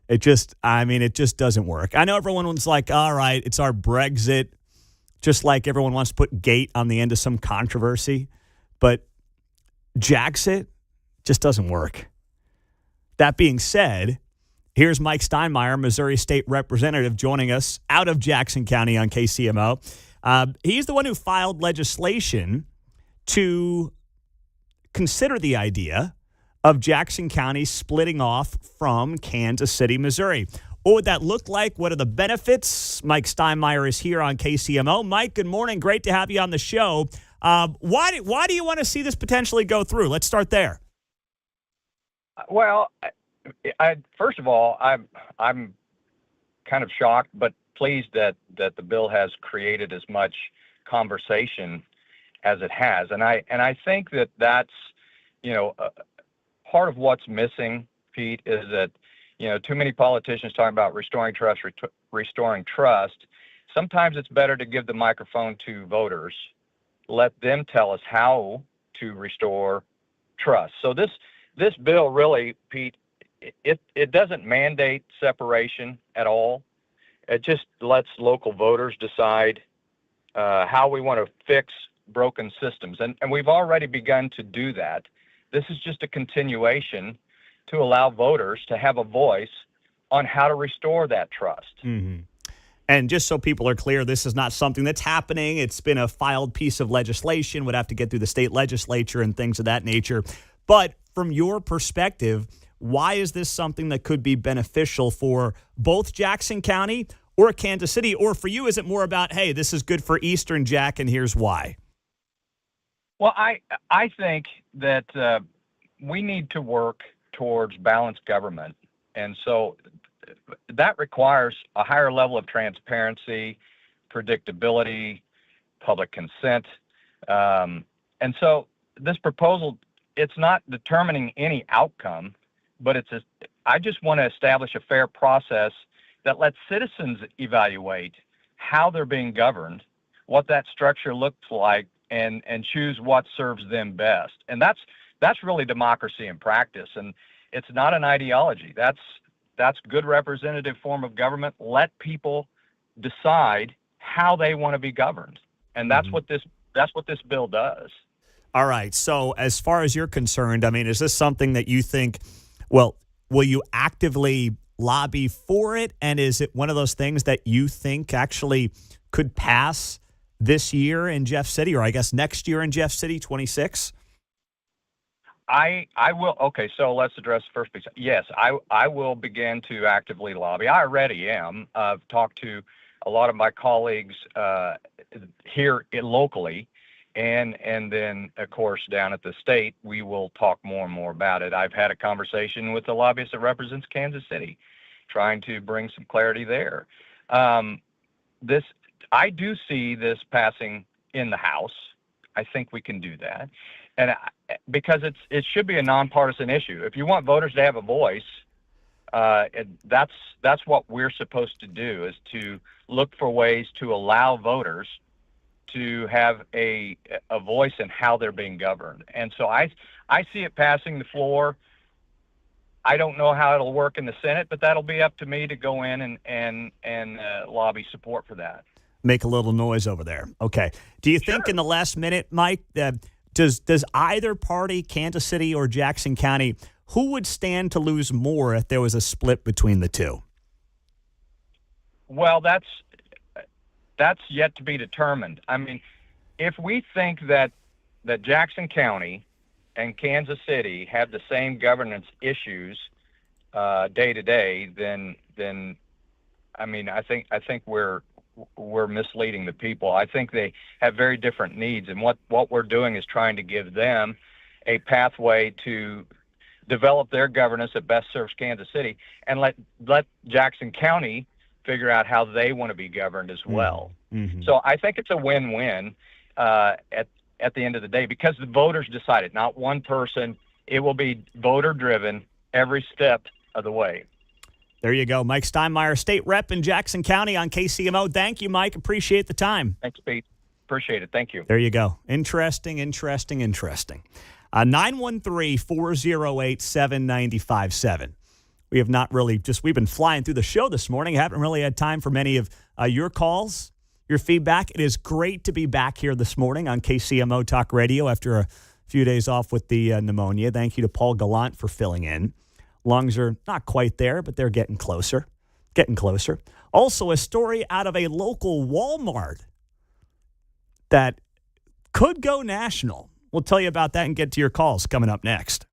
It just doesn't work. I know everyone was like, all right, it's our Brexit, just like everyone wants to put gate on the end of some controversy. But Jackson just doesn't work. That being said, here's Mike Steinmeier, Missouri State Representative, joining us out of Jackson County on KCMO. He's the one who filed legislation to consider the idea of Jackson County splitting off from Kansas City, Missouri. What would that look like? What are the benefits? Mike Steinmeier is here on KCMO. Mike, good morning. Great to have you on the show. Why do you want to see this potentially go through? Let's start there. Well, first of all, I'm kind of shocked, but pleased that the bill has created as much conversation as it has, and I think that's part of what's missing, Pete, is that too many politicians talking about restoring trust. Sometimes it's better to give the microphone to voters, let them tell us how to restore trust. So this bill really, Pete, it doesn't mandate separation at all. It just lets local voters decide how we want to fix broken systems. And we've already begun to do that. This is just a continuation to allow voters to have a voice on how to restore that trust. Mm-hmm. And just so people are clear, this is not something that's happening. It's been a filed piece of legislation, would have to get through the state legislature and things of that nature. But from your perspective, why is this something that could be beneficial for both Jackson County or Kansas City? Or for you, is it more about, hey, this is good for Eastern Jack and here's why? Well, I think that we need to work towards balanced government. And so that requires a higher level of transparency, predictability, public consent. And so this proposal, it's not determining any outcome, but I just want to establish a fair process that lets citizens evaluate how they're being governed, what that structure looks like, and choose what serves them best. And that's really democracy in practice. And it's not an ideology. That's good representative form of government. Let people decide how they want to be governed. And that's what this bill does. All right. So as far as you're concerned, I mean, is this something that you think, well, will you actively lobby for it? And is it one of those things that you think actually could pass this year in Jeff City, or I guess next year in Jeff City, 26? I will. Okay, so let's address the first piece. Yes, I will begin to actively lobby. I already am. I've talked to a lot of my colleagues here locally, and then, of course, down at the state, we will talk more and more about it. I've had a conversation with the lobbyist that represents Kansas City, trying to bring some clarity there. I do see this passing in the House. I think we can do that. And because it should be a nonpartisan issue. If you want voters to have a voice, that's what we're supposed to do, is to look for ways to allow voters to have a voice in how they're being governed. And so I see it passing the floor. I don't know how it'll work in the Senate, but that'll be up to me to go in and lobby support for that. Make a little noise over there. Okay. Do you think in the last minute, Mike, does either party, Kansas City or Jackson County, who would stand to lose more if there was a split between the two? Well, that's yet to be determined. I mean, if we think that Jackson County and Kansas City have the same governance issues day to day, then I mean, I think we're misleading the people. I think they have very different needs, and what we're doing is trying to give them a pathway to develop their governance that best serves Kansas City, and let Jackson County figure out how they want to be governed as well. Mm-hmm. So I think it's a win-win at the end of the day, because the voters decided, not one person. It will be voter-driven every step of the way. There you go. Mike Steinmeier, state rep in Jackson County on KCMO. Thank you, Mike. Appreciate the time. Thanks, Pete. Appreciate it. Thank you. There you go. Interesting. 913-408-7957. We have not really we've been flying through the show this morning. Haven't really had time for many of your calls, your feedback. It is great to be back here this morning on KCMO Talk Radio after a few days off with the pneumonia. Thank you to Paul Gallant for filling in. Lungs are not quite there, but they're getting closer. Also, a story out of a local Walmart that could go national. We'll tell you about that and get to your calls coming up next.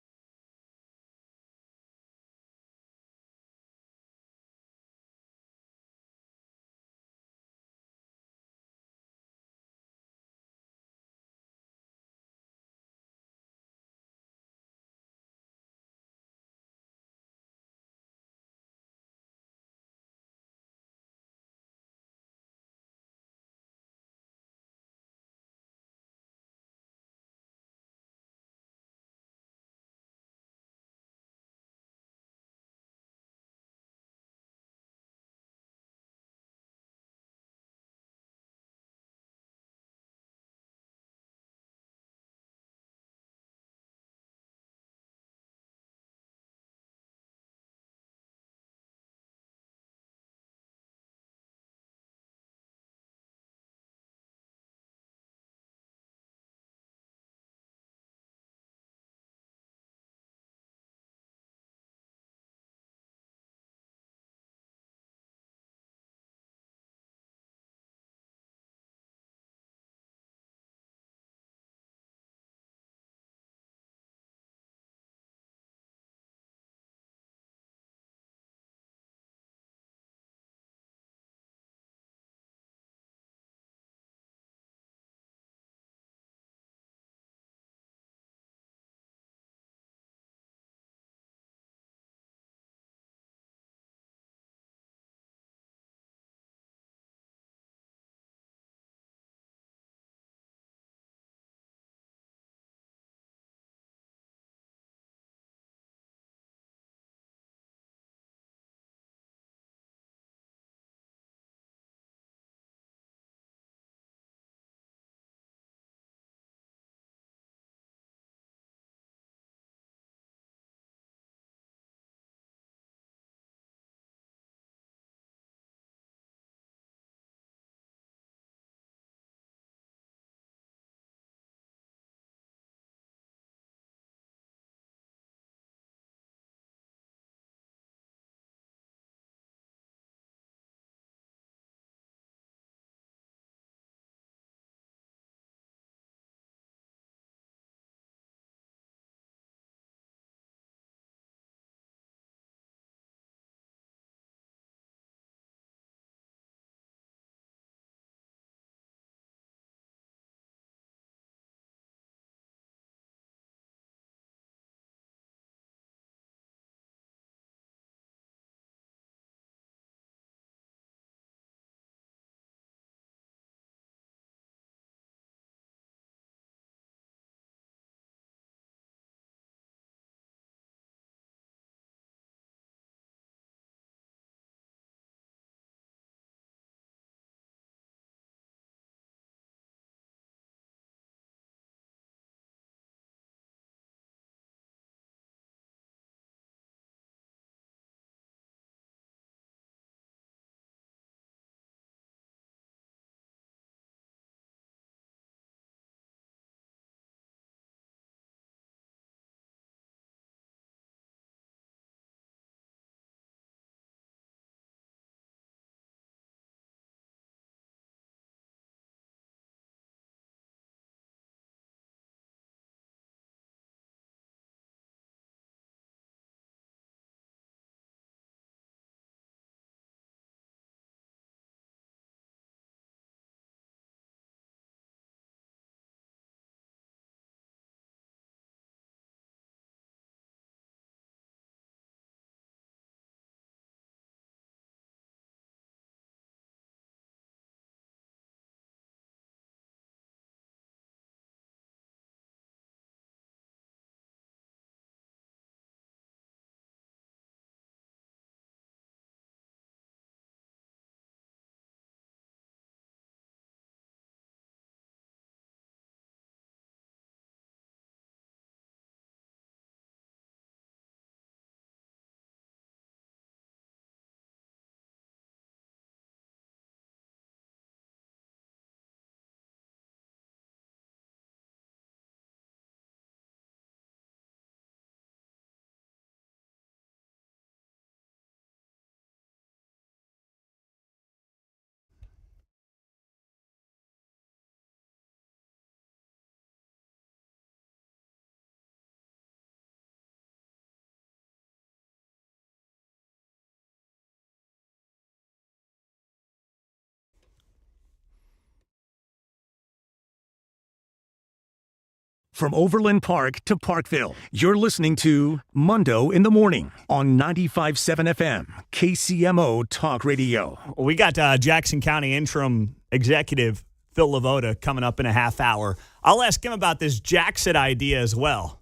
From Overland Park to Parkville, you're listening to Mundo in the Morning on 95.7 FM, KCMO Talk Radio. We got Jackson County Interim Executive Phil Lavoda coming up in a half hour. I'll ask him about this Jackson idea as well.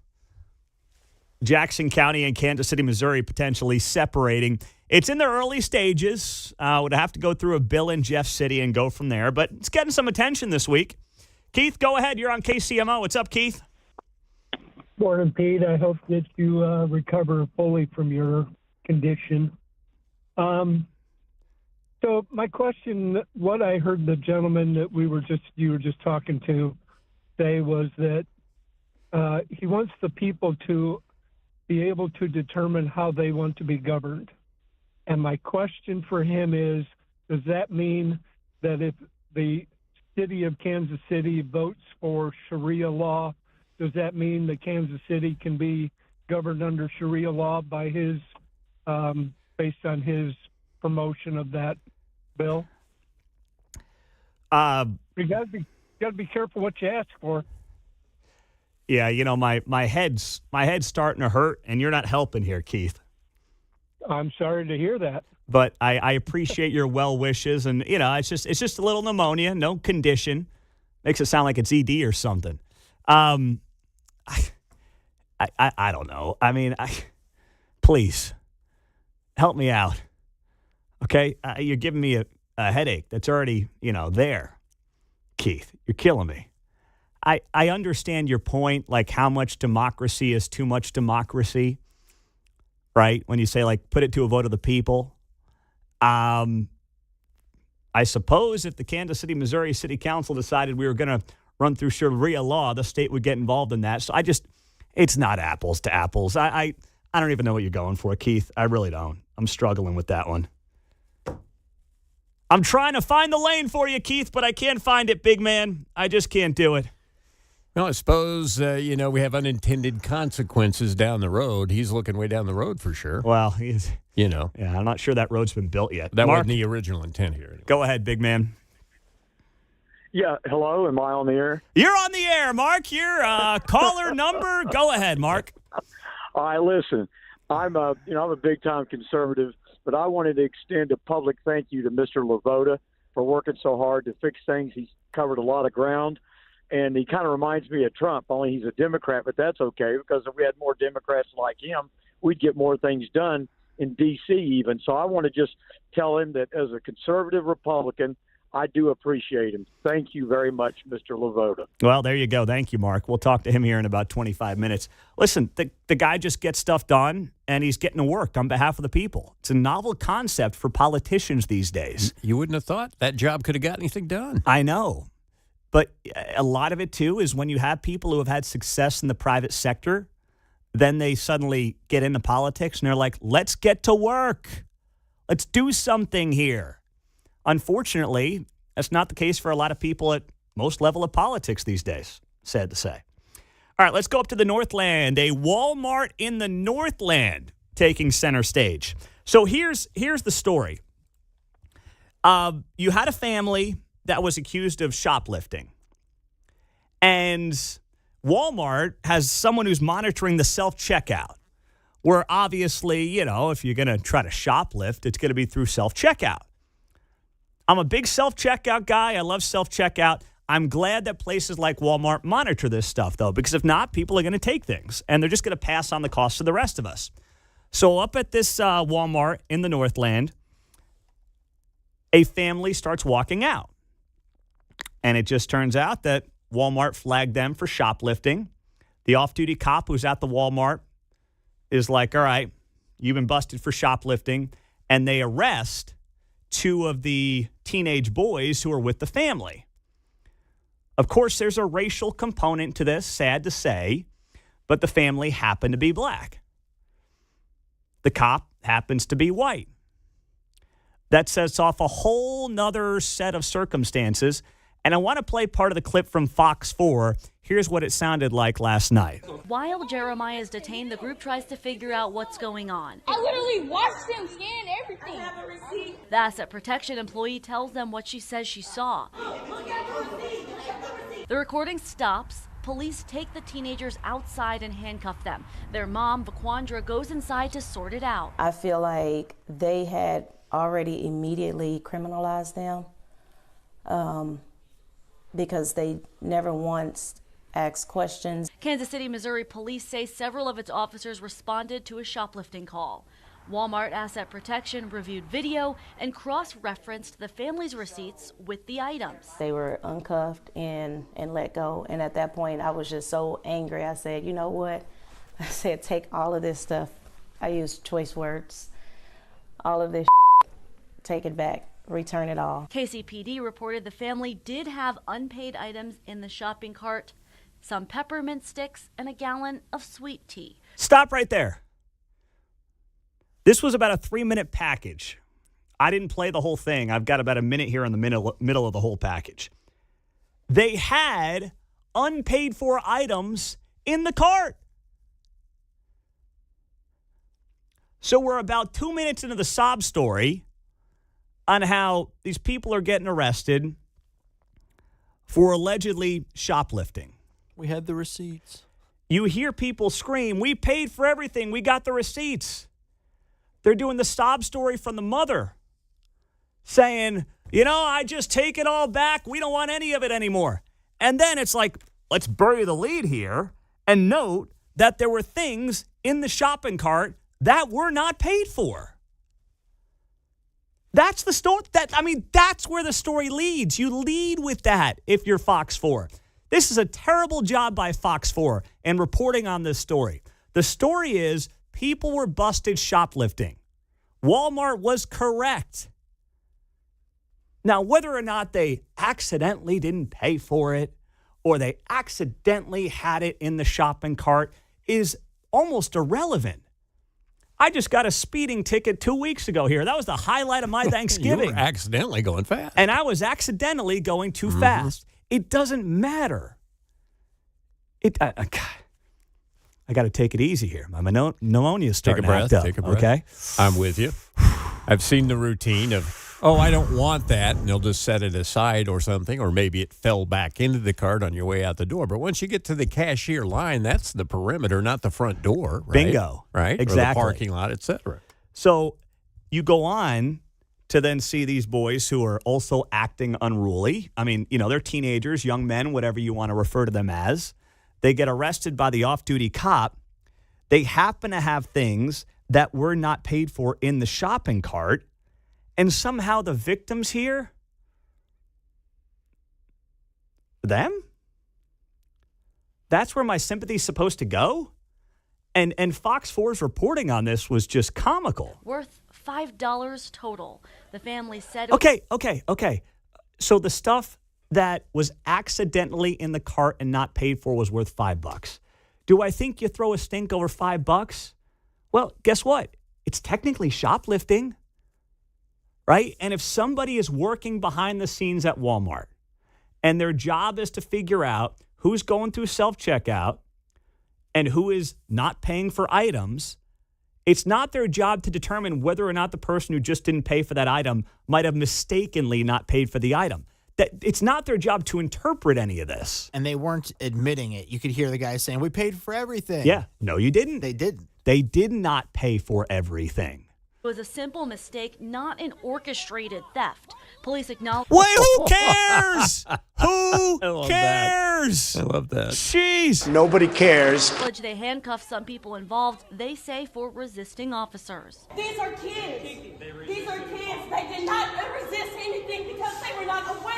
Jackson County and Kansas City, Missouri potentially separating. It's in the early stages. Would have to go through a bill in Jeff City and go from there, but it's getting some attention this week. Keith, go ahead. You're on KCMO. What's up, Keith? Morning, Pete. I hope that you recover fully from your condition. So my question, what I heard the gentleman that you were just talking to say was that he wants the people to be able to determine how they want to be governed. And my question for him is, does that mean that if the city of Kansas City votes for Sharia law, does that mean that Kansas City can be governed under Sharia law by his, based on his promotion of that bill? You gotta be careful what you ask for. Yeah, my head's starting to hurt, and you're not helping here, Keith. I'm sorry to hear that. But I appreciate your well wishes, and it's just a little pneumonia, no condition. Makes it sound like it's ED or something. I don't know. I mean, please help me out. Okay, you're giving me a headache that's already there, Keith. You're killing me. I understand your point, like how much democracy is too much democracy, right? When you say, like, put it to a vote of the people. I suppose if the Kansas City, Missouri City Council decided we were going to run through Sharia law, the state would get involved in that. So it's not apples to apples. I don't even know what you're going for, Keith. I really don't. I'm struggling with that one. I'm trying to find the lane for you, Keith, but I can't find it, big man. I just can't do it. Well, I suppose, we have unintended consequences down the road. He's looking way down the road for sure. Well, he's, Yeah, I'm not sure that road's been built yet. That Mark, wasn't the original intent here. Go ahead, big man. Yeah, hello, am I on the air? You're on the air, Mark. Your caller number. Go ahead, Mark. All right, listen, I'm a big-time conservative, but I wanted to extend a public thank you to Mr. Lavoda for working so hard to fix things. He's covered a lot of ground. And he kind of reminds me of Trump, only he's a Democrat, but that's okay because if we had more Democrats like him, we'd get more things done in D.C. even. So I want to just tell him that as a conservative Republican, I do appreciate him. Thank you very much, Mr. Lavoda. Well, there you go. Thank you, Mark. We'll talk to him here in about 25 minutes. Listen, the guy just gets stuff done, and he's getting to work on behalf of the people. It's a novel concept for politicians these days. You wouldn't have thought that job could have got anything done. I know. But a lot of it, too, is when you have people who have had success in the private sector, then they suddenly get into politics and they're like, let's get to work. Let's do something here. Unfortunately, that's not the case for a lot of people at most level of politics these days, sad to say. All right, let's go up to the Northland. A Walmart in the Northland taking center stage. So here's the story. You had a family that was accused of shoplifting. And Walmart has someone who's monitoring the self-checkout, where obviously, if you're going to try to shoplift, it's going to be through self-checkout. I'm a big self-checkout guy. I love self-checkout. I'm glad that places like Walmart monitor this stuff, though, because if not, people are going to take things, and they're just going to pass on the cost to the rest of us. So up at this Walmart in the Northland, a family starts walking out. And it just turns out that Walmart flagged them for shoplifting. The off-duty cop who's at the Walmart is like, all right, you've been busted for shoplifting. And they arrest two of the teenage boys who are with the family. Of course, there's a racial component to this, sad to say, but the family happened to be black. The cop happens to be white. That sets off a whole nother set of circumstances. And I want to play part of the clip from Fox 4. Here's what it sounded like last night. While Jeremiah is detained, the group tries to figure out what's going on. I literally watched him scan everything. I have a receipt. The asset protection employee tells them what she says she saw. Look at the receipt. The recording stops. police take the teenagers outside and handcuff them. Their mom, Vaquandra, goes inside to sort it out. I feel like they had already immediately criminalized them because they never once asked questions. Kansas City, Missouri police say several of its officers responded to a shoplifting call. Walmart Asset Protection reviewed video and cross-referenced the family's receipts with the items. They were uncuffed and let go. And at that point, I was just so angry. I said, you know what? I said, take all of this stuff. I used choice words. All of this take it back. Return it all. KCPD reported the family did have unpaid items in the shopping cart, some peppermint sticks, and a gallon of sweet tea. Stop right there. This was about a 3-minute package. I didn't play the whole thing. I've got about a minute here in the middle of the whole package. They had unpaid for items in the cart. So we're about 2 minutes into the sob story on how these people are getting arrested for allegedly shoplifting. We had the receipts. You hear people scream, we paid for everything. We got the receipts. They're doing the sob story from the mother saying, I just take it all back. We don't want any of it anymore. And then it's like, let's bury the lead here and note that there were things in the shopping cart that were not paid for. That's the story. That's where the story leads. You lead with that if you're Fox 4. This is a terrible job by Fox 4 in reporting on this story. The story is people were busted shoplifting. Walmart was correct. Now, whether or not they accidentally didn't pay for it or they accidentally had it in the shopping cart is almost irrelevant. I just got a speeding ticket 2 weeks ago here. That was the highlight of my Thanksgiving. You were accidentally going fast. And I was accidentally going too fast. It doesn't matter. I got to take it easy here. My pneumonia's starting to act up. Take a breath. Okay? I'm with you. I've seen the routine of, I don't want that, and they'll just set it aside or something, or maybe it fell back into the cart on your way out the door. But once you get to the cashier line, that's the perimeter, not the front door. Right? Bingo. Right? Exactly. Or the parking lot, et cetera. So you go on to then see these boys who are also acting unruly. I mean, they're teenagers, young men, whatever you want to refer to them as. They get arrested by the off-duty cop. They happen to have things that were not paid for in the shopping cart. And somehow the victims here, them? That's where my sympathy's supposed to go? And Fox 4's reporting on this was just comical. Worth $5 total. The family said... Okay. So the stuff that was accidentally in the cart and not paid for was worth $5. Do I think you throw a stink over $5? Well, guess what? It's technically shoplifting, right? And if somebody is working behind the scenes at Walmart and their job is to figure out who's going through self-checkout and who is not paying for items, it's not their job to determine whether or not the person who just didn't pay for that item might have mistakenly not paid for the item. That it's not their job to interpret any of this. And they weren't admitting it. You could hear the guy saying, we paid for everything. Yeah. No, you didn't. They didn't. They did not pay for everything. It was a simple mistake, not an orchestrated theft. Police acknowledge... Wait, who cares? Who cares? I love that. Jeez. Nobody cares. They handcuffed some people involved, they say, for resisting officers. These are kids. These are kids. They did not resist anything because they were not aware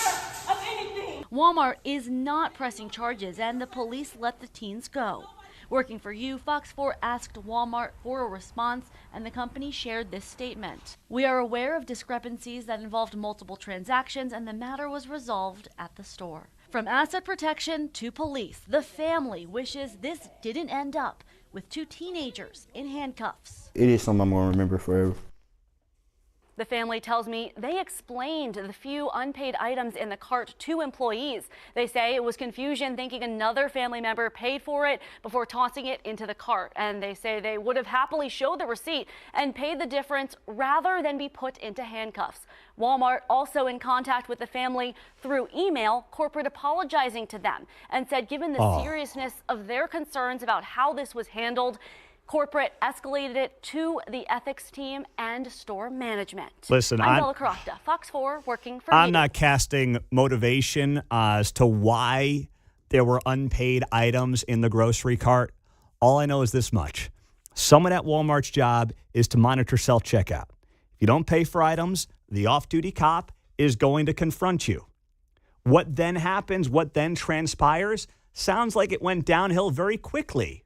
of anything. Walmart is not pressing charges, and the police let the teens go. Working for you, Fox 4 asked Walmart for a response, and the company shared this statement. We are aware of discrepancies that involved multiple transactions, and the matter was resolved at the store. From asset protection to police, the family wishes this didn't end up with two teenagers in handcuffs. It is something I'm going to remember forever. The family tells me they explained the few unpaid items in the cart to employees. They say it was confusion thinking another family member paid for it before tossing it into the cart. And they say they would have happily showed the receipt and paid the difference rather than be put into handcuffs. Walmart also in contact with the family through email, corporate apologizing to them, and said given the seriousness of their concerns about how this was handled, corporate escalated it to the ethics team and store management. Listen, I'm Bella Caracta, Fox 4, working for I'm you. not casting motivation as to why there were unpaid items in the grocery cart. All I know is this much. Someone at Walmart's job is to monitor self-checkout. If you don't pay for items, the off-duty cop is going to confront you. What then happens, what then transpires, sounds like it went downhill very quickly,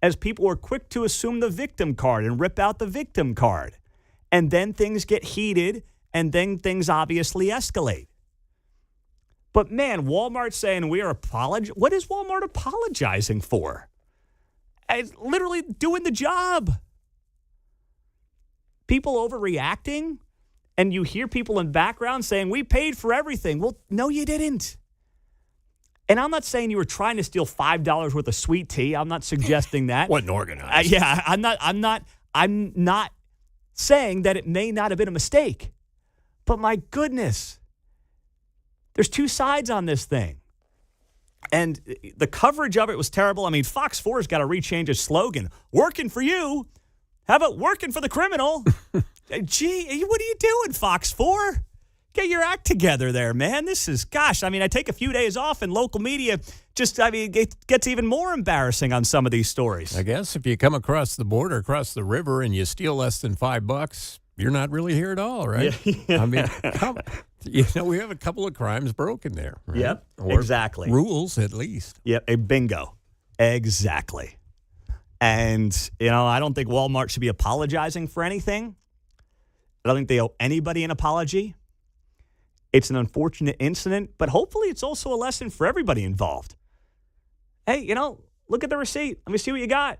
as people were quick to assume the victim card and rip out the victim card. And then things get heated, and then things obviously escalate. But man, Walmart saying we are apologizing. What is Walmart apologizing for? It's literally doing the job. People overreacting, and you hear people in background saying, we paid for everything. Well, no, you didn't. And I'm not saying you were trying to steal $5 worth of sweet tea. I'm not suggesting that. Wasn't organized. Yeah, I'm not saying that it may not have been a mistake. But my goodness, there's two sides on this thing. And the coverage of it was terrible. I mean, Fox 4's got to rechange its slogan. Working for you. How about working for the criminal? Gee, what are you doing, Fox 4? Get your act together there, man. This is, gosh, I mean, I take a few days off and local media it gets even more embarrassing on some of these stories. I guess if you come across the border, across the river, and you steal less than $5, you're not really here at all, right? Yeah. I mean, we have a couple of crimes broken there. Right? Yep, or exactly. Rules, at least. Yep, bingo. Exactly. And, I don't think Walmart should be apologizing for anything. I don't think they owe anybody an apology. It's an unfortunate incident, but hopefully it's also a lesson for everybody involved. Hey, look at the receipt. Let me see what you got.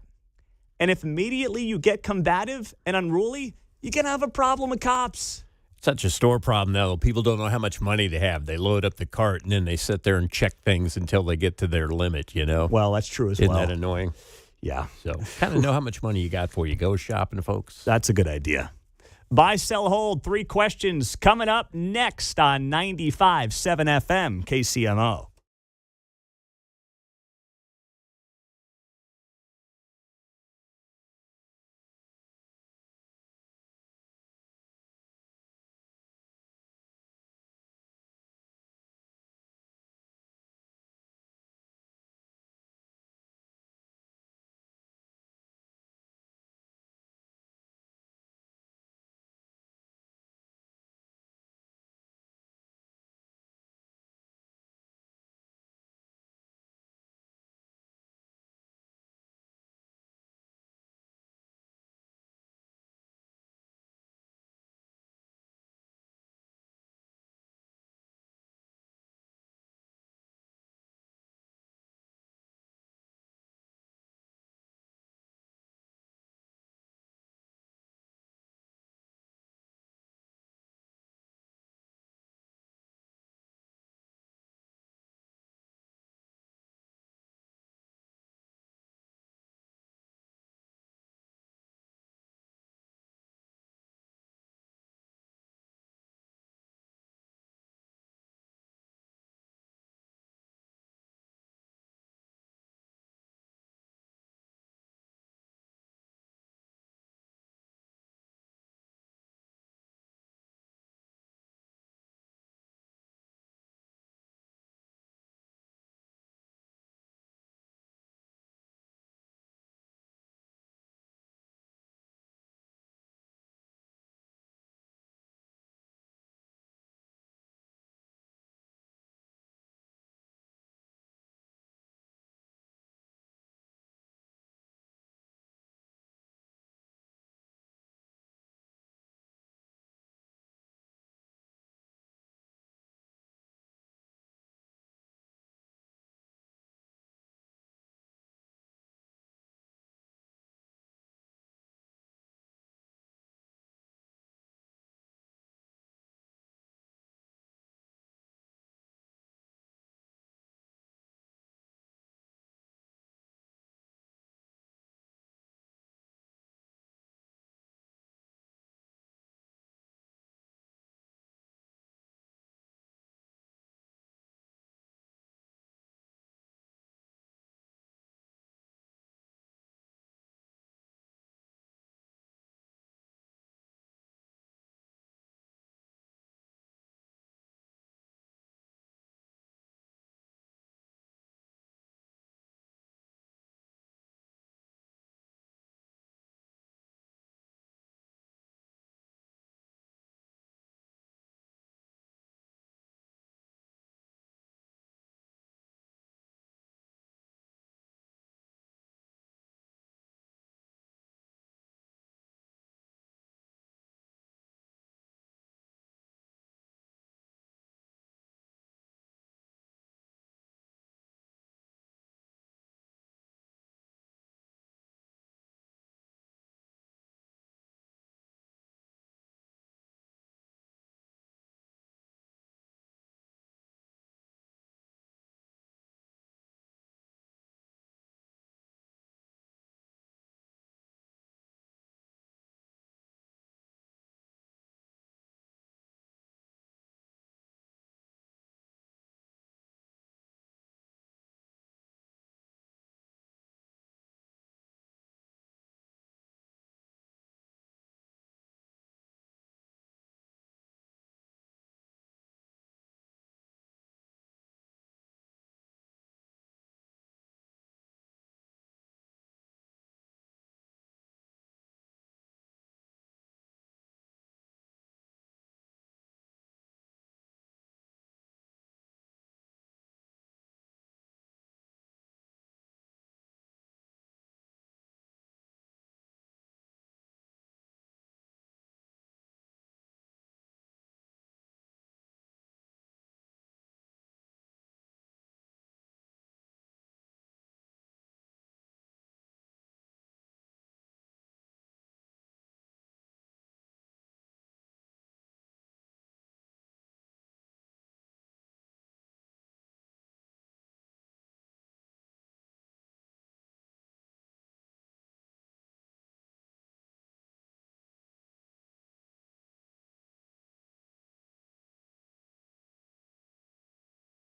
And if immediately you get combative and unruly, you're going to have a problem with cops. Such a store problem, though. People don't know how much money they have. They load up the cart, and then they sit there and check things until they get to their limit, Well, that's true as well. Isn't that annoying? Yeah. So kind of know how much money you got before you go shopping, folks. That's a good idea. Buy, sell, hold. 3 questions coming up next on 95.7 FM KCMO.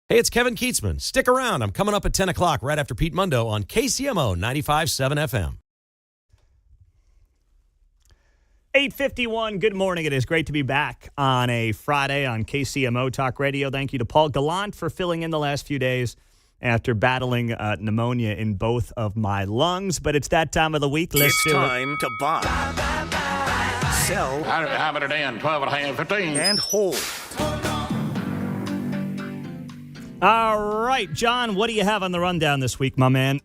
Hey, it's Kevin Kietzman. Stick around. I'm coming up at 10 o'clock right after Pete Mundo on KCMO 95.7 FM. 8:51. Good morning. It is great to be back on a Friday on KCMO Talk Radio. Thank you to Paul Gallant for filling in the last few days after battling pneumonia in both of my lungs. But it's that time of the week. Let's do it. It's time to buy, sell, How about a damn 12 and a half, 15? and hold. All right, John, what do you have on the rundown this week, my man?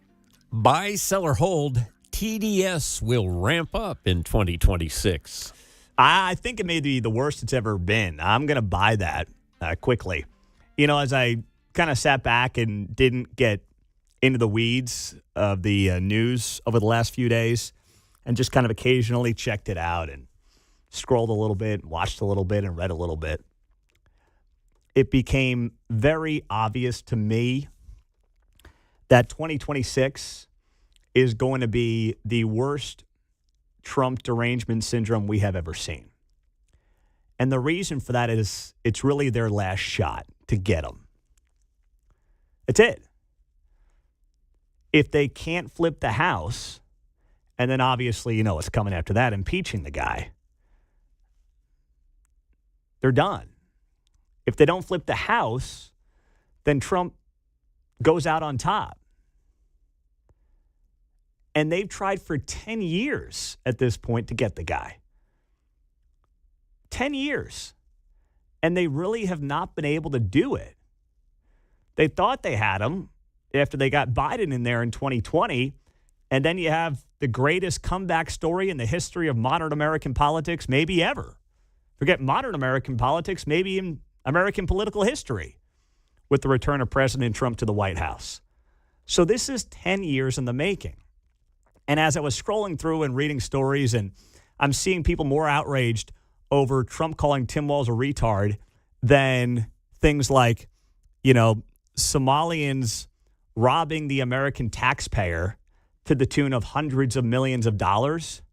Buy, sell, or hold. TDS will ramp up in 2026. I think it may be the worst it's ever been. I'm going to buy that quickly. You know, as I kind of sat back and didn't get into the weeds of the news over the last few days and just kind of occasionally checked it out and scrolled a little bit, watched a little bit, and read a little bit, it became very obvious to me that 2026 is going to be the worst Trump derangement syndrome we have ever seen. And the reason for that is it's really their last shot to get him. That's it. If they can't flip the House, and then obviously, you know, what's coming after that, impeaching the guy, they're done. If they don't flip the House, then Trump goes out on top. And they've tried for 10 years at this point to get the guy. 10 years. And they really have not been able to do it. They thought they had him after they got Biden in there in 2020. And then you have the greatest comeback story in the history of modern American politics, maybe ever. Forget modern American politics, maybe in American political history, with the return of President Trump to the White House. So this is 10 years in the making. And as I was scrolling through and reading stories, and I'm seeing people more outraged over Trump calling Tim Walz a retard than things like, you know, Somalians robbing the American taxpayer to the tune of hundreds of millions of dollars.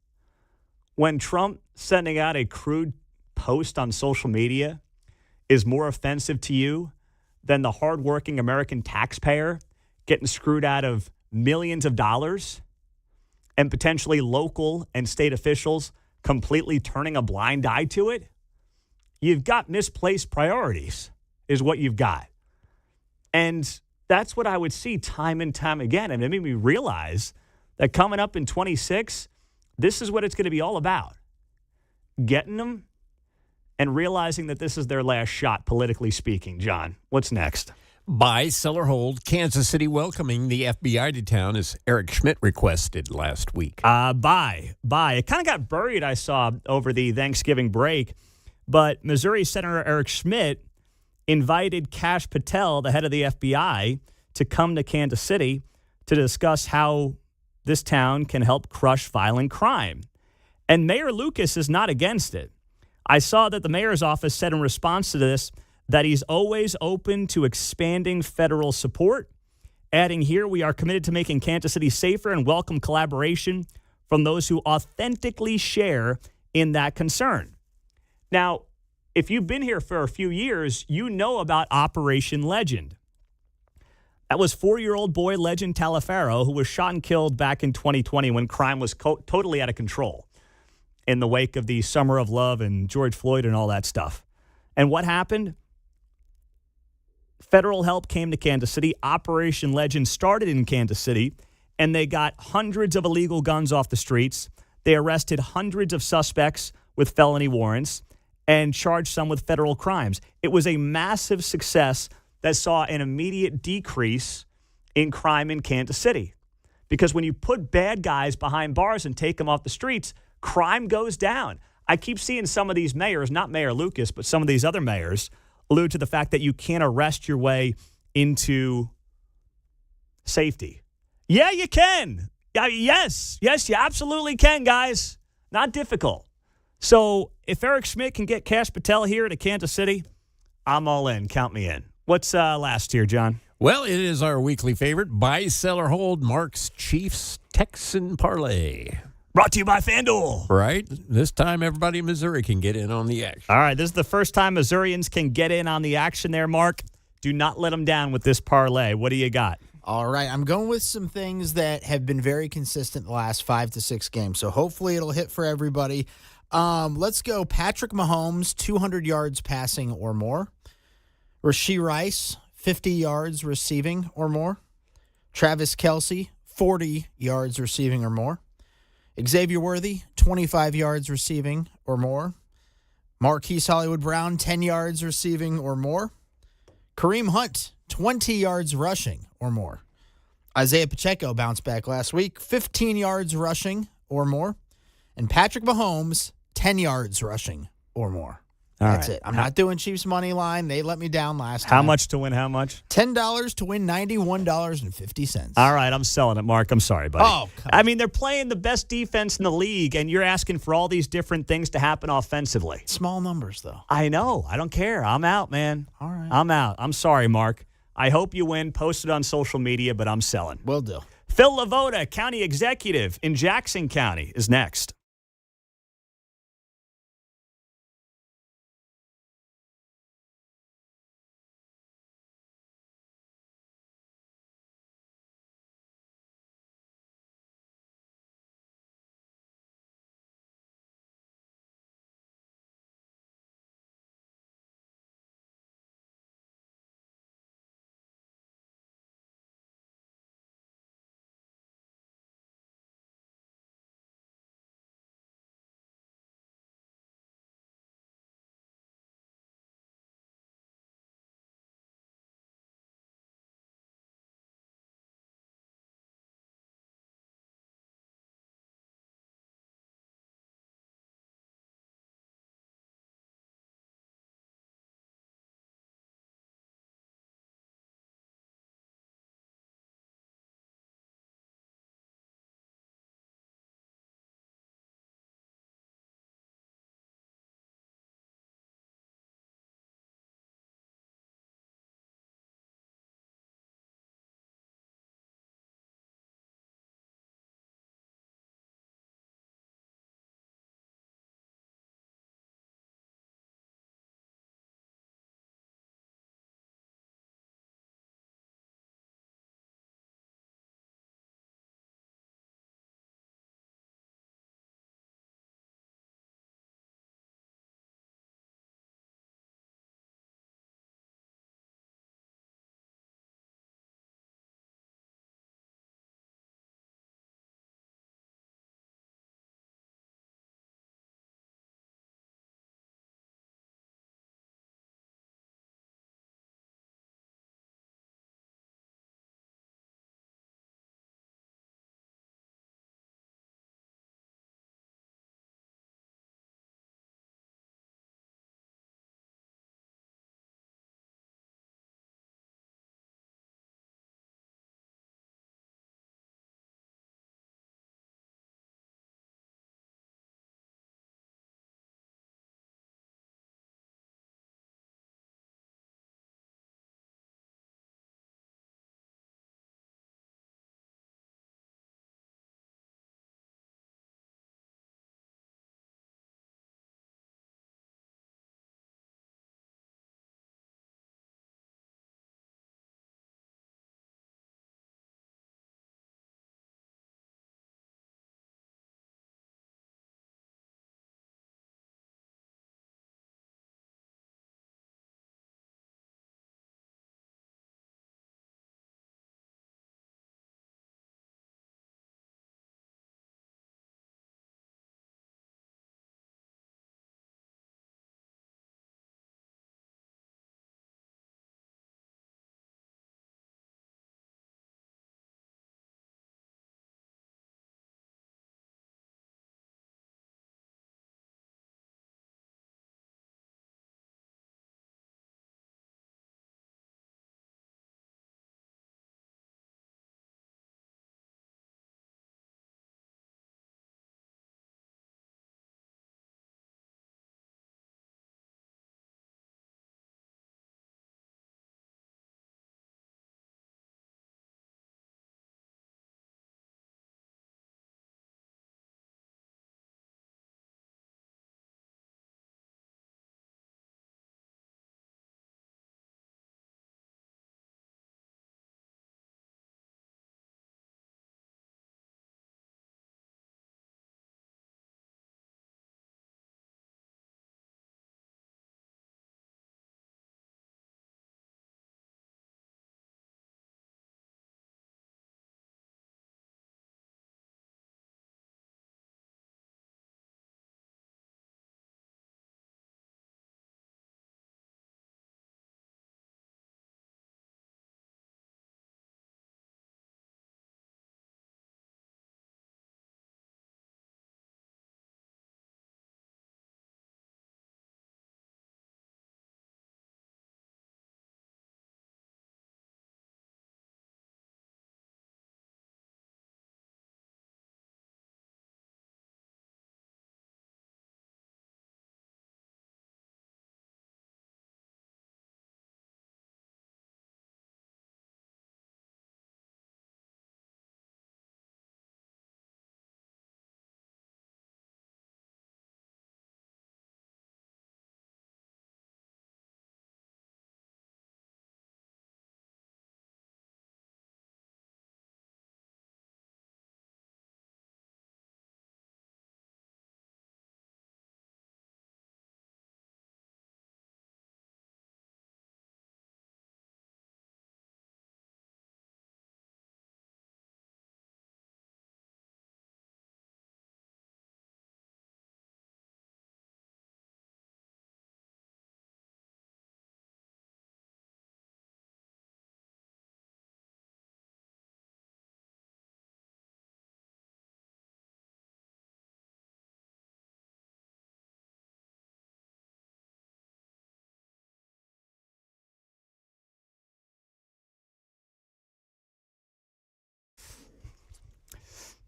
When Trump sending out a crude post on social media is more offensive to you than the hardworking American taxpayer getting screwed out of millions of dollars and potentially local and state officials completely turning a blind eye to it, you've got misplaced priorities is what you've got. And that's what I would see time and time again. And it made me realize that coming up in 26, this is what it's going to be all about. Getting them and realizing that this is their last shot, politically speaking. John, what's next? Buy, sell, or hold. Kansas City welcoming the FBI to town, as Eric Schmidt requested last week. Buy. It kind of got buried, I saw, over the Thanksgiving break. But Missouri Senator Eric Schmidt invited Kash Patel, the head of the FBI, to come to Kansas City to discuss how this town can help crush violent crime. And Mayor Lucas is not against it. I saw that the mayor's office said in response to this that he's always open to expanding federal support, adding here, we are committed to making Kansas City safer and welcome collaboration from those who authentically share in that concern. Now, if you've been here for a few years, you know about Operation Legend. That was 4-year-old boy Legend Taliaferro, who was shot and killed back in 2020 when crime was totally out of control in the wake of the Summer of Love and George Floyd and all that stuff. And what happened? Federal help came to Kansas City. Operation Legend started in Kansas City, and they got hundreds of illegal guns off the streets. They arrested hundreds of suspects with felony warrants and charged some with federal crimes. It was a massive success that saw an immediate decrease in crime in Kansas City. Because when you put bad guys behind bars and take them off the streets, crime goes down. I keep seeing some of these mayors, not Mayor Lucas, but some of these other mayors, allude to the fact that you can't arrest your way into safety. Yeah, you can. Yes, you absolutely can, guys. Not difficult. So if Eric Schmidt can get Kash Patel here to Kansas City, I'm all in. Count me in. What's last here, John? Well, it is our weekly favorite, buy, sell, or hold, Mark's Chiefs Texan Parlay. Brought to you by FanDuel. Right. This time, everybody in Missouri can get in on the action. All right. This is the first time Missourians can get in on the action there, Mark. Do not let them down with this parlay. What do you got? All right, I'm going with some things that have been very consistent the last 5 to 6 games, so hopefully it'll hit for everybody. Let's go Patrick Mahomes, 200 yards passing or more. Rashee Rice, 50 yards receiving or more. Travis Kelce, 40 yards receiving or more. Xavier Worthy, 25 yards receiving or more. Marquise Hollywood Brown, 10 yards receiving or more. Kareem Hunt, 20 yards rushing or more. Isaiah Pacheco bounced back last week, 15 yards rushing or more. And Patrick Mahomes, 10 yards rushing or more. That's it. I'm not doing Chiefs money line. They let me down last time. How much to win how much? $10 to win $91.50. All right, I'm selling it, Mark. I'm sorry, buddy. Oh, come I mean, they're playing the best defense in the league, and you're asking for all these different things to happen offensively. Small numbers, though. I know. I don't care. I'm out, man. All right. I'm out. I'm sorry, Mark. I hope you win. Post it on social media, but I'm selling. Will do. Phil Lavoda, County Executive in Jackson County, is next.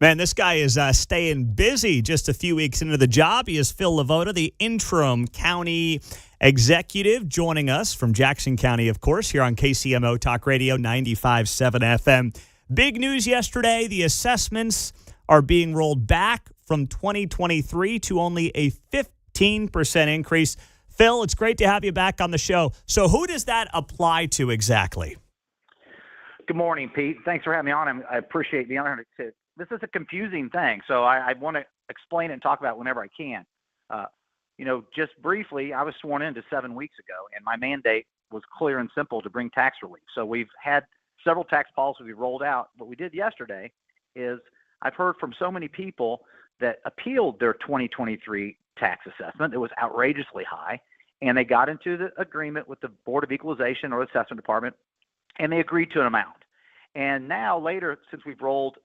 Man, this guy is staying busy just a few weeks into the job. He is Phil Lavoda, the interim county executive, joining us from Jackson County, of course, here on KCMO Talk Radio 95.7 FM. Big news yesterday. The assessments are being rolled back from 2023 to only a 15% increase. Phil, it's great to have you back on the show. So who does that apply to exactly? Good morning, Pete. Thanks for having me on. I appreciate the honor to. This is a confusing thing, so I want to explain it and talk about it whenever I can. Just briefly, I was sworn in 7 weeks ago, and my mandate was clear and simple to bring tax relief. So we've had several tax policies we rolled out. What we did yesterday is I've heard from so many people that appealed their 2023 tax assessment. It was outrageously high, and they got into the agreement with the Board of Equalization or the Assessment Department, and they agreed to an amount. And now later, since we've rolled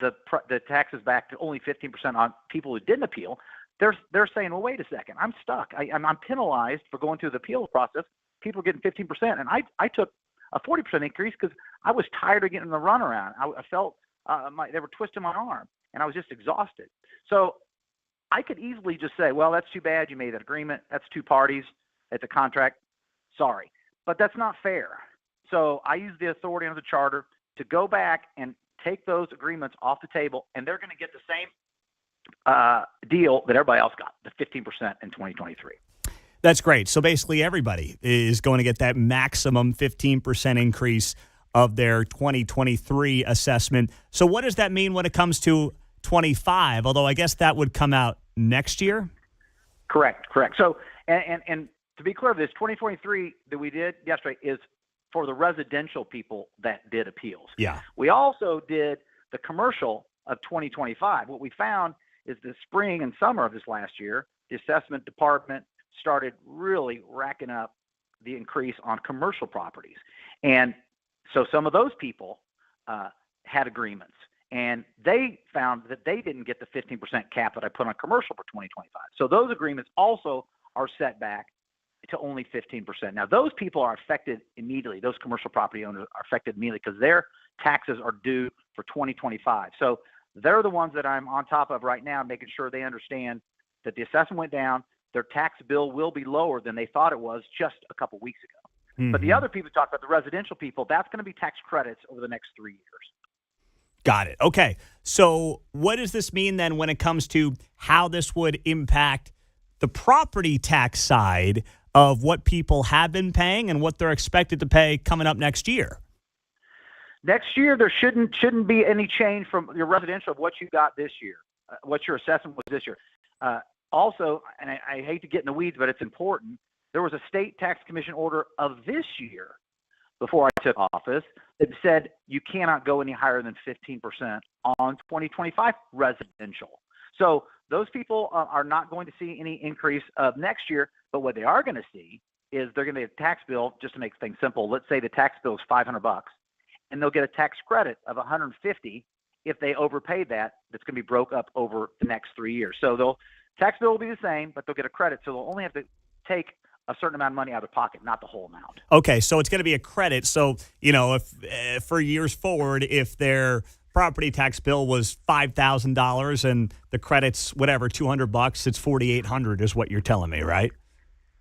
the taxes back to only 15% on people who didn't appeal, they're saying, well, wait a second, I'm stuck. I'm penalized for going through the appeals process. People are getting 15%, and I took a 40% increase because I was tired of getting the runaround. I felt they were twisting my arm, and I was just exhausted. So I could easily just say, well, that's too bad. You made that agreement. That's two parties. It's a contract. Sorry. But that's not fair. So I use the authority under the charter to go back and take those agreements off the table, and they're going to get the same deal that everybody else got, the 15% in 2023. That's great. So basically everybody is going to get that maximum 15% increase of their 2023 assessment. So what does that mean when it comes to 25? Although I guess that would come out next year? Correct. So, and to be clear, this 2023 that we did yesterday is for the residential people that did appeals. Yeah. We also did the commercial of 2025. What we found is the spring and summer of this last year, the assessment department started really racking up the increase on commercial properties. And so some of those people had agreements, and they found that they didn't get the 15% cap that I put on commercial for 2025. So those agreements also are set back to only 15%. Now, those people are affected immediately. Those commercial property owners are affected immediately because their taxes are due for 2025. So they're the ones that I'm on top of right now, making sure they understand that the assessment went down. Their tax bill will be lower than they thought it was just a couple weeks ago. Mm-hmm. But the other people talk about, the residential people, that's going to be tax credits over the next 3 years. Got it. Okay. So what does this mean then when it comes to how this would impact the property tax side of what people have been paying and what they're expected to pay coming up next year? Next year, there shouldn't be any change from your residential of what you got this year, what your assessment was this year. Also, and I hate to get in the weeds, but it's important, there was a state tax commission order of this year before I took office that said you cannot go any higher than 15% on 2025 residential. So those people are not going to see any increase of next year, but what they are going to see is they're going to get a tax bill, just to make things simple. Let's say the tax bill is $500, and they'll get a tax credit of $150 if they overpaid that. That's going to be broke up over the next 3 years. So they'll tax bill will be the same, but they'll get a credit. So they'll only have to take a certain amount of money out of their pocket, not the whole amount. Okay, so it's going to be a credit. So, if for years forward, if their property tax bill was $5,000 and the credit's whatever, $200, it's $4,800 is what you're telling me, right?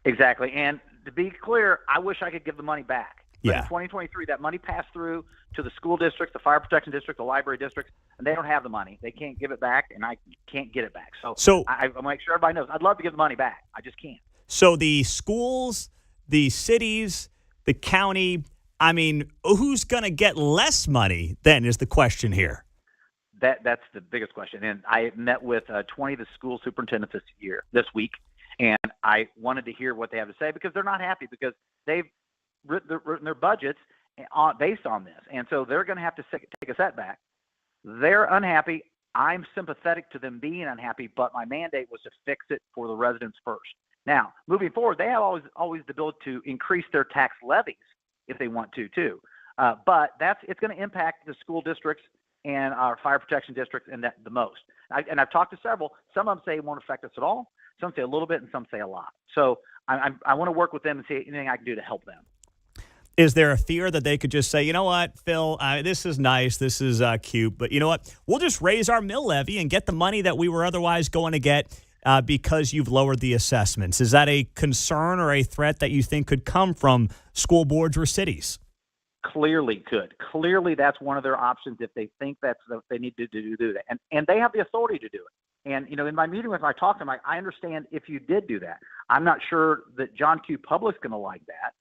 Exactly. And to be clear, I wish I could give the money back. But Yeah. in 2023, that money passed through to the school districts, the fire protection district, the library districts, and they don't have the money. They can't give it back, and I can't get it back. So I make sure everybody knows. I'd love to give the money back. I just can't. So the schools, the cities, the county, I mean, who's going to get less money then is the question here. That's the biggest question. And I met with 20 of the school superintendents this week, and I wanted to hear what they have to say because they're not happy because they've written their budgets based on this. And so they're going to have to take a setback. They're unhappy. I'm sympathetic to them being unhappy, but my mandate was to fix it for the residents first. Now, moving forward, they have always the ability to increase their tax levies if they want to, too. But it's going to impact the school districts and our fire protection districts and the most. And I've talked to several. Some of them say it won't affect us at all. Some say a little bit, and some say a lot. So I want to work with them and see anything I can do to help them. Is there a fear that they could just say, you know what, Phil, this is nice, this is cute, but you know what, we'll just raise our mill levy and get the money that we were otherwise going to get because you've lowered the assessments? Is that a concern or a threat that you think could come from school boards or cities? Clearly could. Clearly that's one of their options if they think that's what they need to do that. And they have the authority to do it. And, in my meeting with them, I talked to them, I understand if you did do that. I'm not sure that John Q. Public's going to like that.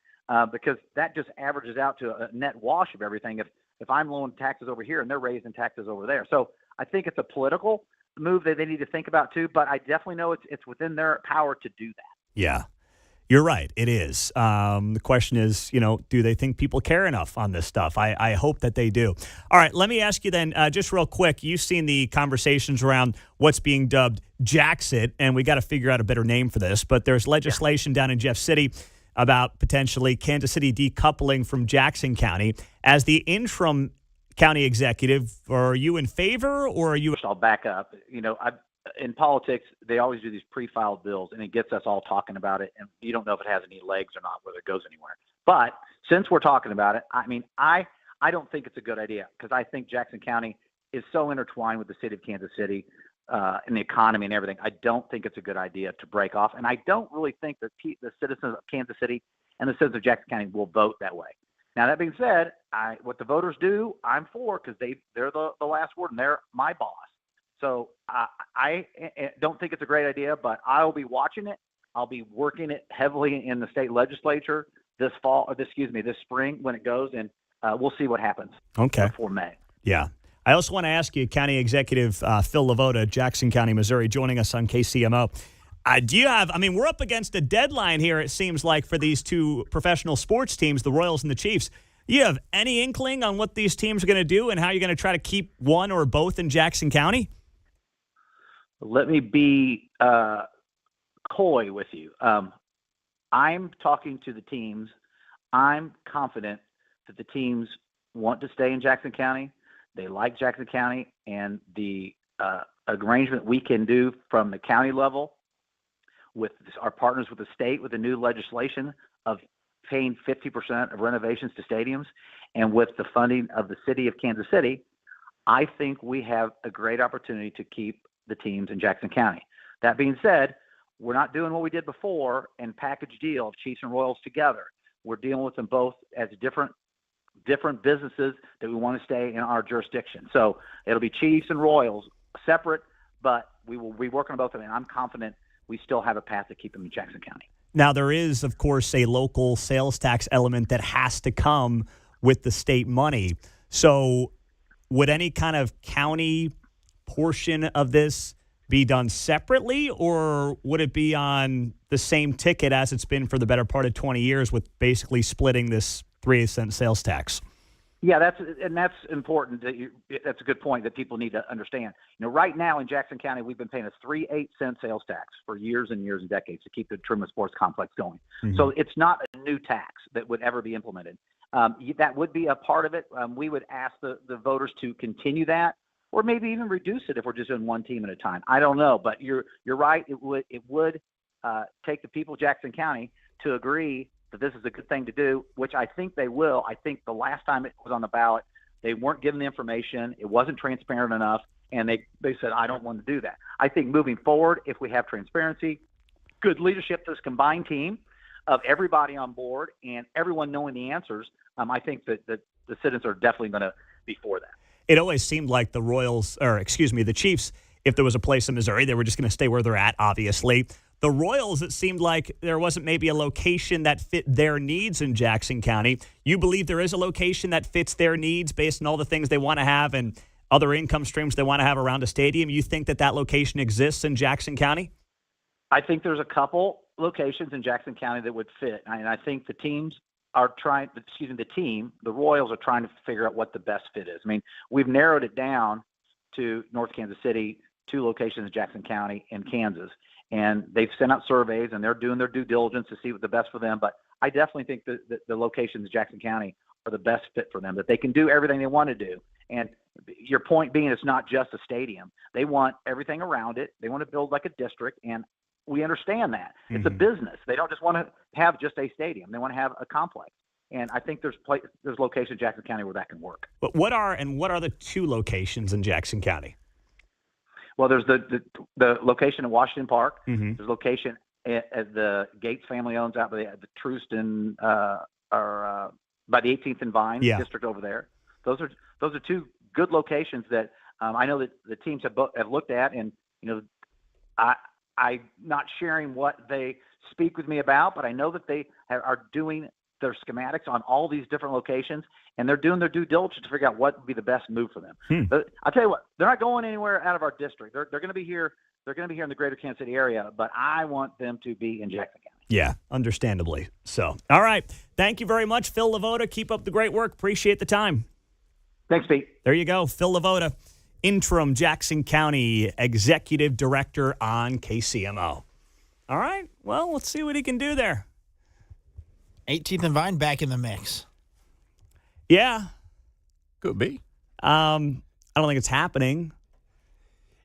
Because that just averages out to a net wash of everything. If I'm lowering taxes over here and they're raising taxes over there, so I think it's a political move that they need to think about too. But I definitely know it's within their power to do that. Yeah, you're right. It is. The question is, do they think people care enough on this stuff? I hope that they do. All right, let me ask you then, just real quick. You've seen the conversations around what's being dubbed Jacksit, and we got to figure out a better name for this. But there's legislation down in Jeff City about potentially Kansas City decoupling from Jackson County. As the interim county executive, are you in favor or are you? I'll back up. In politics, they always do these pre-filed bills, and it gets us all talking about it, and you don't know if it has any legs or not, whether it goes anywhere. But since we're talking about it, I don't think it's a good idea because I think Jackson County is so intertwined with the city of Kansas City and the economy and everything. I don't think it's a good idea to break off. And I don't really think that the citizens of Kansas City and the citizens of Jackson County will vote that way. Now, that being said, what the voters do, I'm for because they're the last word and they're my boss. So I don't think it's a great idea, but I'll be watching it. I'll be working it heavily in the state legislature this spring when it goes, and we'll see what happens before May. Yeah. I also want to ask you, County Executive Phil Lavoda, Jackson County, Missouri, joining us on KCMO. Do you have, we're up against a deadline here, it seems like, for these two professional sports teams, the Royals and the Chiefs. Do you have any inkling on what these teams are going to do and how you're going to try to keep one or both in Jackson County? Let me be coy with you. I'm talking to the teams. I'm confident that the teams want to stay in Jackson County. They like Jackson County, and the arrangement we can do from the county level with our partners with the state with the new legislation of paying 50% of renovations to stadiums and with the funding of the city of Kansas City, I think we have a great opportunity to keep the teams in Jackson County. That being said, we're not doing what we did before and package deal of Chiefs and Royals together. We're dealing with them both as different businesses that we want to stay in our jurisdiction. So it'll be Chiefs and Royals separate, but we will be working on both of them. And I'm confident we still have a path to keep them in Jackson County. Now, there is, of course, a local sales tax element that has to come with the state money. So would any kind of county portion of this be done separately, or would it be on the same ticket as it's been for the better part of 20 years with basically splitting this 3/8 sales tax? Yeah, that's important. That's a good point that people need to understand. Right now in Jackson County, we've been paying a 3/8 sales tax for years and years and decades to keep the Truman Sports Complex going. Mm-hmm. So it's not a new tax that would ever be implemented. That would be a part of it. We would ask the voters to continue that, or maybe even reduce it if we're just doing one team at a time. I don't know, but you're right. It would take the people of Jackson County to agree that this is a good thing to do, which I think they will. I think the last time it was on the ballot, they weren't given the information. It wasn't transparent enough, and they said, I don't want to do that. I think moving forward, if we have transparency, good leadership to this combined team of everybody on board and everyone knowing the answers, I think that the citizens are definitely going to be for that. It always seemed like the Chiefs, if there was a place in Missouri, they were just going to stay where they're at, obviously. The Royals, it seemed like there wasn't maybe a location that fit their needs in Jackson County. You believe there is a location that fits their needs based on all the things they want to have and other income streams they want to have around a stadium? You think that location exists in Jackson County? I think there's a couple locations in Jackson County that would fit. And I think the Royals are trying to figure out what the best fit is. We've narrowed it down to North Kansas City, 2 locations in Jackson County and Kansas. And they've sent out surveys, and they're doing their due diligence to see what's the best for them. But I definitely think that the locations in Jackson County are the best fit for them, that they can do everything they want to do. And your point being, it's not just a stadium. They want everything around it. They want to build like a district, and we understand that. Mm-hmm. It's a business. They don't just want to have just a stadium. They want to have a complex. And I think there's locations in Jackson County where that can work. But what are the two locations in Jackson County? Well, there's the location in Washington Park. Mm-hmm. There's a location at the Gates family owns out by the Truston by the 18th and Vine district over there. Those are two good locations that I know that the teams have looked at, and I'm not sharing what they speak with me about, but I know that they are doing their schematics on all these different locations, and they're doing their due diligence to figure out what would be the best move for them. But I'll tell you what, they're not going anywhere out of our district. They're going to be here. They're going to be here in the greater Kansas City area, but I want them to be in Jackson County. Yeah, understandably. So, all right. Thank you very much, Phil Lavoda. Keep up the great work. Appreciate the time. Thanks, Pete. There you go. Phil Lavoda, interim Jackson County Executive Director on KCMO. All right. Well, let's see what he can do there. 18th and Vine back in the mix. Yeah. Could be. I don't think it's happening.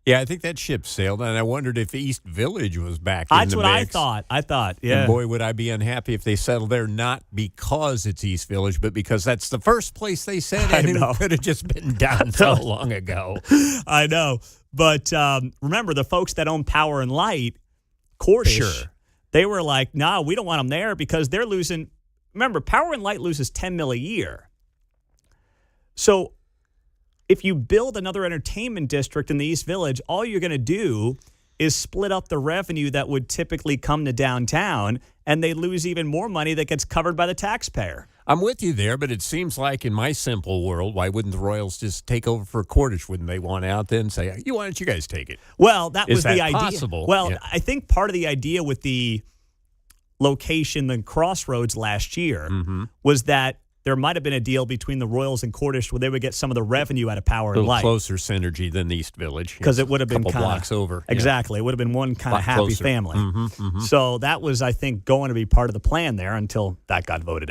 Yeah, I think that ship sailed, and I wondered if East Village was back in the mix. That's what I thought, yeah. And boy, would I be unhappy if they settled there, not because it's East Village, but because that's the first place they said it, and it could have just been down so long ago. I know. But remember, the folks that own Power and Light, Cordish, they were like, no, we don't want them there because they're losing. Remember, Power and Light loses $10 million a year. So if you build another entertainment district in the East Village, all you're going to do is split up the revenue that would typically come to downtown, and they lose even more money that gets covered by the taxpayer. I'm with you there, but it seems like in my simple world, why wouldn't the Royals just take over for Cordish? Wouldn't they want out then and say, why don't you guys take it? Well, that was the idea. Possible? Well, I think part of the idea with the location, the Crossroads last year, was that there might have been a deal between the Royals and Cordish where they would get some of the revenue out of Power and Light. Closer synergy than East Village. Because it would have been a couple blocks over. Exactly. It would have been one kind of happy closer. family. So that was, I think, going to be part of the plan there until that got voted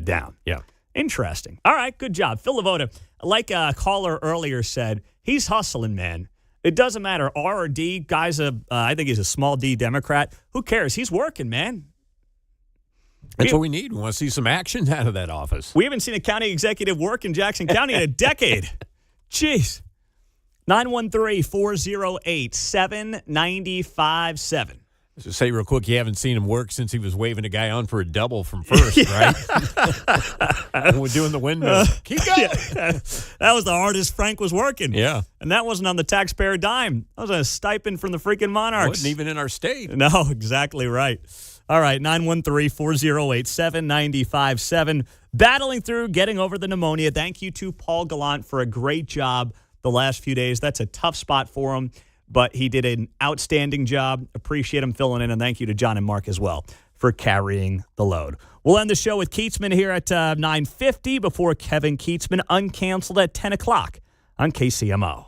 down. Yeah. Interesting. All right, good job. Phil Lavoda, like a caller earlier said, he's hustling, man. It doesn't matter, R or D. Guy's I think he's a small D Democrat. Who cares? He's working, man. That's what we need. We want to see some action out of that office. We haven't seen a county executive work in Jackson County in a decade. Jeez. 913-408-7957. So say real quick, you haven't seen him work since he was waving a guy on for a double from first, right? We're doing the windmill. Keep going. That was the hardest Frank was working. Yeah. And that wasn't on the taxpayer dime. That was a stipend from the freaking Monarchs. Wasn't even in our state. No, exactly right. All right, 913-408-7957. Battling through, getting over the pneumonia. Thank you to Paul Gallant for a great job the last few days. That's a tough spot for him, but he did an outstanding job. Appreciate him filling in, and thank you to John and Mark as well for carrying the load. We'll end the show with Kietzman here at 9:50 before Kevin Kietzman, Uncanceled at 10 o'clock on KCMO.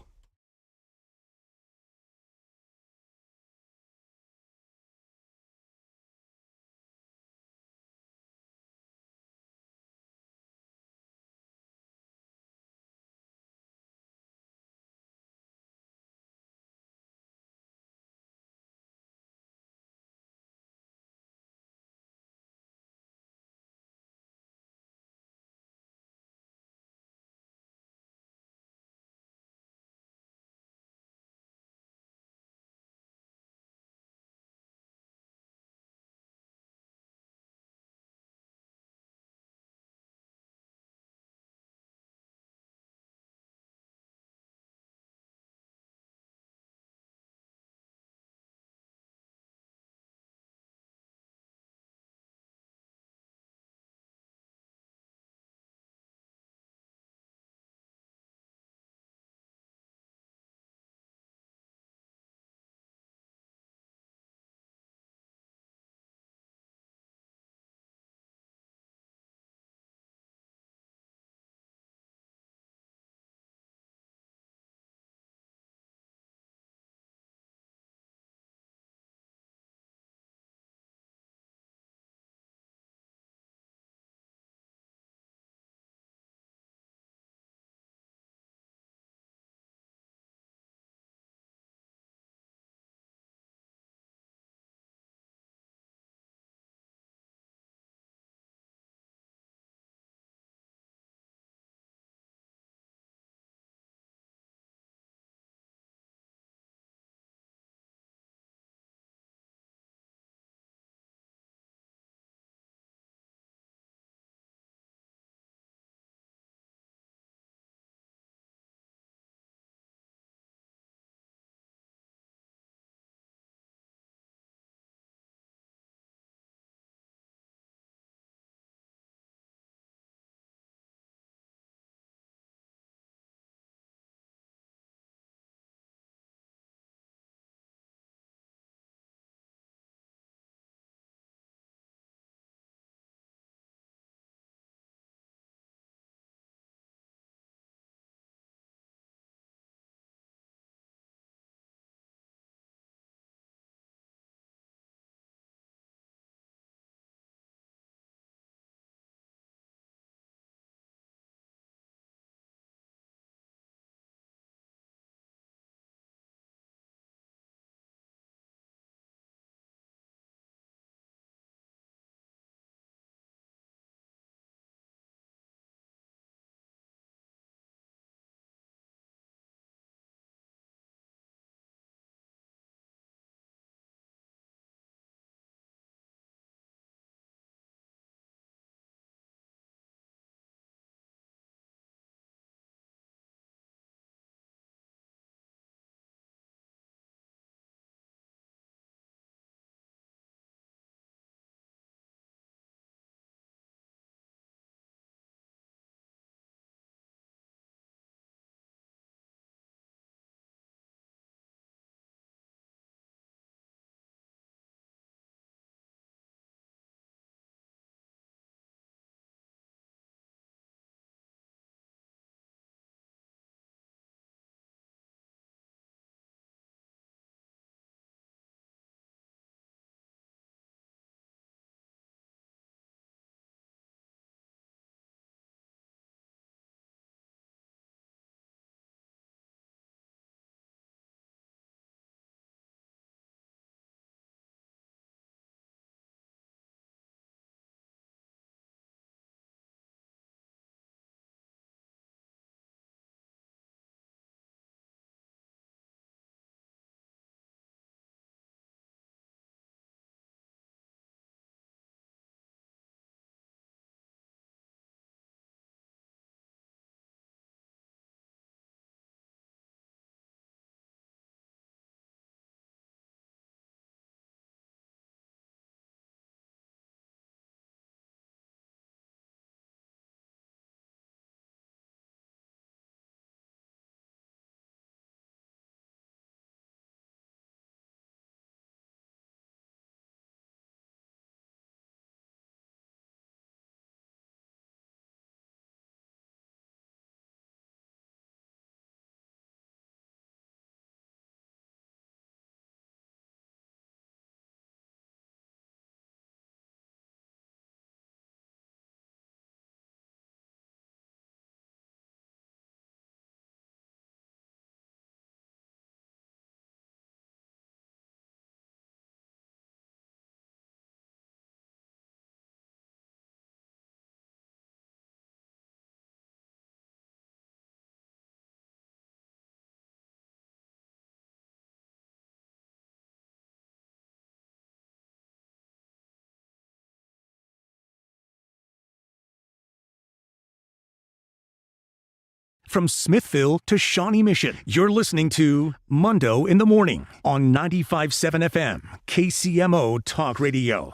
from Smithville to Shawnee Mission. You're listening to Mundo in the Morning on 95.7 FM, KCMO Talk Radio.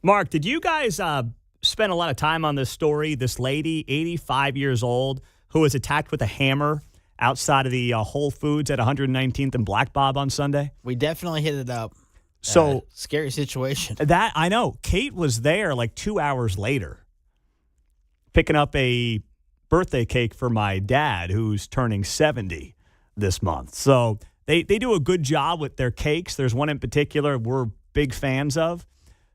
Mark, did you guys spend a lot of time on this story? This lady, 85 years old, who was attacked with a hammer outside of the Whole Foods at 119th and Black Bob on Sunday? We definitely hit it up. So scary situation. That I know. Kate was there like 2 hours later, picking up a birthday cake for my dad, who's turning 70 this month. So they do a good job with their cakes. There's one in particular we're big fans of.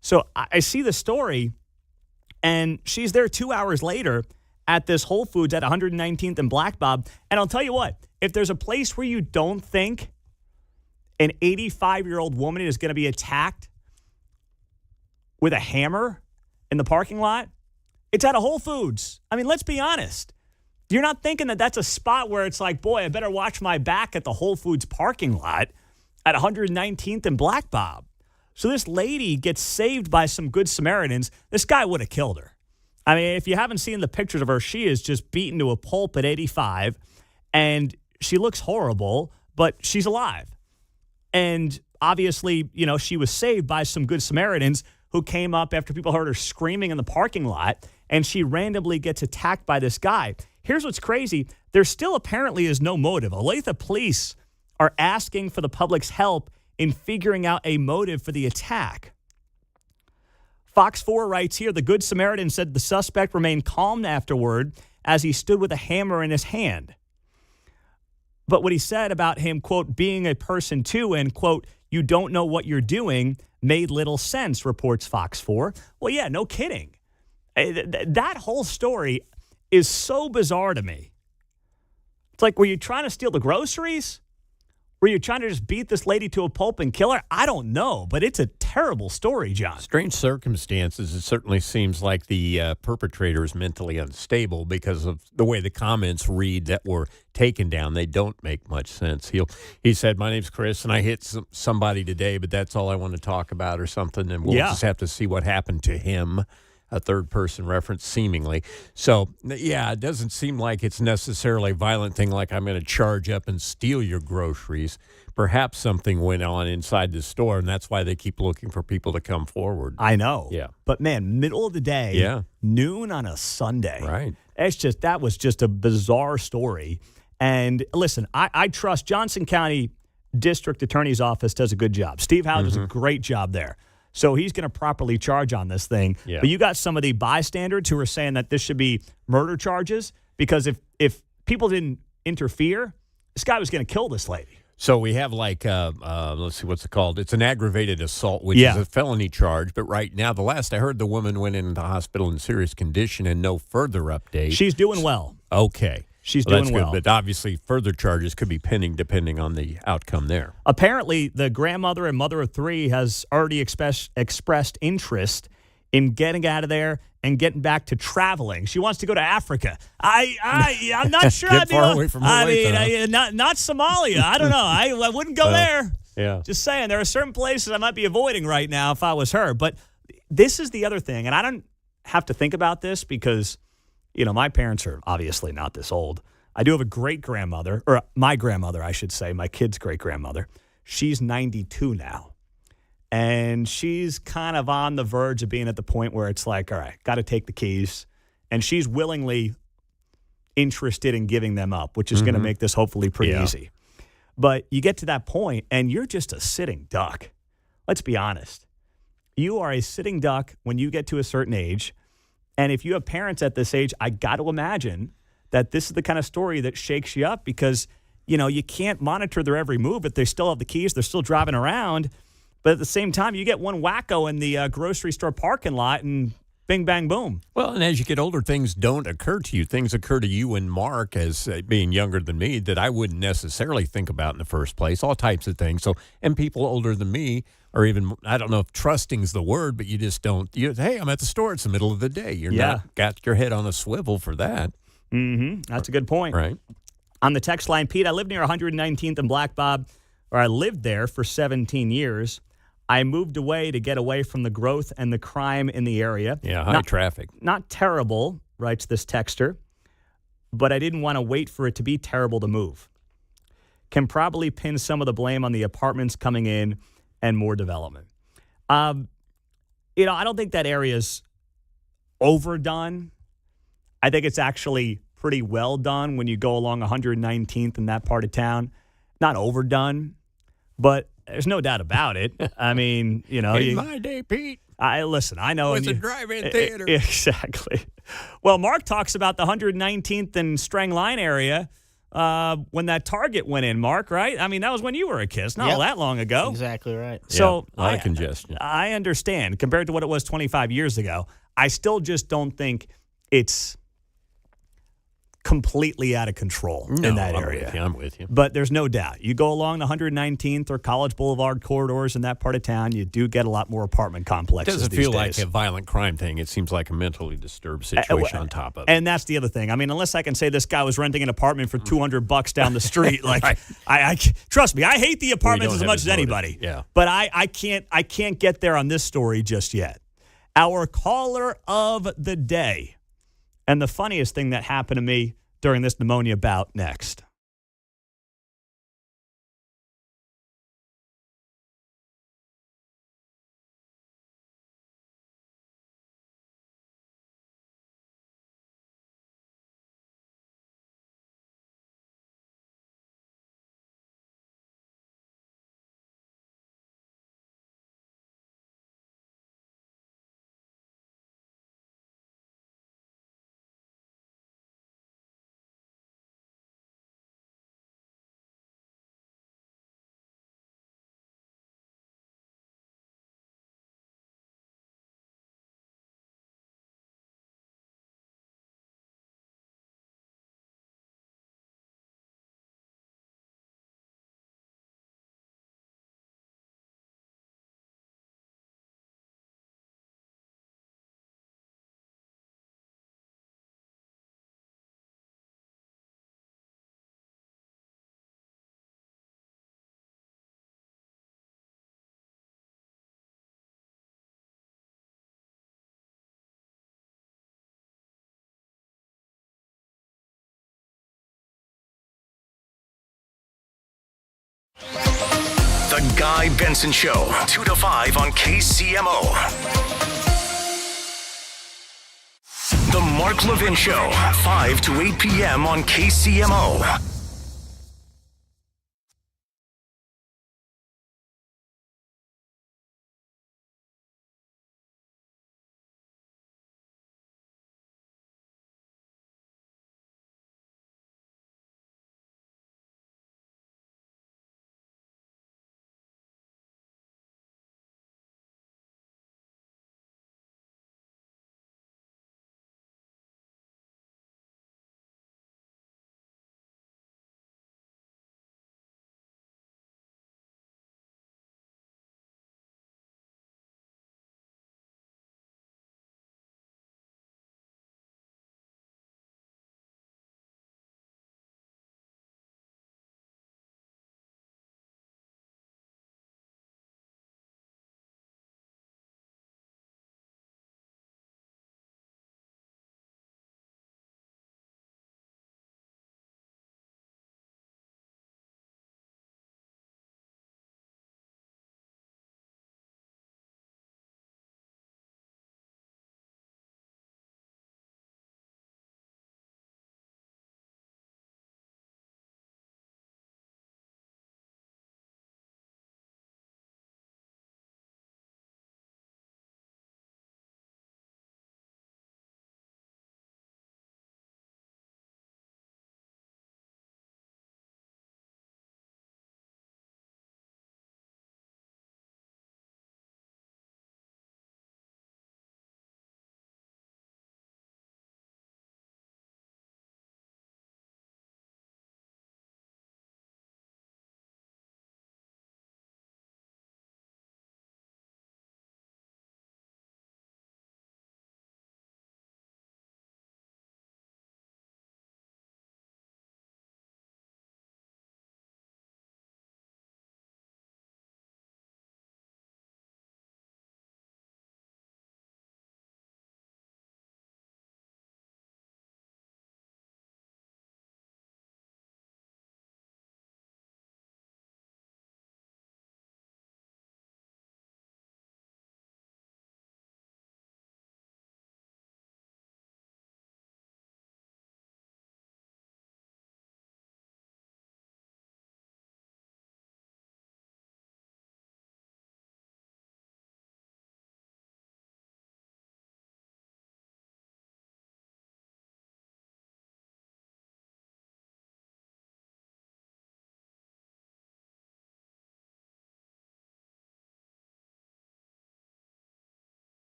So I see the story, and she's there 2 hours later at this Whole Foods at 119th and Black Bob. And I'll tell you what, if there's a place where you don't think an 85-year-old woman is going to be attacked with a hammer in the parking lot, it's at a Whole Foods. I mean, let's be honest. You're not thinking that that's a spot where it's like, boy, I better watch my back at the Whole Foods parking lot at 119th and Black Bob. So this lady gets saved by some good Samaritans. This guy would have killed her. I mean, if you haven't seen the pictures of her, she is just beaten to a pulp at 85, and she looks horrible, but she's alive. And obviously, you know, she was saved by some good Samaritans who came up after people heard her screaming in the parking lot, and she randomly gets attacked by this guy. Here's what's crazy. There still apparently is no motive. Olathe police are asking for the public's help in figuring out a motive for the attack. Fox 4 writes here, the Good Samaritan said the suspect remained calm afterward as he stood with a hammer in his hand. But what he said about him, quote, being a person too, and, quote, you don't know what you're doing, made little sense, reports Fox 4. Well, yeah, no kidding. That whole story is so bizarre to me. It's like, were you trying to steal the groceries? Were you trying to just beat this lady to a pulp and kill her? I don't know, but it's a terrible story, John. Strange circumstances. It certainly seems like the perpetrator is mentally unstable because of the way the comments read that were taken down. They don't make much sense. He said, my name's Chris, and I hit somebody today, but that's all I want to talk about or something, and we'll just have to see what happened to him. A third-person reference, seemingly. So, yeah, it doesn't seem like it's necessarily a violent thing like I'm going to charge up and steal your groceries. Perhaps something went on inside the store, and that's why they keep looking for people to come forward. I know. Yeah. But, man, middle of the day, noon on a Sunday. Right. That was just a bizarre story. And, listen, I trust Johnson County District Attorney's Office does a good job. Steve Howe does a great job there. So he's going to properly charge on this thing. Yeah. But you got some of the bystanders who are saying that this should be murder charges because if people didn't interfere, this guy was going to kill this lady. So we have like, let's see, what's it called? It's an aggravated assault, which is a felony charge. But right now, the last I heard, the woman went into the hospital in serious condition and no further update. She's doing well. Okay. She's doing that's well. Good, but obviously further charges could be pending depending on the outcome there. Apparently, the grandmother and mother of three has already expressed interest in getting out of there and getting back to traveling. She wants to go to Africa. I'm not sure. Get far away from not Somalia. I don't know. I wouldn't go there. Yeah. Just saying, there are certain places I might be avoiding right now if I was her. But this is the other thing, and I don't have to think about this because – you know, my parents are obviously not this old. I do have a great-grandmother, or my grandmother, I should say, my kid's great-grandmother. She's 92 now. And she's kind of on the verge of being at the point where it's like, all right, got to take the keys. And she's willingly interested in giving them up, which is going to make this hopefully pretty easy. But you get to that point, and you're just a sitting duck. Let's be honest. You are a sitting duck when you get to a certain age. And if you have parents at this age, I got to imagine that this is the kind of story that shakes you up because, you know, you can't monitor their every move, but they still have the keys. They're still driving around. But at the same time, you get one wacko in the grocery store parking lot and bing, bang, boom. Well, and as you get older, things don't occur to you. Things occur to you and Mark as being younger than me that I wouldn't necessarily think about in the first place, all types of things. So, and people older than me or even, I don't know if trusting's the word, but you just don't, hey, I'm at the store. It's the middle of the day. You're not got your head on a swivel for that. Mm-hmm. That's a good point. Right. On the text line, Pete, I live near 119th and Black Bob, or I lived there for 17 years. I moved away to get away from the growth and the crime in the area. Yeah, high traffic. Not terrible, writes this texter. but I didn't want to wait for it to be terrible to move. Can probably pin some of the blame on the apartments coming in and more development. I don't think that area's overdone. I think it's actually pretty well done when you go along 119th in that part of town. Not overdone, but there's no doubt about it. I mean, In my day, Pete. I know. It's a drive-in theater. Exactly. Well, Mark talks about the 119th and Strang Line area when that Target went in, Mark, right? I mean, that was when you were a kid. It's not all that long ago. Exactly right. So a lot of congestion. I understand. Compared to what it was 25 years ago, I still just don't think it's completely out of control in that area. I'm with you. But there's no doubt. You go along the 119th or College Boulevard corridors in that part of town, you do get a lot more apartment It complexes doesn't these feel days. like a violent crime thing. It seems like a mentally disturbed situation on top of it. And that's the other thing. I mean, unless I can say this guy was renting an apartment for $200 down the street, like Right. I trust me, I hate the apartments as have much his as motive. anybody. Yeah. But I can't get there on this story just yet. Our caller of the day, and the funniest thing that happened to me during this pneumonia bout next. The Guy Benson Show, 2 to 5 on KCMO. The Mark Levin Show, 5 to 8 p.m. on KCMO.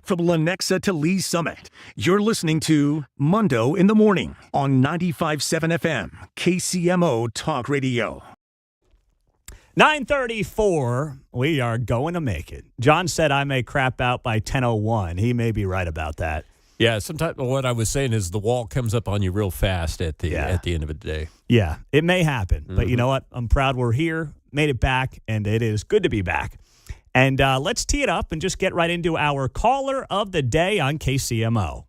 from Lenexa to Lee Summit. You're listening to Mundo in the Morning on 95.7 FM, KCMO Talk Radio. 9:34, we are going to make it. John said I may crap out by 10:01. He may be right about that. Yeah, sometimes what I was saying is the wall comes up on you real fast at the end of the day. Yeah, it may happen. But you know what? I'm proud we're here, made it back, and it is good to be back. And let's tee it up and just get right into our caller of the day on KCMO.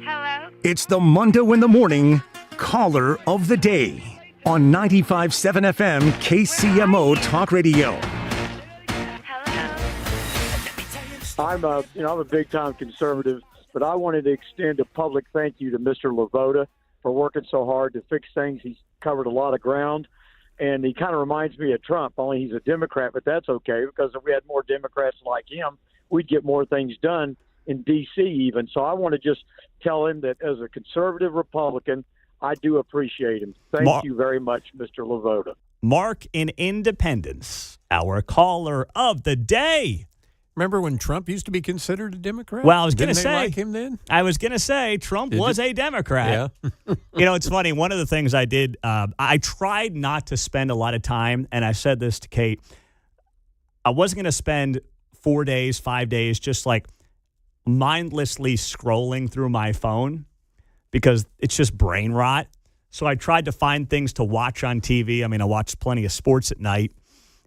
Hello? It's the Mundo in the Morning Caller of the Day on 95.7 FM, KCMO Talk Radio. I'm a big-time conservative, but I wanted to extend a public thank you to Mr. Lavoda for working so hard to fix things. He's covered a lot of ground, and he kind of reminds me of Trump, only he's a Democrat, but that's okay, because if we had more Democrats like him, we'd get more things done in D.C. even. So I want to just tell him that as a conservative Republican, I do appreciate him. Thank you very much, Mr. Lavoda. Mark in Independence, our caller of the day. Remember when Trump used to be considered a Democrat? Well, I was going to say, like him then? I was going to say Trump was a Democrat. Yeah. It's funny. One of the things I did, I tried not to spend a lot of time, and I said this to Kate. I wasn't going to spend 4 days, 5 days, just like mindlessly scrolling through my phone because it's just brain rot. So I tried to find things to watch on TV. I mean, I watched plenty of sports at night.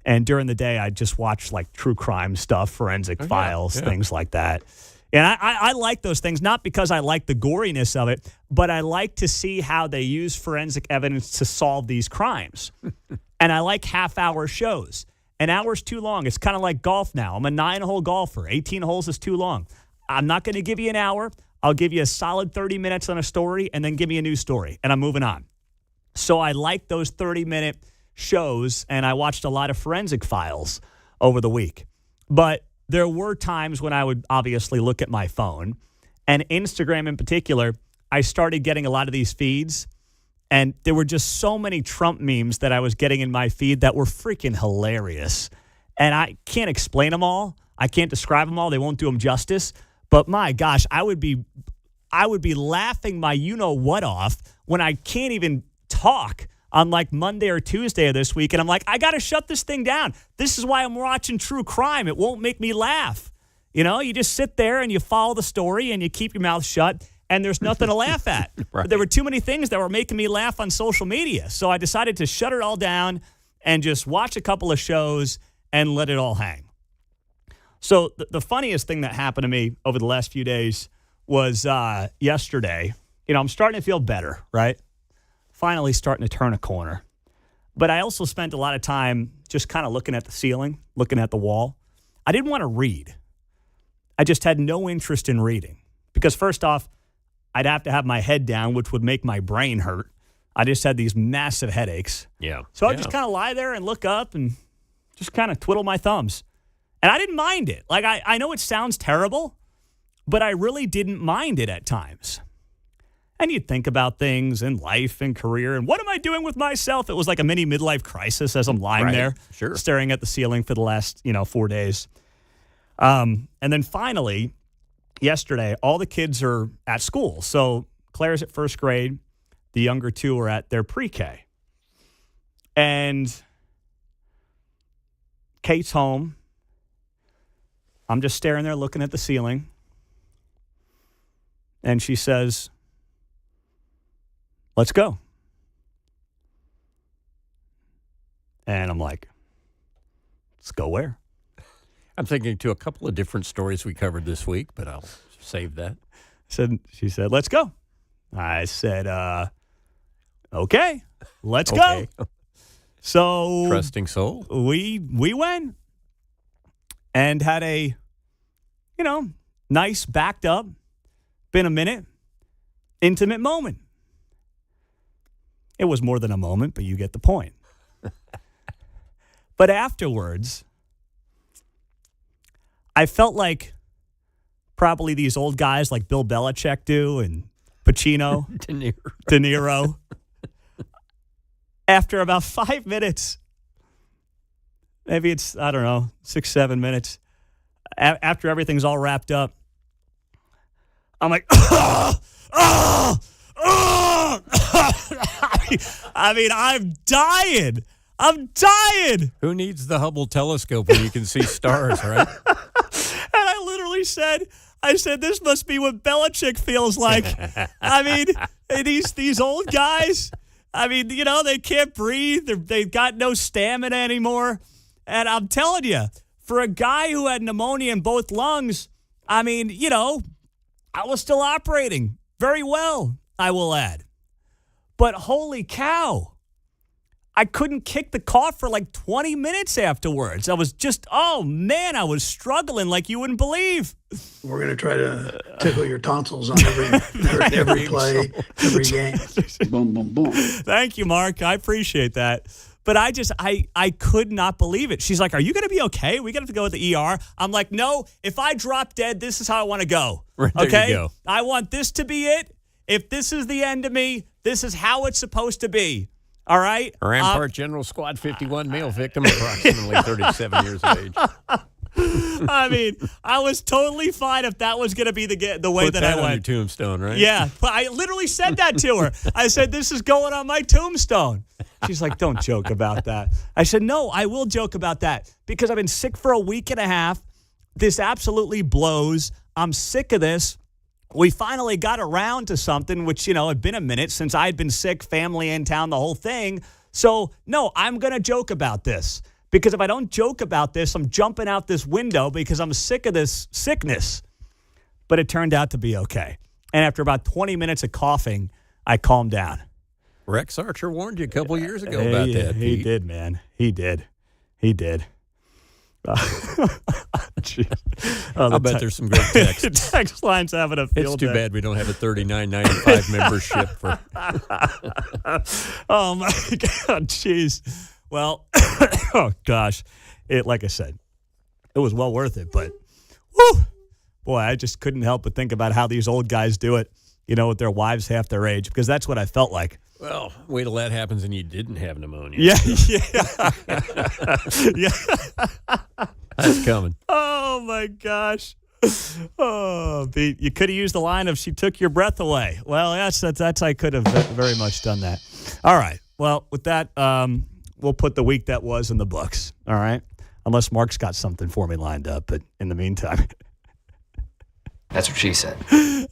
And during the day, I just watch like true crime stuff, forensic files, things like that. And I like those things, not because I like the goriness of it, but I like to see how they use forensic evidence to solve these crimes. And I like half-hour shows. An hour's too long. It's kind of like golf now. I'm a 9-hole golfer. 18 holes is too long. I'm not going to give you an hour. I'll give you a solid 30 minutes on a story and then give me a new story, and I'm moving on. So I like those 30-minute shows, and I watched a lot of forensic files over the week. But there were times when I would obviously look at my phone, and Instagram in particular, I started getting a lot of these feeds, and there were just so many Trump memes that I was getting in my feed that were freaking hilarious. And I can't explain them all. I can't describe them all. They won't do them justice. But my gosh, I would be laughing my you-know-what off when I can't even talk on like Monday or Tuesday of this week. And I'm like, I got to shut this thing down. This is why I'm watching true crime. It won't make me laugh. You just sit there and you follow the story and you keep your mouth shut and there's nothing to laugh at. Right. But there were too many things that were making me laugh on social media. So I decided to shut it all down and just watch a couple of shows and let it all hang. So the funniest thing that happened to me over the last few days was yesterday. I'm starting to feel better, right? Finally starting to turn a corner. But I also spent a lot of time just kind of looking at the ceiling, looking at the wall. I didn't want to read. I just had no interest in reading. Because first off, I'd have to have my head down, which would make my brain hurt. I just had these massive headaches. Yeah. So I'd just kind of lie there and look up and just kind of twiddle my thumbs. And I didn't mind it. Like, I know it sounds terrible, but I really didn't mind it at times. And you'd think about things in life and career and what am I doing with myself? It was like a mini midlife crisis as I'm lying there, staring at the ceiling for the last, 4 days. And then finally, yesterday, all the kids are at school. So Claire's at first grade. The younger two are at their pre-K. And Kate's home. I'm just staring there looking at the ceiling. And she says, let's go. And I'm like, let's go where? I'm thinking to a couple of different stories we covered this week, but I'll save that. She said, let's go. I said, okay, let's go. So trusting soul. We went and had a, nice backed up, been a minute, intimate moment. It was more than a moment, but you get the point. But afterwards, I felt like probably these old guys like Bill Belichick do and Pacino, De Niro. After about 5 minutes, maybe it's, 6, 7 minutes, after everything's all wrapped up, I'm like, oh, oh, oh. I mean, I'm dying. I'm dying. Who needs the Hubble telescope when you can see stars, right? And I literally said, this must be what Belichick feels like. I mean, these old guys, I mean, they can't breathe. They've got no stamina anymore. And I'm telling you, for a guy who had pneumonia in both lungs, I mean, I was still operating very well, I will add. But holy cow. I couldn't kick the cough for like 20 minutes afterwards. I was just, oh, man, I was struggling like you wouldn't believe. We're going to try to tickle your tonsils on every play, every game. Boom, boom, boom. Thank you, Mark. I appreciate that. But I could not believe it. She's like, are you going to be okay? We got to go to the ER. I'm like, no, if I drop dead, this is how I want to go. Right, there okay? you go. I want this to be it. If this is the end of me, this is how it's supposed to be. All right? Rampart General Squad 51 male victim, approximately 37 years of age. I mean, I was totally fine if that was going to be the way Put that that I on went. your tombstone, right? Yeah, but I literally said that to her. I said, this is going on my tombstone. She's like, don't joke about that. I said, no, I will joke about that because I've been sick for a week and a half. This absolutely blows. I'm sick of this. We finally got around to something, which, had been a minute since I'd been sick, family in town, the whole thing. So, no, I'm going to joke about this. Because if I don't joke about this, I'm jumping out this window because I'm sick of this sickness. But it turned out to be okay. And after about 20 minutes of coughing, I calmed down. Rex Archer warned you a couple years ago about that, He Pete. did, man. He did. Jeez. I'll bet there's some great text. The text line's having a field It's too day. bad we don't have a $39.95 membership for. Oh my God, jeez. Well, oh gosh, like I said, it was well worth it. But, whew, boy, I just couldn't help but think about how these old guys do it. With their wives half their age, because that's what I felt like. Well, wait till that happens and you didn't have pneumonia. Yeah. That's coming. Oh, my gosh. Oh, Pete, you could have used the line of she took your breath away. Well, that's I could have very much done that. All right. Well, with that, we'll put the week that was in the books. All right. Unless Mark's got something for me lined up. But in the meantime. That's what she said.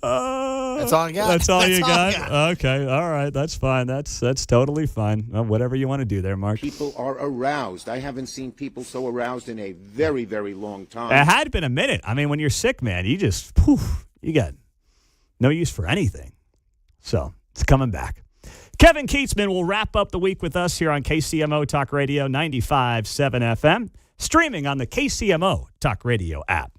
That's all I got. That's all you That's all I got? got. Okay. All right. That's fine. That's totally fine. Well, whatever you want to do there, Mark. People are aroused. I haven't seen people so aroused in a very, very long time. It had been a minute. I mean, when you're sick, man, you just, you got no use for anything. So it's coming back. Kevin Kietzman will wrap up the week with us here on KCMO Talk Radio 95.7 FM, streaming on the KCMO Talk Radio app.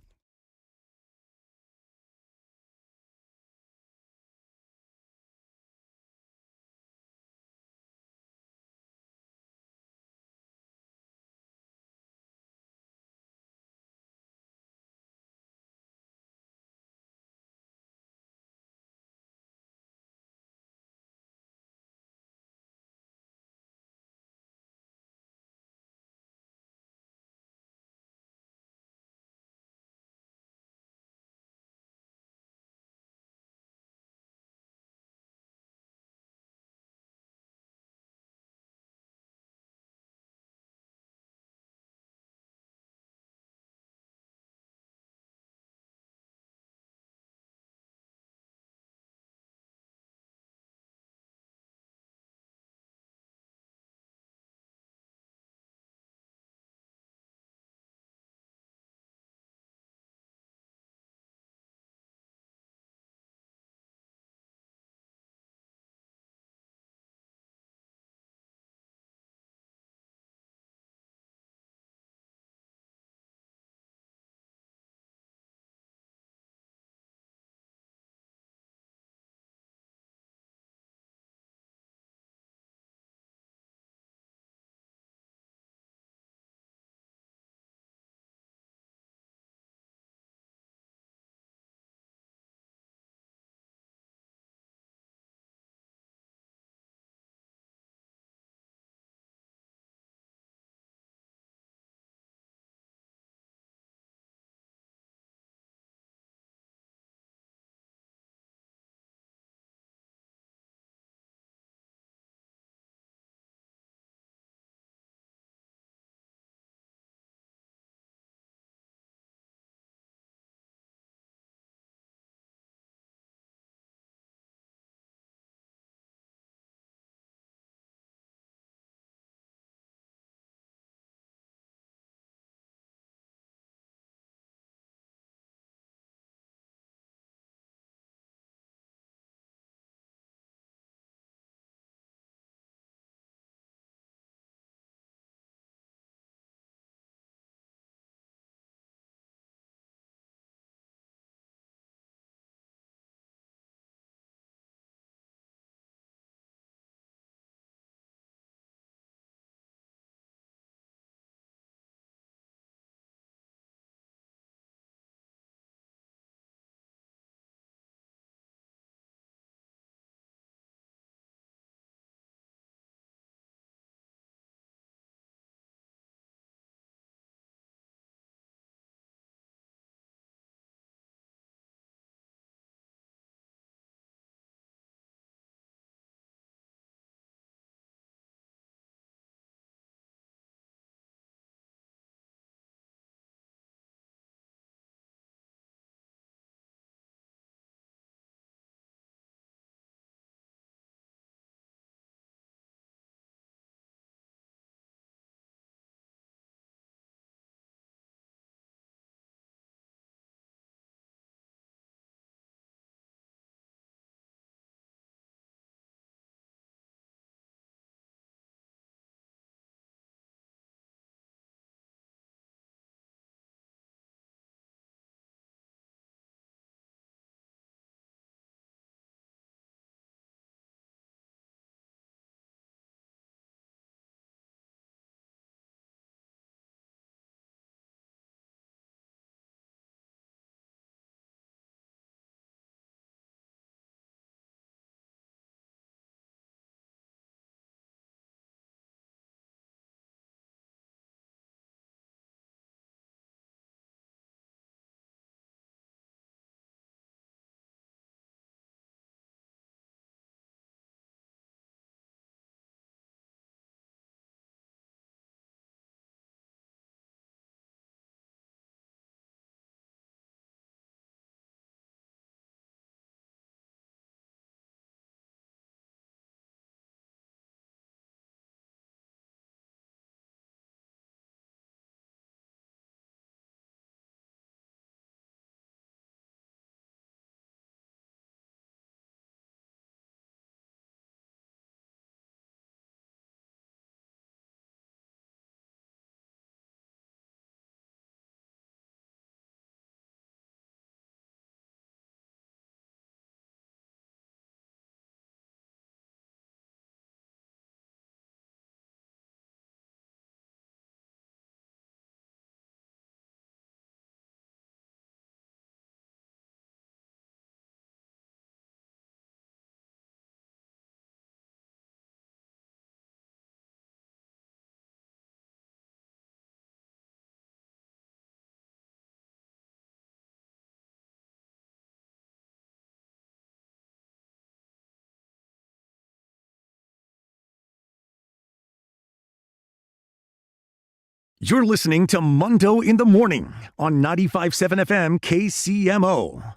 You're listening to Mundo in the Morning on 95.7 FM KCMO.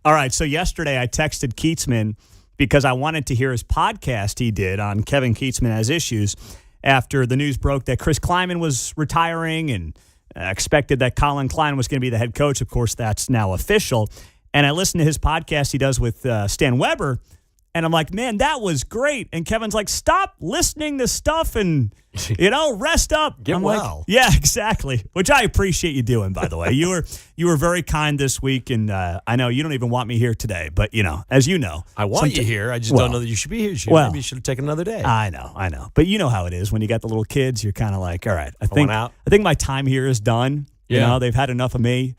All right, so yesterday I texted Kietzman because I wanted to hear his podcast he did on Kevin Kietzman Has Issues after the news broke that Chris Kleiman was retiring and expected that Colin Klein was going to be the head coach. Of course, that's now official. And I listened to his podcast he does with Stan Weber, and I'm like, man, that was great. And Kevin's like, stop listening to stuff and, rest up. Get I'm well. Like, yeah, exactly. Which I appreciate you doing, by the way. You were very kind this week, and I know you don't even want me here today, but, as you know. I want you here. I just don't know that you should be here. Maybe you should have taken another day. I know. But you know how it is. When you got the little kids, you're kind of like, all right, I think my time here is done. Yeah. They've had enough of me.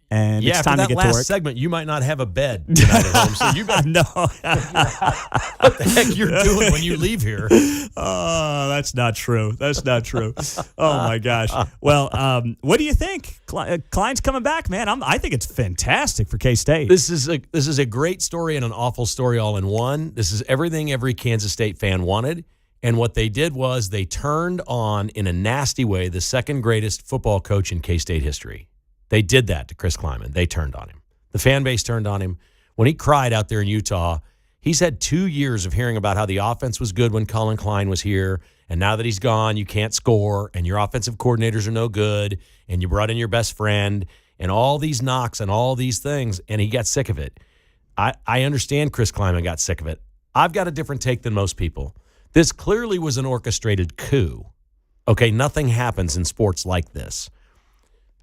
And it's time to get to work. After that last segment, you might not have a bed tonight at home, so you better know what the heck you're doing when you leave here. Oh, that's not true. Oh, my gosh. Well, what do you think? Klein's coming back, man. I think it's fantastic for K-State. This is a great story and an awful story all in one. This is everything every Kansas State fan wanted. And what they did was they turned on, in a nasty way, the second greatest football coach in K-State history. They did that to Chris Kleiman. They turned on him. The fan base turned on him. When he cried out there in Utah, he's had 2 years of hearing about how the offense was good when Colin Klein was here, and now that he's gone, you can't score, and your offensive coordinators are no good, and you brought in your best friend, and all these knocks and all these things, and he got sick of it. I understand Chris Kleiman got sick of it. I've got a different take than most people. This clearly was an orchestrated coup. Okay, nothing happens in sports like this.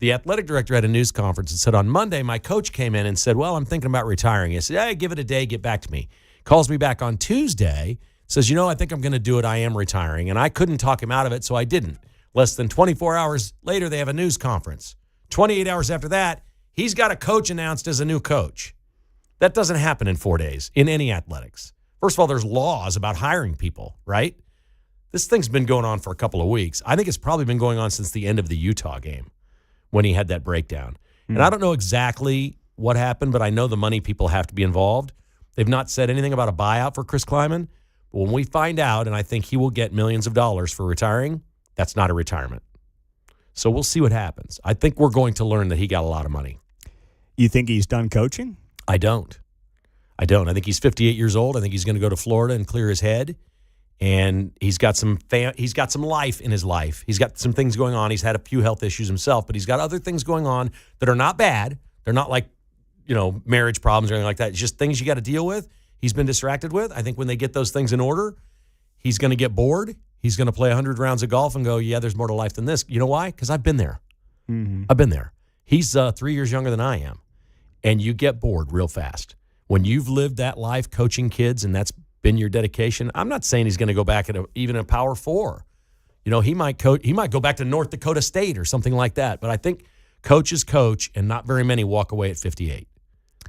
The athletic director had a news conference and said, on Monday, my coach came in and said, well, I'm thinking about retiring. He said, hey, give it a day, get back to me. Calls me back on Tuesday, says, I think I'm going to do it. I am retiring. And I couldn't talk him out of it, so I didn't. Less than 24 hours later, they have a news conference. 28 hours after that, he's got a coach announced as a new coach. That doesn't happen in 4 days in any athletics. First of all, there's laws about hiring people, right? This thing's been going on for a couple of weeks. I think it's probably been going on since the end of the Utah game, when he had that breakdown. And I don't know exactly what happened, but I know the money people have to be involved. They've not said anything about a buyout for Chris Kleiman. But when we find out, and I think he will get millions of dollars for retiring, that's not a retirement. So we'll see what happens. I think we're going to learn that he got a lot of money. You think he's done coaching? I don't. I think he's 58 years old. I think he's going to go to Florida and clear his head. And he's got some life in his life. He's got some things going on. He's had a few health issues himself, but he's got other things going on that are not bad. They're not like, marriage problems or anything like that. It's just things you got to deal with. He's been distracted with. I think when they get those things in order, he's going to get bored. He's going to play 100 rounds of golf and go, yeah, there's more to life than this. You know why? Because I've been there. Mm-hmm. I've been there. He's 3 years younger than I am. And you get bored real fast. When you've lived that life coaching kids and that's been your dedication, I'm not saying he's going to go back at even a Power 4. He might go back to North Dakota State or something like that. But I think coaches coach, and not very many walk away at 58.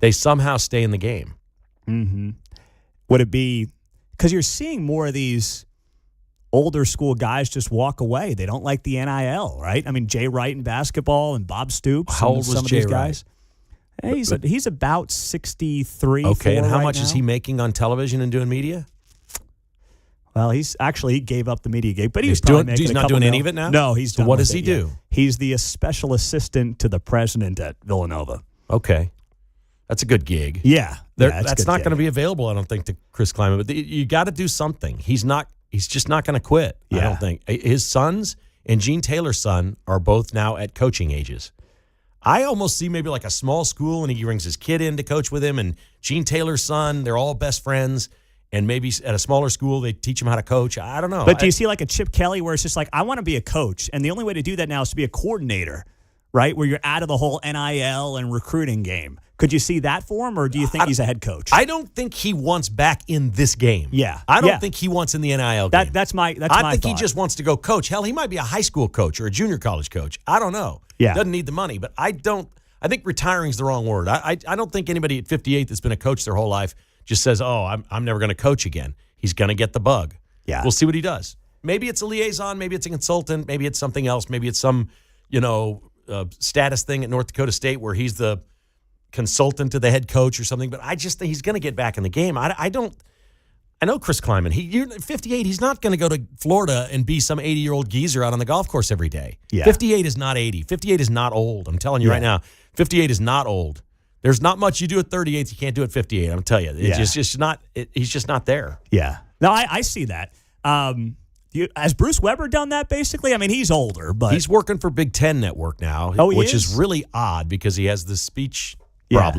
They somehow stay in the game. Mm-hmm. Would it be because you're seeing more of these older school guys just walk away? They don't like the NIL, right? I mean, Jay Wright in basketball and Bob Stoops. How old was some Jay of these Wright? guys? He's about 63. Okay, and how much now. is he making on television and doing media? Well, he gave up the media gig, but he's not doing any of it now. No, he's so done. What does he do? He's the special assistant to the president at Villanova. Okay, that's a good gig. Yeah, that's not going to be available, I don't think, to Chris Kleiman. But you got to do something. He's just not going to quit. Yeah. I don't think his sons and Gene Taylor's son are both now at coaching ages. I almost see maybe like a small school, and he brings his kid in to coach with him, and Gene Taylor's son, they're all best friends, and maybe at a smaller school, they teach him how to coach. I don't know. But do you see like a Chip Kelly where it's just like, I want to be a coach, and the only way to do that now is to be a coordinator, right, where you're out of the whole NIL and recruiting game. Could you see that for him, or do you think he's a head coach? I don't think he wants back in this game. Yeah. I don't think he wants in the NIL game. That's my I think thought. he just wants to go coach. Hell, he might be a high school coach or a junior college coach. I don't know. Yeah. Doesn't need the money, but I think retiring is the wrong word. I don't think anybody at 58 that's been a coach their whole life just says, oh, I'm never going to coach again. He's going to get the bug. Yeah. We'll see what he does. Maybe it's a liaison. Maybe it's a consultant. Maybe it's something else. Maybe it's some, status thing at North Dakota State where he's the consultant to the head coach or something. But I just think he's going to get back in the game. I I know Chris Kleiman. You're 58. He's not going to go to Florida and be some 80-year-old geezer out on the golf course every day. Yeah. 58 is not 80. 58 is not old. I'm telling you right now. 58 is not old. There's not much you do at 38 you can't do at 58. I'm telling you. It's just not. He's just not there. Yeah. No, I see that. Has Bruce Weber done that basically? I mean, he's older, but he's working for Big Ten Network now, which is really odd because he has the speech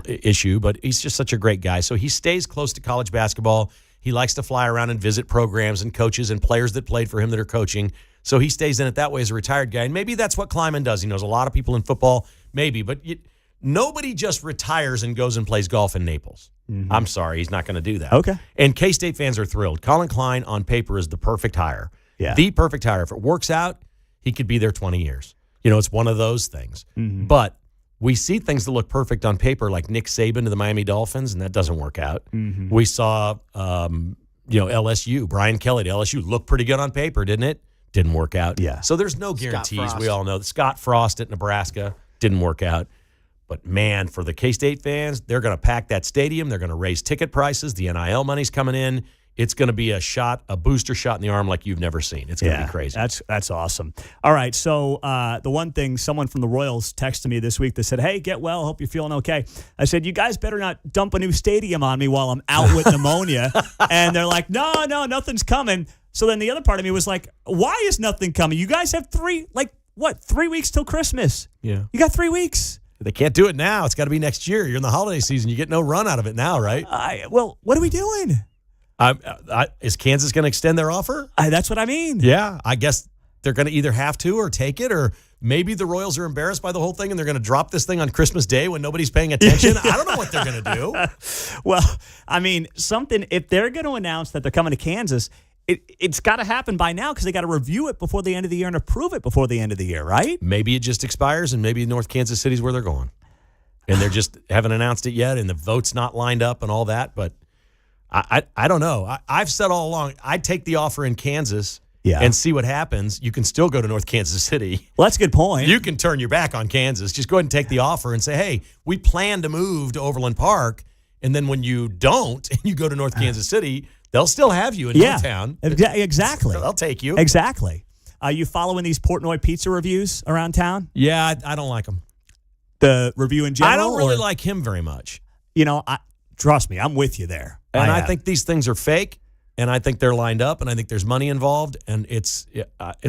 issue, but he's just such a great guy. So he stays close to college basketball. He likes to fly around and visit programs and coaches and players that played for him that are coaching. So he stays in it that way as a retired guy. And maybe that's what Kleiman does. He knows a lot of people in football, maybe, but nobody just retires and goes and plays golf in Naples. Mm-hmm. I'm sorry, he's not going to do that. Okay. And K-State fans are thrilled. Colin Klein on paper is the perfect hire. Yeah. The perfect hire. If it works out, he could be there 20 years. It's one of those things. Mm-hmm. But we see things that look perfect on paper, like Nick Saban to the Miami Dolphins, and that doesn't work out. Mm-hmm. We saw, LSU, Brian Kelly to LSU, looked pretty good on paper, didn't it? Didn't work out. Yeah. So there's no guarantees. We all know that Scott Frost at Nebraska didn't work out. But, man, for the K-State fans, they're going to pack that stadium. They're going to raise ticket prices. The NIL money's coming in. It's going to be a booster shot in the arm like you've never seen. It's going to be crazy. That's awesome. All right, so the one thing, someone from the Royals texted me this week that said, hey, get well, hope you're feeling okay. I said, you guys better not dump a new stadium on me while I'm out with pneumonia. And they're like, no, nothing's coming. So then the other part of me was like, why is nothing coming? You guys have 3 weeks till Christmas. Yeah. You got 3 weeks. They can't do it now. It's got to be next year. You're in the holiday season. You get no run out of it now, right? Well, what are we doing? Is Kansas going to extend their offer? That's what I mean. Yeah, I guess they're going to either have to or take it, or maybe the Royals are embarrassed by the whole thing and they're going to drop this thing on Christmas Day when nobody's paying attention. I don't know what they're going to do. Well, I mean, if they're going to announce that they're coming to Kansas, it's got to happen by now because they got to review it before the end of the year and approve it before the end of the year, right? Maybe it just expires and maybe North Kansas City's where they're going. And they're just haven't announced it yet and the vote's not lined up and all that, but I don't know. I've said all along, I'd take the offer in Kansas and see what happens. You can still go to North Kansas City. Well, that's a good point. You can turn your back on Kansas. Just go ahead and take the offer and say, hey, we plan to move to Overland Park. And then when you don't and you go to North Kansas City, they'll still have you in Northtown. Exactly. They'll take you. Exactly. Are you following these Portnoy pizza reviews around town? Yeah, I don't like them. The review in general? I don't really like him very much. Trust me, I'm with you there. And I think these things are fake, and I think they're lined up, and I think there's money involved, and it's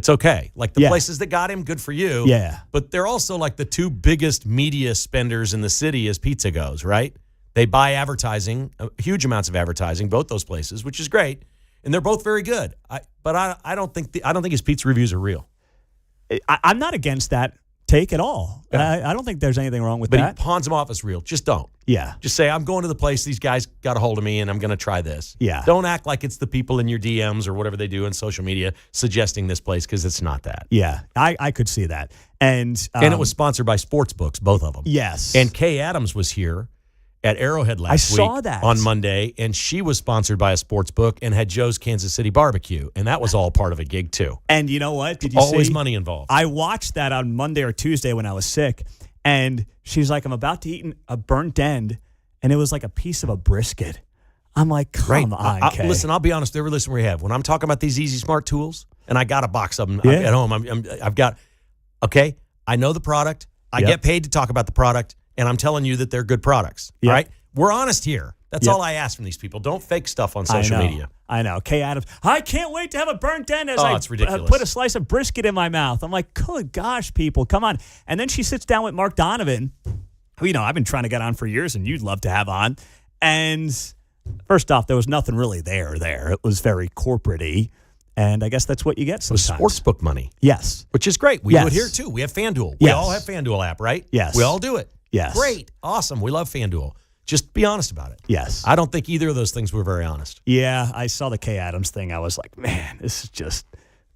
okay. Like the places that got him, good for you. Yeah. But they're also like the 2 biggest media spenders in the city as pizza goes, right? They buy advertising, huge amounts of advertising, both those places, which is great, and they're both very good. But I don't think his pizza reviews are real. I'm not against that take at all. I don't think there's anything wrong with that. But he pawns them off as real. Just don't. Yeah. Just say, I'm going to the place. These guys got a hold of me, and I'm going to try this. Yeah. Don't act like it's the people in your DMs or whatever they do in social media suggesting this place, because it's not that. Yeah, I could see that. And it was sponsored by sports books, both of them. Yes. And Kay Adams was here at Arrowhead last week. I saw that. On Monday, and she was sponsored by a sports book and had Joe's Kansas City Barbecue, and that was all part of a gig, too. And you know what? Did you Always see? money involved. I watched that on Monday or Tuesday when I was sick, and she's like, I'm about to eat a burnt end, and it was like a piece of a brisket. I'm like, come on, Kay. Listen, I'll be honest. Every listener we have, when I'm talking about these Easy Smart tools, and I got a box of them at home, I've got, okay, I know the product. I get paid to talk about the product, and I'm telling you that they're good products. All right? We're honest here. That's all I ask from these people. Don't fake stuff on social media. I know. Kay Adams, I can't wait to have a burnt end as it's ridiculous. Put a slice of brisket in my mouth. I'm like, good gosh, people, come on. And then she sits down with Mark Donovan, who, I've been trying to get on for years and you'd love to have on. And first off, there was nothing really there. It was very corporate-y. And I guess that's what you get sometimes. With sportsbook money. Yes. Which is great. We do it here, too. We have FanDuel. We all have FanDuel app, right? Yes. We all do it. Yes. Great. Awesome. We love FanDuel. Just be honest about it. Yes. I don't think either of those things were very honest. Yeah, I saw the Kay Adams thing. I was like, man, this is just,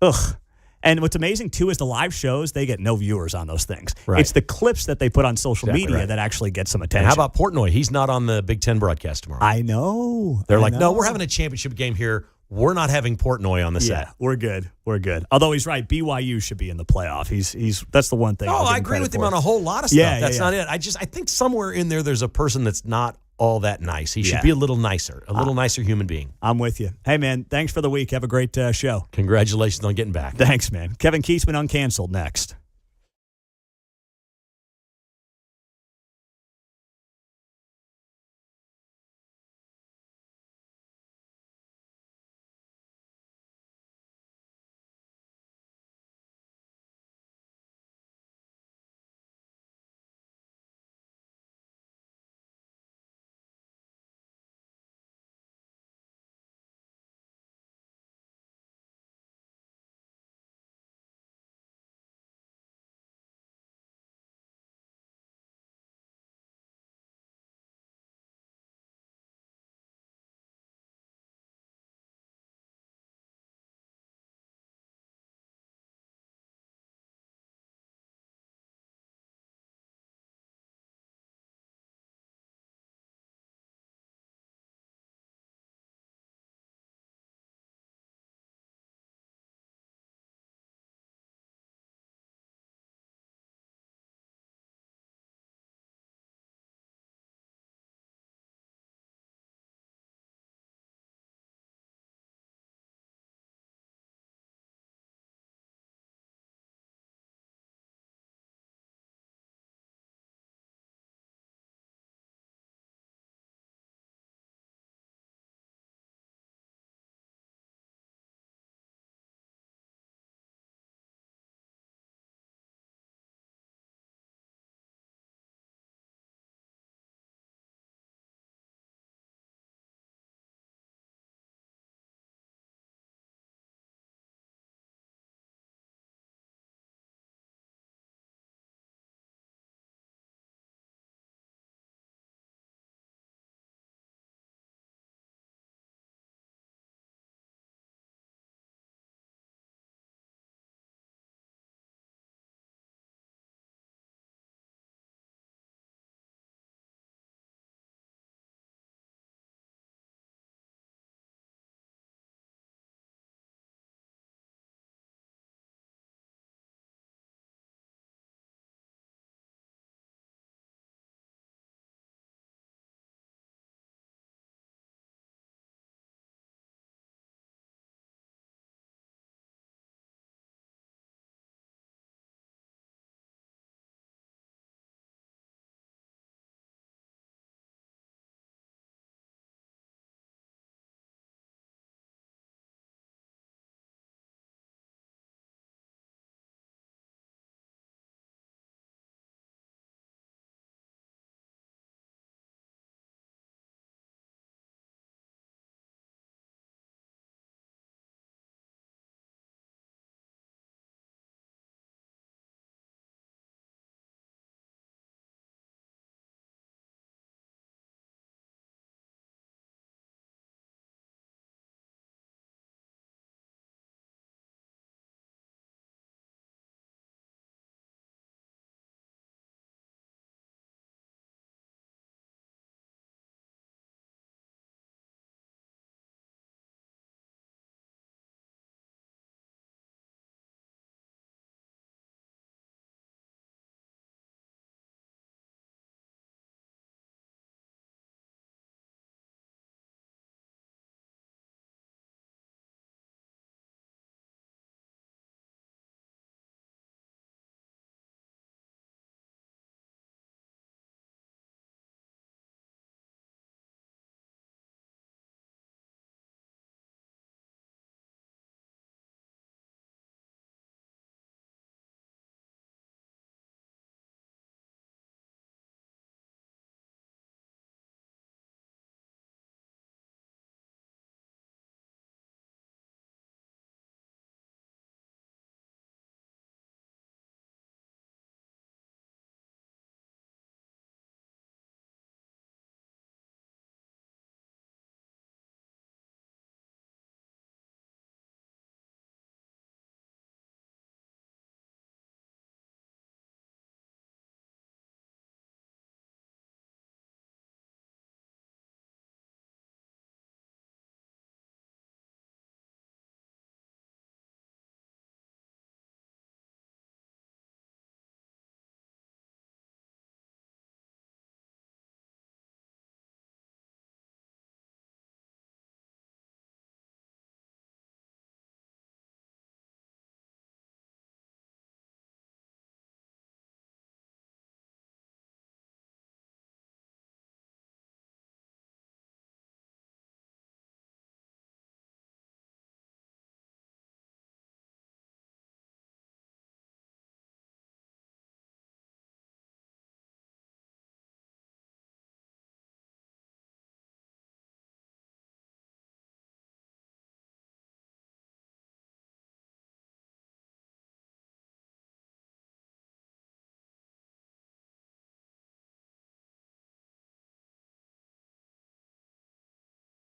ugh. And what's amazing, too, is the live shows, they get no viewers on those things. Right. It's the clips that they put on social media that actually get some attention. And how about Portnoy? He's not on the Big Ten broadcast tomorrow. I know. They're like, no, we're having a championship game here. We're not having Portnoy on the set. Yeah, we're good. We're good. Although he's right, BYU should be in the playoff. He's that's the one thing. No, I agree with him on a whole lot of stuff. That's not it. I think somewhere in there's a person that's not all that nice. He should Yeah. be a little nicer, nicer human being. I'm with you. Hey, man, thanks for the week. Have a great show. Congratulations on getting back. Thanks, man. Kevin Kietzman, Uncanceled, next.